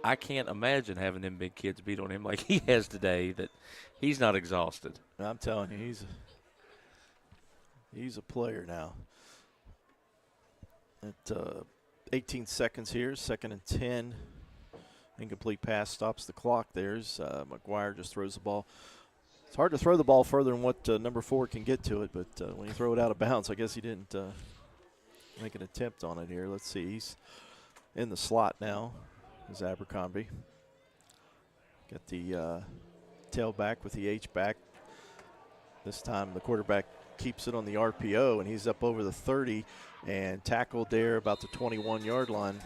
I can't imagine having them big kids beat on him like he has today. That he's not exhausted. I'm telling you, he's a player now. At 18 seconds here, 2nd and 10. Incomplete pass stops the clock. There's McGuire just throws the ball. It's hard to throw the ball further than what number 4 can get to it, but when you throw it out of bounds, I guess he didn't make an attempt on it here. Let's see. He's in the slot now. Is Abercrombie. Got the tailback with the H-back. This time the quarterback keeps it on the RPO, and he's up over the 30 and tackled there about the 21-yard line.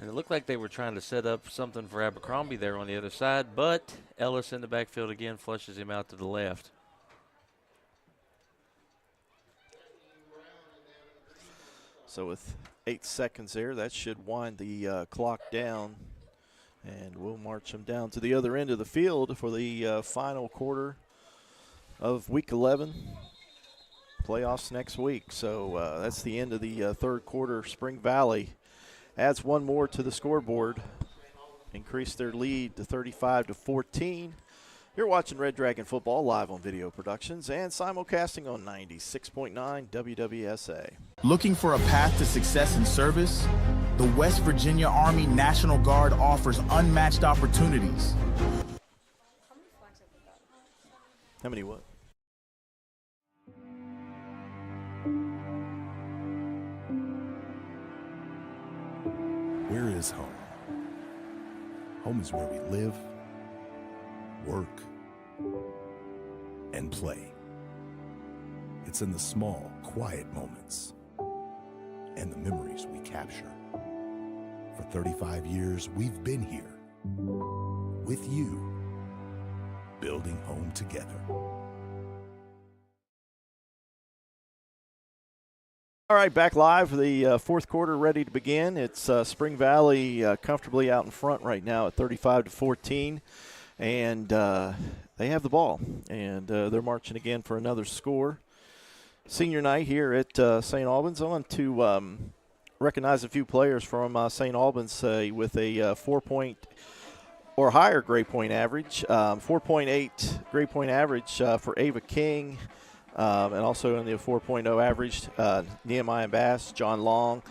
And it looked like they were trying to set up something for Abercrombie there on the other side, but Ellis in the backfield again flushes him out to the left. So with 8 seconds there, that should wind the clock down, and we'll march them down to the other end of the field for the final quarter of Week 11. Playoffs next week. So that's the end of the third quarter. Spring Valley adds one more to the scoreboard, increase their lead to 35-14. You're watching Red Dragon Football live on Video Productions and simulcasting on 96.9 WWSA. Looking for a path to success in service? The West Virginia Army National Guard offers unmatched opportunities. How many what? Where is home? Home is where we live, work, and play. It's in the small, quiet moments and the memories we capture. For 35 years, we've been here with you building home together. All right, back live. The fourth quarter ready to begin. It's Spring Valley comfortably out in front right now at 35-14, and they have the ball, and they're marching again for another score. Senior night here at St. Albans. I want to recognize a few players from St. Albans with a 4-point or higher grade point average, 4.8 grade point average for Ava King. And also in the 4.0 average, Nehemiah Bass, John Long,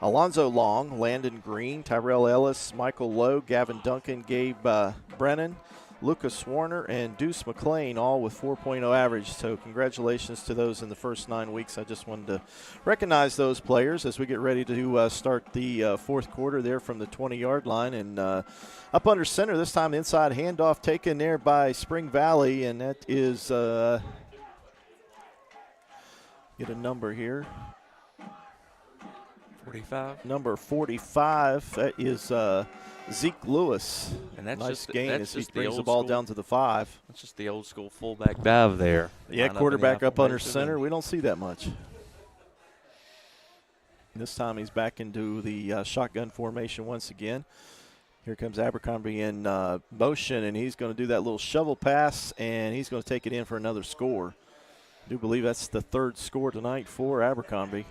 Alonzo Long, Landon Green, Tyrell Ellis, Michael Lowe, Gavin Duncan, Gabe Brennan, Lucas Warner, and Deuce McLean, all with 4.0 average. So congratulations to those in the first 9 weeks. I just wanted to recognize those players as we get ready to start the fourth quarter there from the 20-yard line. And up under center, this time inside handoff taken there by Spring Valley, and that is get a number here. 45. Number 45. That is Zeke Lewis. And that's nice just gain that's as he just brings the ball down to the 5. That's just the old school fullback dive there. Yeah, Line quarterback up under formation. center. We don't see that much. This time he's back into the shotgun formation once again. Here comes Abercrombie in motion, and he's going to do that little shovel pass, and he's going to take it in for another score. I do believe that's the third score tonight for Abercrombie,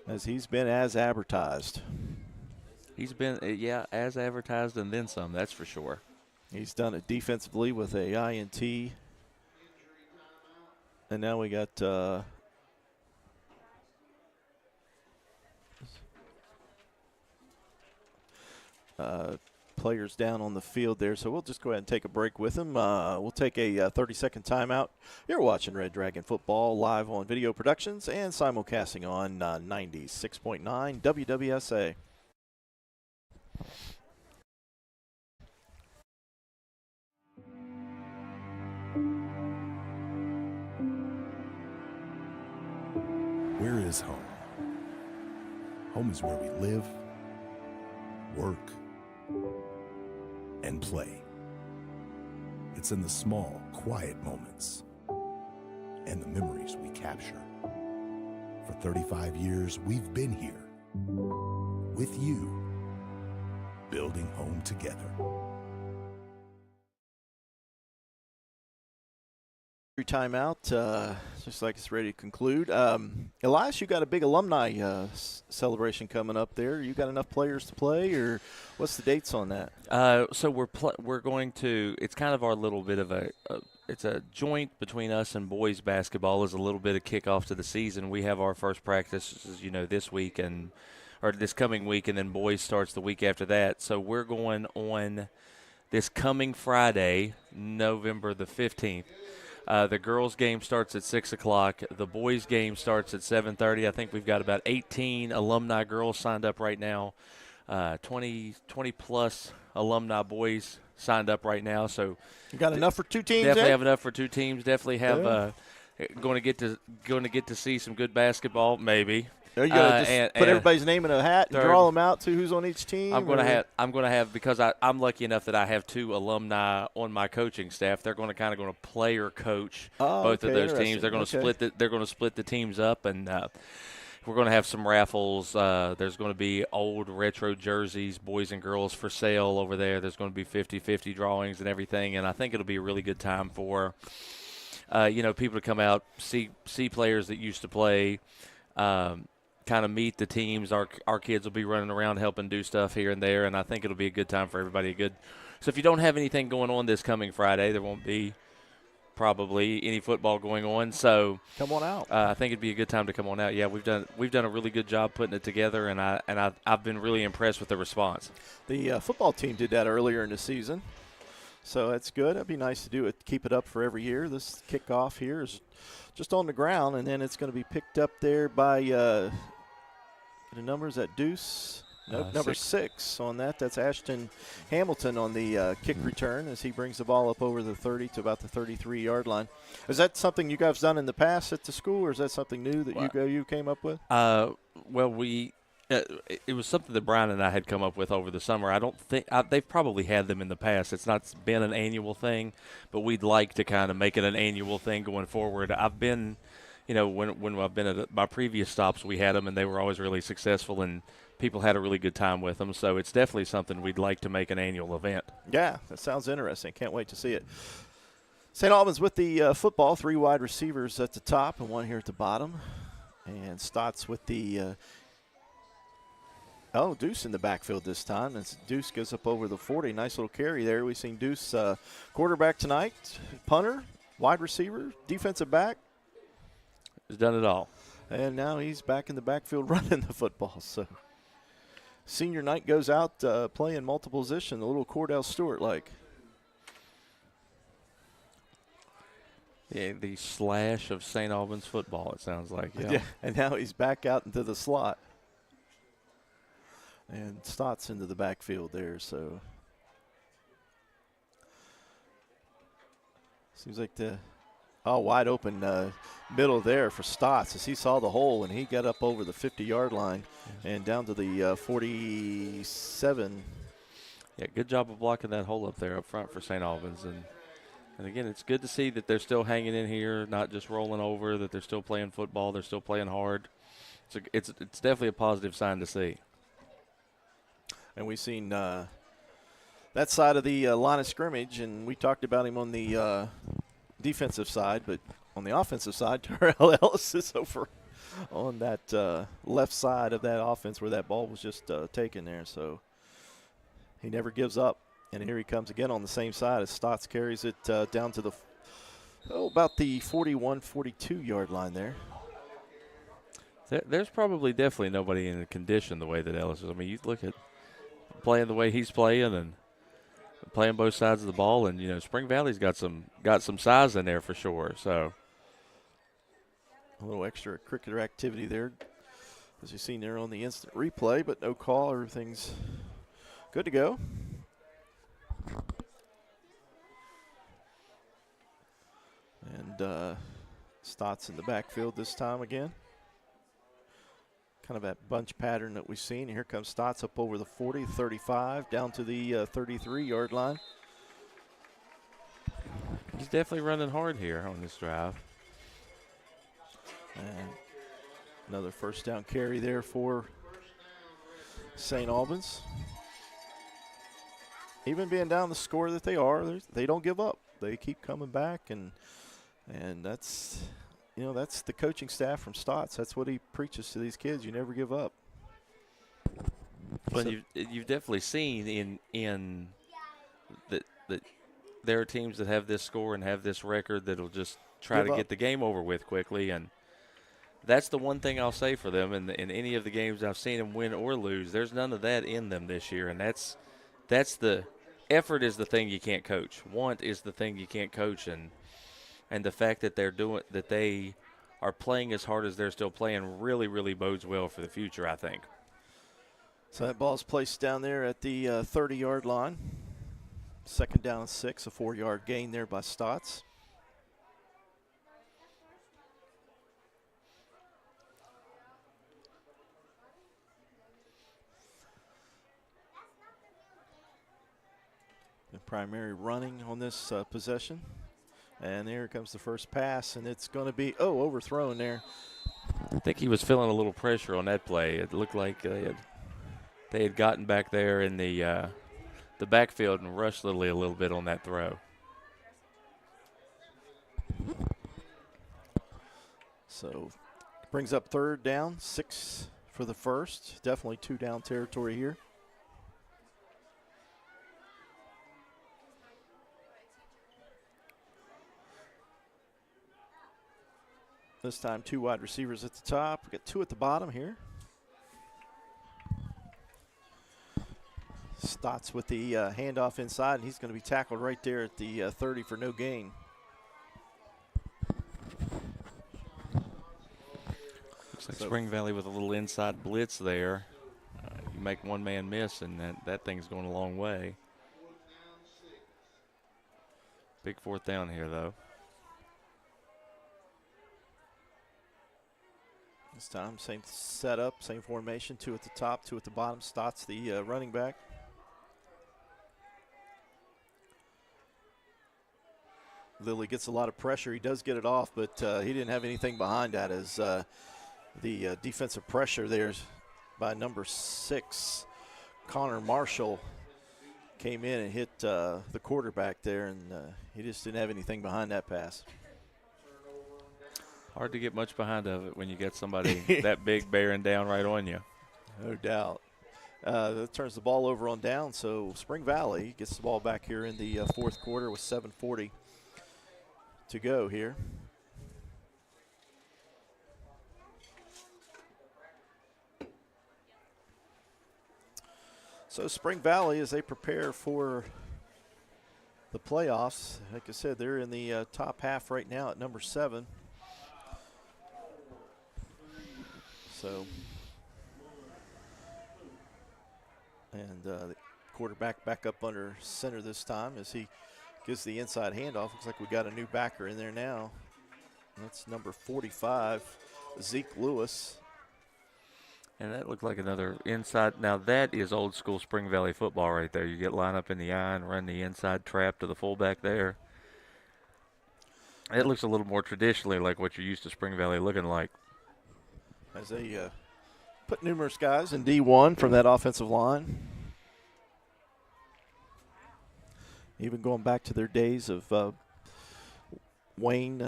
as he's been as advertised. He's been, as advertised and then some, that's for sure. He's done it defensively with a INT. And now we got players down on the field there, so we'll just go ahead and take a break with them. We'll take a 30-second timeout. You're watching Red Dragon Football live on Video Productions and simulcasting on 96.9 WWSA. Where is home? Home is where we live, work, and play. It's in the small, quiet moments and the memories we capture. For 35 years, we've been here with you, building home together. Timeout, just like it's ready to conclude. Elias, you got a big alumni celebration coming up there. You got enough players to play, or what's the dates on that? So we're going to. It's kind of our little bit of it's a joint between us and boys basketball. Is a little bit of kickoff to the season. We have our first practice, this week or this coming week, and then boys starts the week after that. So we're going on this coming Friday, November the 15th. The girls' game starts at 6 o'clock. The boys' game starts at 7:30. I think we've got about 18 alumni girls signed up right now, 20-plus alumni boys signed up right now. So you got enough for two teams. Definitely have enough for two teams. Definitely have going to get to see some good basketball, maybe. There you go. Just put everybody's name in a hat and draw them out to who's on each team. I'm going to have because I'm lucky enough that I have two alumni on my coaching staff. They're going to player coach both of those teams. They're going to split the teams up, and we're going to have some raffles. There's going to be old retro jerseys, boys and girls, for sale over there. There's going to be 50-50 drawings and everything, and I think it'll be a really good time for people to come out, see players that used to play. Kind of meet the teams. Our kids will be running around helping do stuff here and there, and I think it'll be a good time for everybody. So if you don't have anything going on this coming Friday, there won't be probably any football going on. So come on out. I think it'd be a good time to come on out. Yeah, we've done a really good job putting it together, and I've been really impressed with the response. The football team did that earlier in the season, so that's good. It'd be nice to do it. Keep it up for every year. This kickoff here is just on the ground, and then it's going to be picked up there by. The numbers at Deuce. Nope, number 6 on that. That's Ashton Hamilton on the kick return as he brings the ball up over the 30 to about the 33-yard line. Is that something you guys done in the past at the school, or is that something new that you came up with? Well, It was something that Brian and I had come up with over the summer. I don't think they've probably had them in the past. It's not been an annual thing, but we'd like to kind of make it an annual thing going forward. I've been, when I've been at my previous stops, we had them, and they were always really successful, and people had a really good time with them. So it's definitely something we'd like to make an annual event. Yeah, that sounds interesting. Can't wait to see it. St. Albans with the football, 3 wide receivers at the top and 1 here at the bottom. And Stotts with the Deuce in the backfield this time. As Deuce goes up over the 40. Nice little carry there. We've seen Deuce quarterback tonight, punter, wide receiver, defensive back. He's done it all. And now he's back in the backfield running the football. So senior night goes out playing multiple position, a little Cordell Stewart-like. Yeah, the Slash of St. Albans football, it sounds like. Yeah, and now he's back out into the slot. And Stotts into the backfield there, so. Seems like wide open middle there for Stotts as he saw the hole and he got up over the 50-yard line and down to the 47. Yeah, good job of blocking that hole up there up front for St. Albans. And again, it's good to see that they're still hanging in here, not just rolling over, that they're still playing football, they're still playing hard. It's definitely a positive sign to see. And we've seen that side of the line of scrimmage, and we talked about him on the defensive side, but on the offensive side, Terrell Ellis is over on that left side of that offense where that ball was just taken there. So he never gives up. And here he comes again on the same side as Stotts carries it down to about the 41, 42-yard line there. There's probably definitely nobody in a condition the way that Ellis is. I mean, you look at playing the way he's playing and playing both sides of the ball, and Spring Valley's got some size in there for sure. So a little extra cricketer activity there, as you've seen there on the instant replay, but no call. Everything's good to go. And Stotts in the backfield this time again. Kind of that bunch pattern that we've seen. Here comes Stotts up over the 40, 35, down to the 33-yard line. He's definitely running hard here on this drive. And another first down carry there for St. Albans. Even being down the score that they are, they don't give up. They keep coming back, and that's that's the coaching staff from Stotts. That's what he preaches to these kids. You never give up. But you've definitely seen in that there are teams that have this score and have this record that'll just try to get the game over with quickly, and that's the one thing I'll say for them. In any of the games I've seen them win or lose, there's none of that in them this year, and that's the effort is the thing you can't coach. Want is the thing you can't coach, and the fact that they are playing as hard as they're still playing really, really bodes well for the future, I think. So that ball's placed down there at the 30-yard line. Second down and 6, a 4-yard gain there by Stotts. The primary running on this possession. And there comes the first pass, and it's going to be, overthrown there. I think he was feeling a little pressure on that play. It looked like they had gotten back there in the backfield and rushed Lily a little bit on that throw. So brings up third down, 6 for the first. Definitely 2-down territory here. This time 2 wide receivers at the top. We got 2 at the bottom here. Stotts with the handoff inside, and he's going to be tackled right there at the 30 for no gain. Looks like Spring Valley with a little inside blitz there. You make one man miss, and that thing's going a long way. Big fourth down here, though. This time, same setup, same formation. 2 at the top, 2 at the bottom. Stotts, the running back. Lilly gets a lot of pressure. He does get it off, but he didn't have anything behind that as the defensive pressure there by number 6, Connor Marshall, came in and hit the quarterback there, and he just didn't have anything behind that pass. Hard to get much behind of it when you get somebody that big bearing down right on you. No doubt. That turns the ball over on down, so Spring Valley gets the ball back here in the fourth quarter with 7:40 to go here. So Spring Valley, as they prepare for the playoffs, like I said, they're in the top half right now at number 7. So, and the quarterback back up under center this time as he gives the inside handoff. Looks like we got a new backer in there now. That's number 45, Zeke Lewis. And that looked like another inside. Now that is old school Spring Valley football right there. You get line up in the eye and run the inside trap to the fullback there. It looks a little more traditionally like what you're used to Spring Valley looking like. As they put numerous guys in D1 from that offensive line. Even going back to their days of Wayne,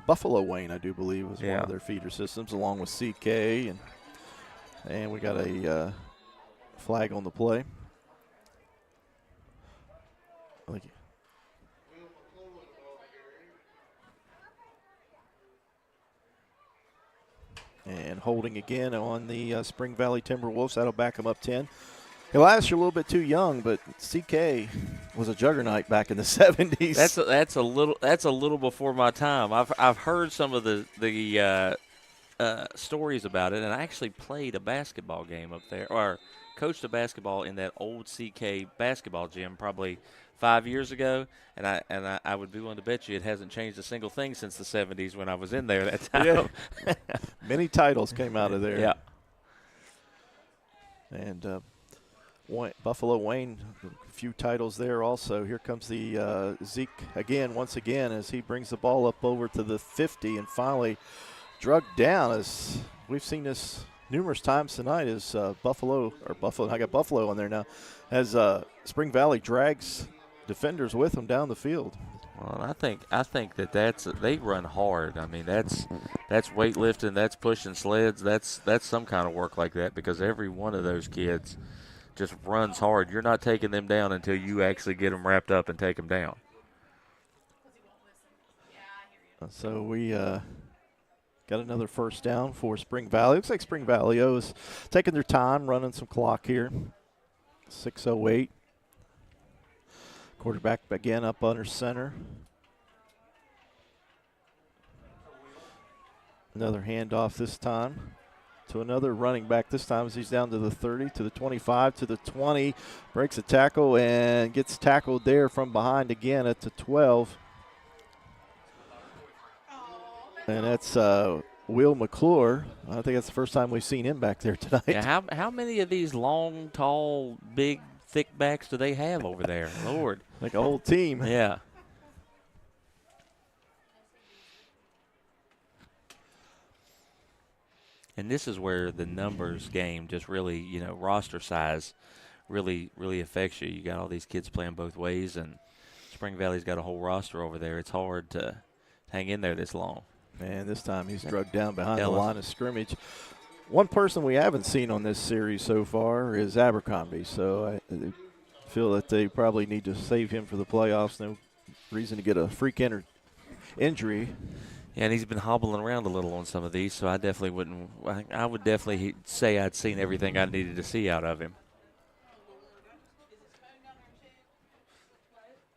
Buffalo Wayne, I do believe, was one of their feeder systems, along with CK. And we got a flag on the play. And holding again on the Spring Valley Timberwolves. That'll back them up 10. Elias, you're a little bit too young, but CK was a juggernaut back in the 70s. That's a little before my time. I've heard some of the stories about it, and I actually played a basketball game up there, or coached a basketball in that old CK basketball gym probably 5 years ago, and I would be willing to bet you it hasn't changed a single thing since the 70s when I was in there that time. Yeah. Many titles came out of there. Yeah. And Buffalo Wayne, a few titles there also. Here comes the Zeke once again, as he brings the ball up over to the 50 and finally drugged down. As we've seen this numerous times tonight, as I got Buffalo on there now, as Spring Valley drags defenders with them down the field. Well, I think they run hard. I mean, that's weightlifting, that's pushing sleds, that's some kind of work like that, because every one of those kids just runs hard. You're not taking them down until you actually get them wrapped up and take them down. So we got another first down for Spring Valley. Looks like Spring Valley is taking their time, running some clock here. 6:08. Quarterback again up under center. Another handoff this time to another running back this time as he's down to the 30, to the 25, to the 20. Breaks a tackle and gets tackled there from behind again at the 12. And that's Will McClure. I think that's the first time we've seen him back there tonight. Yeah, how many of these long, tall, big, thick backs do they have over there? Lord. Like a whole team. Yeah. And this is where the numbers game just really, roster size really affects you. You got all these kids playing both ways, and Spring Valley's got a whole roster over there. It's hard to hang in there this long. Man, this time he's drugged down behind the line of scrimmage. One person we haven't seen on this series so far is Abercrombie, so I feel that they probably need to save him for the playoffs. No reason to get a freak injury. Yeah, and he's been hobbling around a little on some of these, so I definitely wouldn't. I would definitely say I'd seen everything I needed to see out of him.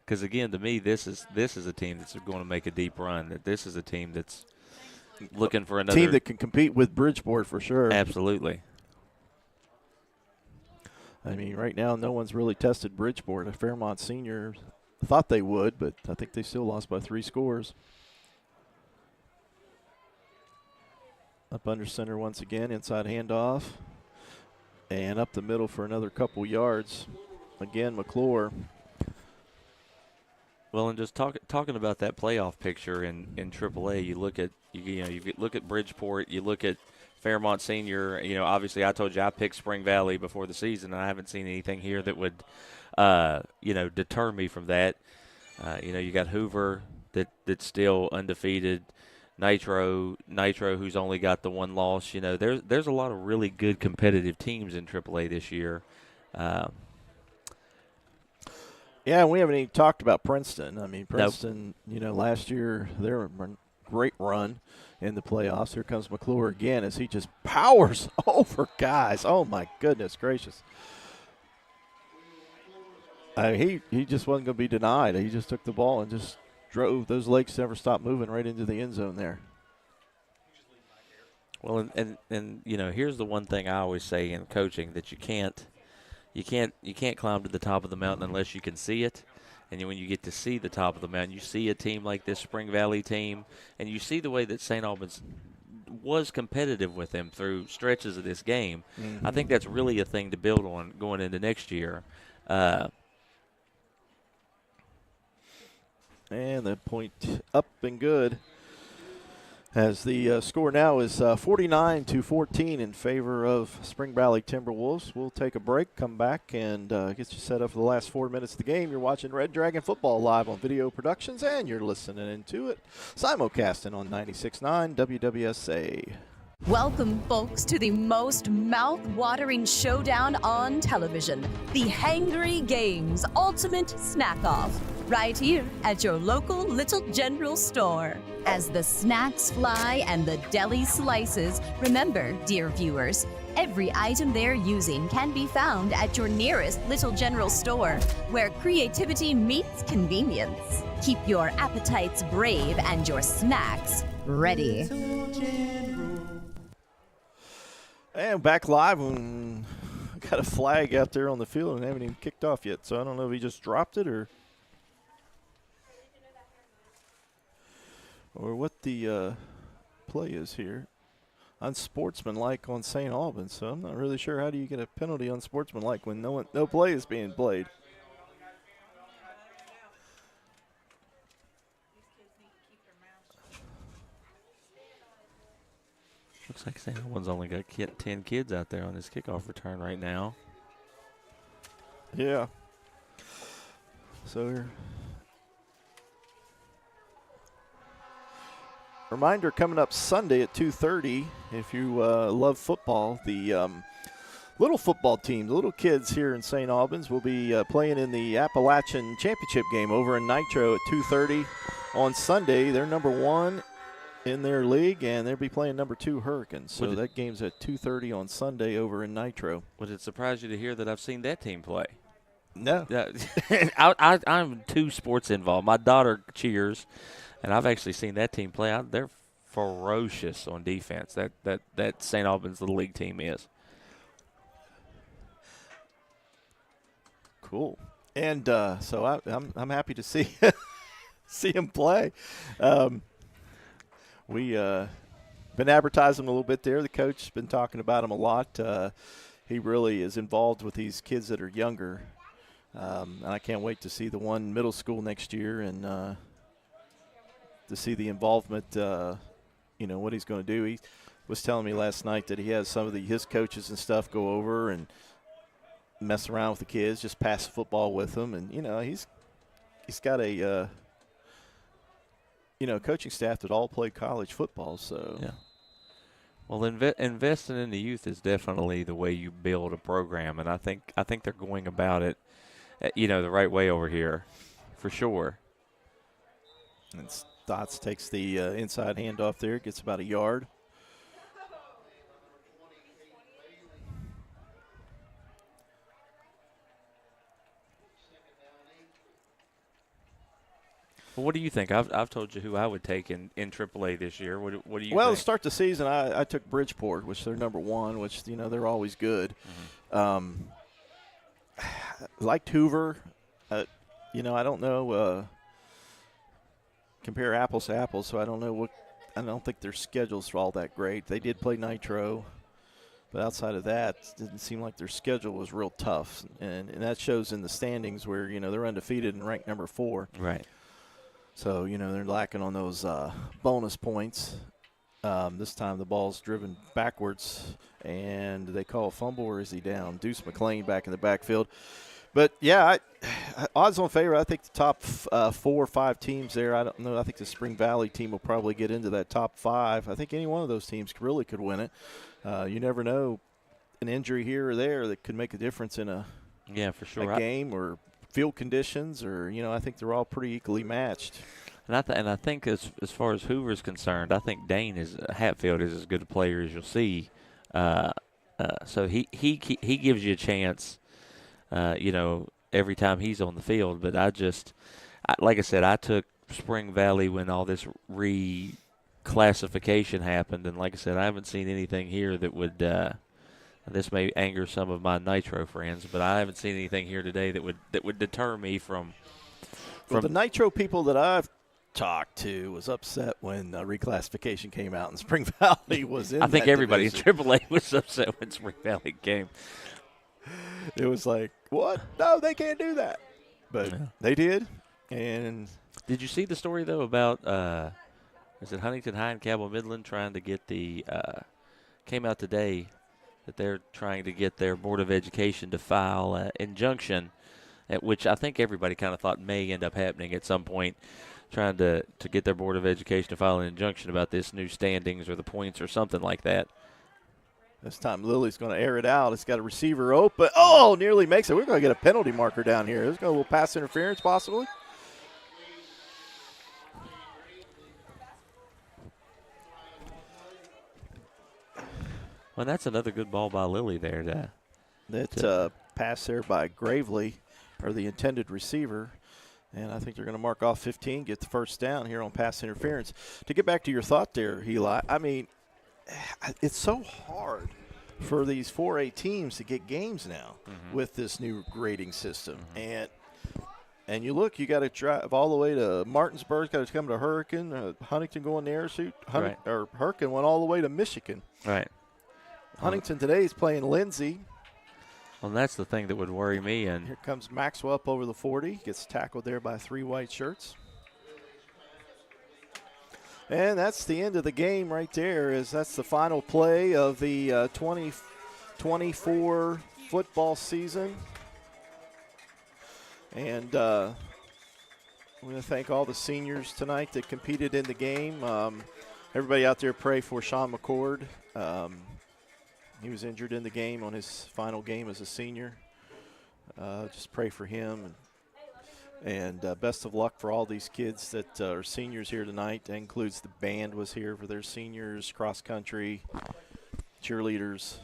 Because again, to me, this is a team that's going to make a deep run. That this is a team that's looking for another team that can compete with Bridgeport for sure. Absolutely. I mean, right now, no one's really tested Bridgeport. Fairmont Senior thought they would, but I think they still lost by 3 scores. Up under center once again, inside handoff. And up the middle for another couple yards. Again, McClure. Well, and just talking about that playoff picture in AAA, you look at Bridgeport, you look at Fairmont Senior. Obviously, I told you I picked Spring Valley before the season, and I haven't seen anything here that would, deter me from that. You got Hoover that's still undefeated. Nitro, who's only got the one loss. There's a lot of really good competitive teams in AAA this year. Yeah, we haven't even talked about Princeton. I mean, Princeton, last year they were a great run in the playoffs. Here comes McClure again as he just powers over guys. Oh, my goodness gracious. He just wasn't going to be denied. He just took the ball and just drove. Those legs never stopped moving right into the end zone there. Well, and here's the one thing I always say in coaching, that you can't climb to the top of the mountain unless you can see it. And when you get to see the top of the mountain, you see a team like this Spring Valley team, and you see the way that St. Albans was competitive with them through stretches of this game. Mm-hmm. I think that's really a thing to build on going into next year. And the point up and good, as the score now is 49-14 in favor of Spring Valley Timberwolves. We'll take a break, come back, and get you set up for the last 4 minutes of the game. You're watching Red Dragon Football live on Video Productions, and you're listening into it simulcasting on 96.9 WWSA. Welcome, folks, to the most mouth-watering showdown on television, the Hangry Games Ultimate Snack-Off, right here at your local Little General store. As the snacks fly and the deli slices, remember, dear viewers, every item they're using can be found at your nearest Little General store, where creativity meets convenience. Keep your appetites brave and your snacks ready. And back live, and got a flag out there on the field and haven't even kicked off yet. So I don't know if he just dropped it or what the play is here. Unsportsmanlike on St. Albans. So I'm not really sure, how do you get a penalty on sportsmanlike when no play is being played. Looks like St. Albans only got 10 kids out there on this kickoff return right now. Yeah. So, reminder coming up Sunday at 2:30. If you love football, the little football team, the little kids here in St. Albans, will be playing in the Appalachian Championship game over in Nitro at 2:30 on Sunday. They're number 1 in their league, and they'll be playing number 2 Hurricanes. So that game's at 2:30 on Sunday over in Nitro. Would it surprise you to hear that I've seen that team play? No. I'm too sports involved. My daughter cheers, and I've actually seen that team play. They're ferocious on defense. That St. Albans Little League team is. Cool. And so I'm happy to see see him play. We been advertising him a little bit there. The coach has been talking about him a lot. He really is involved with these kids that are younger. And I can't wait to see the one middle school next year and to see the involvement, what he's going to do. He was telling me last night that he has some of his coaches and stuff go over and mess around with the kids, just pass the football with them. And, he's got a coaching staff that all play college football. So yeah. Well, investing in the youth is definitely the way you build a program, and I think they're going about it, the right way over here, for sure. And Stotts takes the inside handoff there, gets about a yard. Well, what do you think? I've told you who I would take in AAA this year. What do you Well, think? to start the season, I took Bridgeport, which they're number 1, which, they're always good. Mm-hmm. Liked Hoover. I don't know. Compare apples to apples, so I don't know what don't think their schedule's all that great. They did play Nitro, but outside of that, it didn't seem like their schedule was real tough. And that shows in the standings where, they're undefeated and ranked number 4. Right. So, they're lacking on those bonus points. This time the ball's driven backwards, and they call a fumble, or is he down? Deuce McLean back in the backfield. But, yeah, odds on favor, I think the top 4 or 5 teams there, I don't know. I think the Spring Valley team will probably get into that top 5. I think any one of those teams really could win it. You never know, an injury here or there that could make a difference in a game or field conditions, or, I think they're all pretty equally matched. And I think as far as Hoover's concerned, I think Hatfield is as good a player as you'll see. So he gives you a chance. Every time he's on the field. But like I said, I took Spring Valley when all this reclassification happened. And like I said, I haven't seen anything here that would this may anger some of my Nitro friends, but I haven't seen anything here today that would deter me from the Nitro people that I've talked to was upset when reclassification came out and Spring Valley was in I think everybody in division. AAA was upset when Spring Valley came. It was like, what? No, they can't do that. But they did. And did you see the story, though, about is it Huntington High and Cabell Midland trying to get came out today that they're trying to get their Board of Education to file an injunction, which I think everybody kind of thought may end up happening at some point, trying to get their Board of Education to file an injunction about this new standings or the points or something like that. This time Lily's going to air it out. It's got a receiver open. Oh, nearly makes it. We're going to get a penalty marker down here. There's going to be a little pass interference possibly. Well, that's another good ball by Lily there. That pass there by Gravely, or the intended receiver. And I think they're going to mark off 15, get the first down here on pass interference. To get back to your thought there, Eli, I mean, it's so hard for these 4A teams to get games now with this new grading system. And you look, you got to drive all the way to Martinsburg, got to come to Hurricane, Huntington going there, or Hurricane went all the way to Michigan. Right. Huntington today is playing Lindsay. Well, that's the thing that would worry me. And here comes Maxwell up over the 40, gets tackled there by 3 white shirts. And that's the end of the game right there, as that's the final play of the 2024 football season. And I want to thank all the seniors tonight that competed in the game. Everybody out there, pray for Sean McCord. He was injured in the game on his final game as a senior. Just pray for him. And best of luck for all these kids that are seniors here tonight. That includes the band was here for their seniors, cross country, cheerleaders,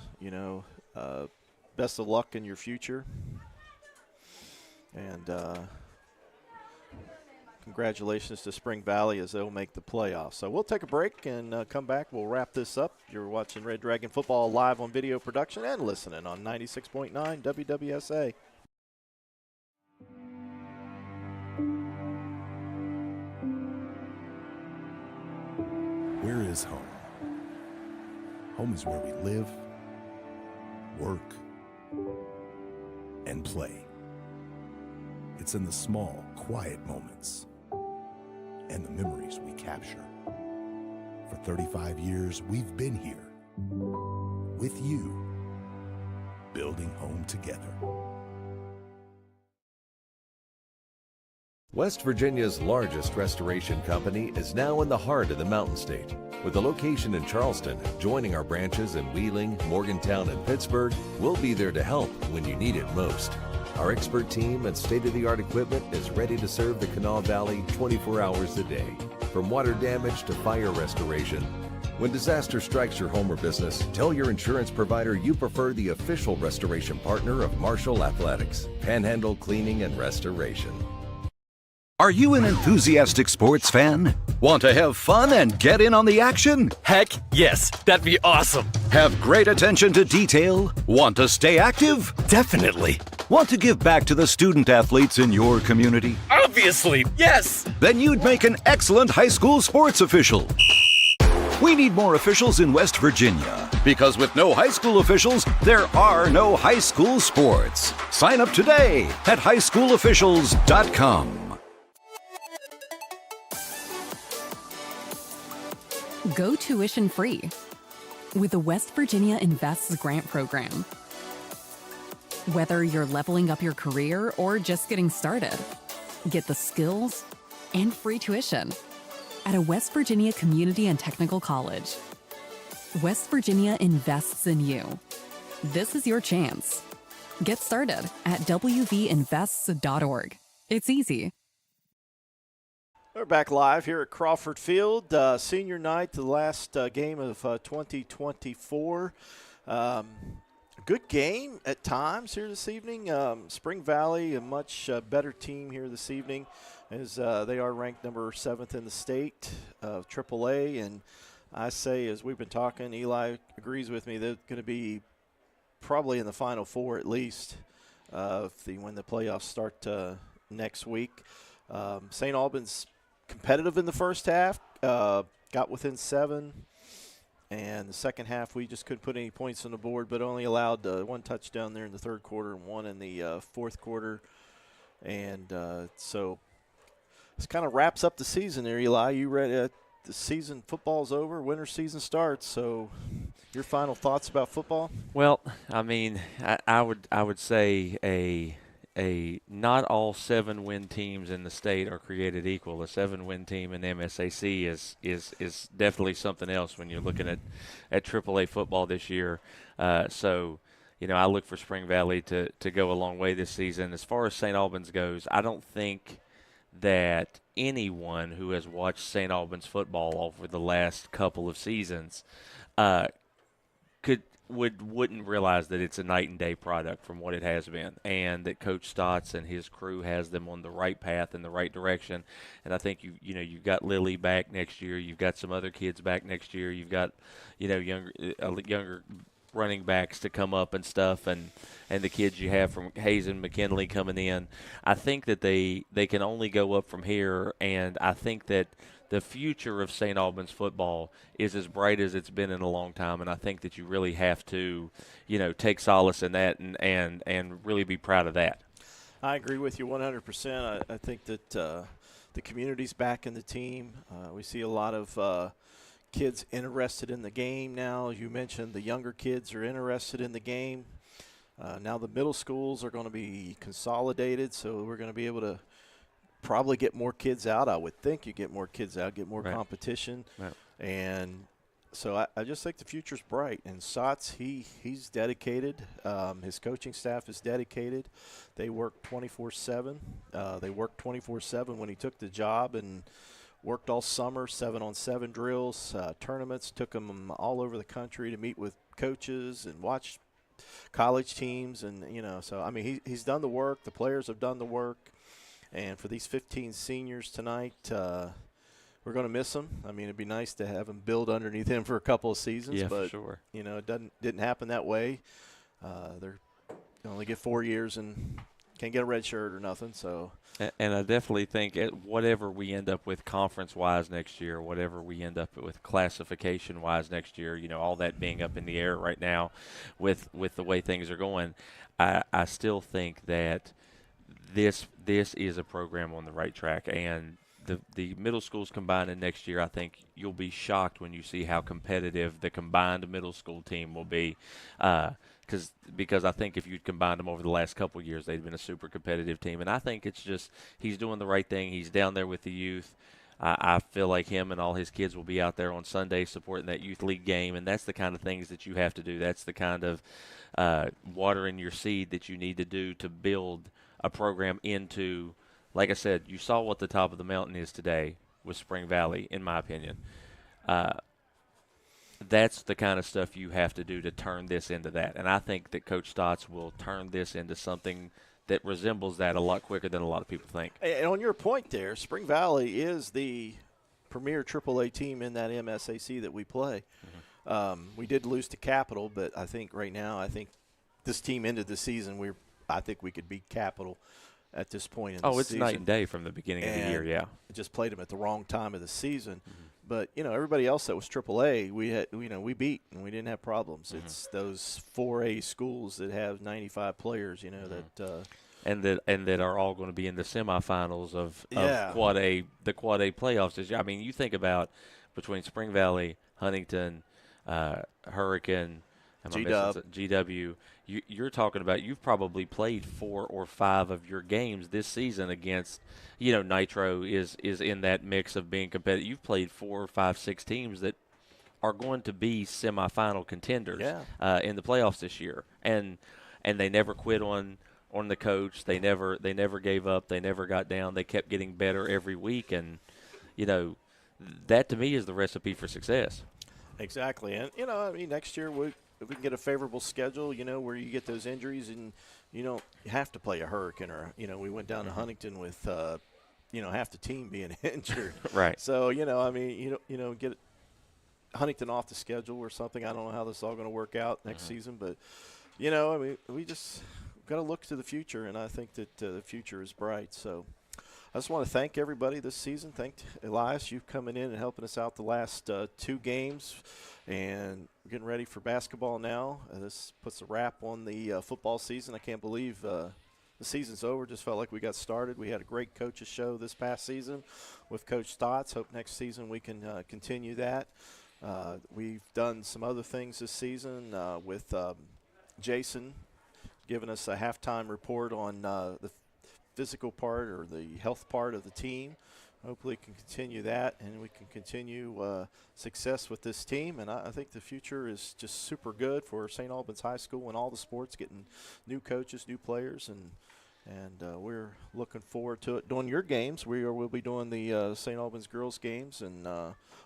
best of luck in your future. And congratulations to Spring Valley as they'll make the playoffs. So we'll take a break and come back. We'll wrap this up. You're watching Red Dragon Football live on video production and listening on 96.9 WWSA. Where is home? Home is where we live, work, and play. It's in the small, quiet moments and the memories we capture. For 35 years, we've been here with you, building home together. West Virginia's largest restoration company is now in the heart of the Mountain State. With a location in Charleston, joining our branches in Wheeling, Morgantown, and Pittsburgh, we'll be there to help when you need it most. Our expert team and state-of-the-art equipment is ready to serve the Kanawha Valley 24 hours a day, from water damage to fire restoration. When disaster strikes your home or business, tell your insurance provider you prefer the official restoration partner of Marshall Athletics, Panhandle Cleaning and Restoration. Are you an enthusiastic sports fan? Want to have fun and get in on the action? Heck yes, that'd be awesome. Have great attention to detail? Want to stay active? Definitely. Want to give back to the student athletes in your community? Obviously, yes. Then you'd make an excellent high school sports official. We need more officials in West Virginia because with no high school officials, there are no high school sports. Sign up today at highschoolofficials.com. Go tuition free with the West Virginia Invests grant program. Whether you're leveling up your career or just getting started, get the skills and free tuition at a West Virginia community and technical college. West Virginia invests in you. This is your chance. Get started at wvinvests.org. It's easy. We're back live here at Crawford Field, senior night, the last game of 2024. Good game at times here this evening. Spring Valley, a much better team here this evening, as they are ranked number 7th in the state of AAA. And I say, as we've been talking, Eli agrees with me, they're going to be probably in the Final Four at least when the playoffs start next week. St. Albans competitive in the first half, got within 7. And the second half, we just couldn't put any points on the board, but only allowed 1 touchdown there in the third quarter and 1 in the fourth quarter. And so this kind of wraps up the season there, Eli. You ready? The season, football's over, winter season starts. So your final thoughts about football? Well, I mean, I would say a not all 7-win teams in the state are created equal. A 7-win team in MSAC is definitely something else when you're looking at AAA football this year. So, you know, I look for Spring Valley to go a long way this season. As far as St. Albans goes, I don't think that anyone who has watched St. Albans football over the last couple of seasons wouldn't realize that it's a night and day product from what it has been, and that Coach Stotts and his crew has them on the right path in the right direction. And I think you've got Lily back next year, you've got some other kids back next year, you've got younger running backs to come up and stuff, and the kids you have from Hayes and McKinley coming in. I think that they can only go up from here, and I think that the future of St. Albans football is as bright as it's been in a long time, and I think that you really have to, take solace in that and really be proud of that. I agree with you 100%. I think that the community's back in the team. We see a lot of kids interested in the game now. As you mentioned, the younger kids are interested in the game. Now the middle schools are going to be consolidated, so we're going to be able to probably get more kids out. I would think you get more kids out, get more competition. Right. And so I just think the future's bright. And Stotts, he's dedicated. His coaching staff is dedicated. They work 24/7. They worked 24/7 when he took the job and worked all summer, 7-on-7 drills, tournaments, took him all over the country to meet with coaches and watch college teams. And, so, I mean, he's done the work. The players have done the work. And for these 15 seniors tonight, we're going to miss them. I mean, it'd be nice to have them build underneath him for a couple of seasons. Yeah, but, for sure. It didn't happen that way. They only get 4 years and can't get a red shirt or nothing. So, and I definitely think whatever we end up with conference-wise next year, whatever we end up with classification-wise next year, all that being up in the air right now with the way things are going, I still think that this is a program on the right track. And the middle schools combining next year, I think you'll be shocked when you see how competitive the combined middle school team will be. Because I think if you'd combined them over the last couple of years, they'd been a super competitive team. And I think it's just he's doing the right thing. He's down there with the youth. I feel like him and all his kids will be out there on Sunday supporting that youth league game, and that's the kind of things that you have to do. That's the kind of watering your seed that you need to do to build a program into, like I said, you saw what the top of the mountain is today with Spring Valley, in my opinion. That's the kind of stuff you have to do to turn this into that. And I think that Coach Stotts will turn this into something that resembles that a lot quicker than a lot of people think. And on your point there, Spring Valley is the premier AAA team in that MSAC that we play. Mm-hmm. We did lose to Capital, but I think right now, this team ended the season, I think we could beat Capital at this point in the season. Oh, it's night and day from the beginning of the year, yeah. Just played them at the wrong time of the season. Mm-hmm. But everybody else that was AAA, we beat and we didn't have problems. It's those 4A schools that have 95 players, that. And that are all going to be in the semifinals of the Quad A playoffs this year. I mean, you think about between Spring Valley, Huntington, Hurricane, GW. You're talking about you've probably played 4 or 5 of your games this season against, Nitro is in that mix of being competitive. You've played 4, 5, 6 teams that are going to be semifinal contenders in the playoffs this year, and they never quit on the coach. They never gave up. They never got down. They kept getting better every week, and that to me is the recipe for success. Exactly, and next year if we can get a favorable schedule, where you get those injuries and you don't have to play a Hurricane, or we went down to Huntington with half the team being injured. Right. So get Huntington off the schedule or something. I don't know how this is all going to work out next season, but we just got to look to the future, and I think that the future is bright. So I just want to thank everybody this season. Thank Elias, you coming in and helping us out the last 2 games, and we're getting ready for basketball now. This puts a wrap on the football season. I can't believe the season's over. Just felt like we got started. We had a great coaches show this past season with Coach Stotts. Hope next season we can continue that. We've done some other things this season with Jason giving us a halftime report on the physical part or the health part of the team. Hopefully can continue that, and we can continue success with this team. And I think the future is just super good for St. Albans High School and all the sports, getting new coaches, new players, and we're looking forward to it. Doing your games, we'll be doing the St. Albans girls games, and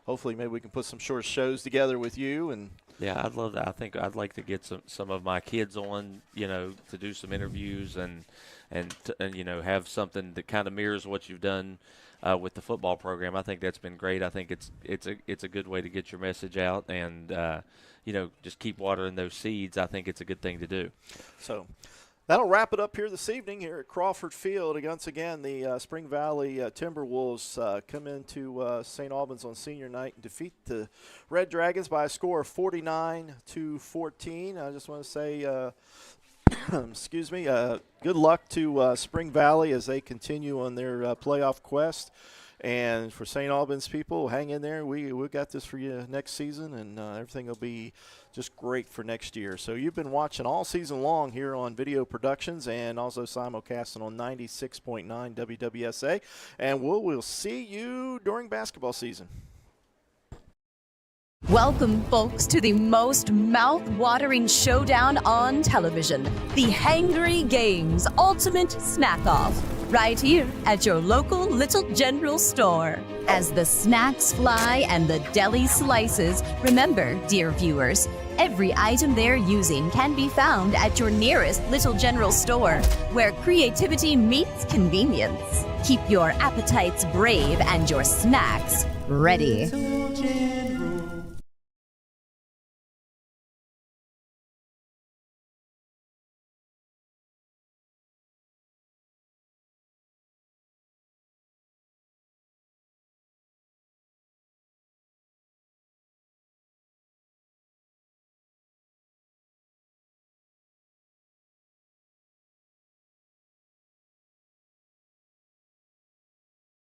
hopefully maybe we can put some short shows together with you. And yeah, I'd love that. I think I'd like to get some of my kids on, to do some interviews and have something that kind of mirrors what you've done with the football program. I think that's been great. I think it's a good way to get your message out, and just keep watering those seeds. I think it's a good thing to do. So that'll wrap it up here this evening here at Crawford Field. Once again, the Spring Valley Timberwolves come into St. Albans on senior night and defeat the Red Dragons by a score of 49-14. I just want to say excuse me, good luck to Spring Valley as they continue on their playoff quest. And for St. Albans people, hang in there. We got this for you next season, and everything will be just great for next year. So you've been watching all season long here on Video Productions and also simulcasting on 96.9 WWSA. And we'll see you during basketball season. Welcome, folks, to the most mouth-watering showdown on television, the Hangry Games Ultimate Snack-Off, right here at your local Little General store. As the snacks fly and the deli slices, remember, dear viewers, every item they're using can be found at your nearest Little General store, where creativity meets convenience. Keep your appetites brave and your snacks ready. Little General.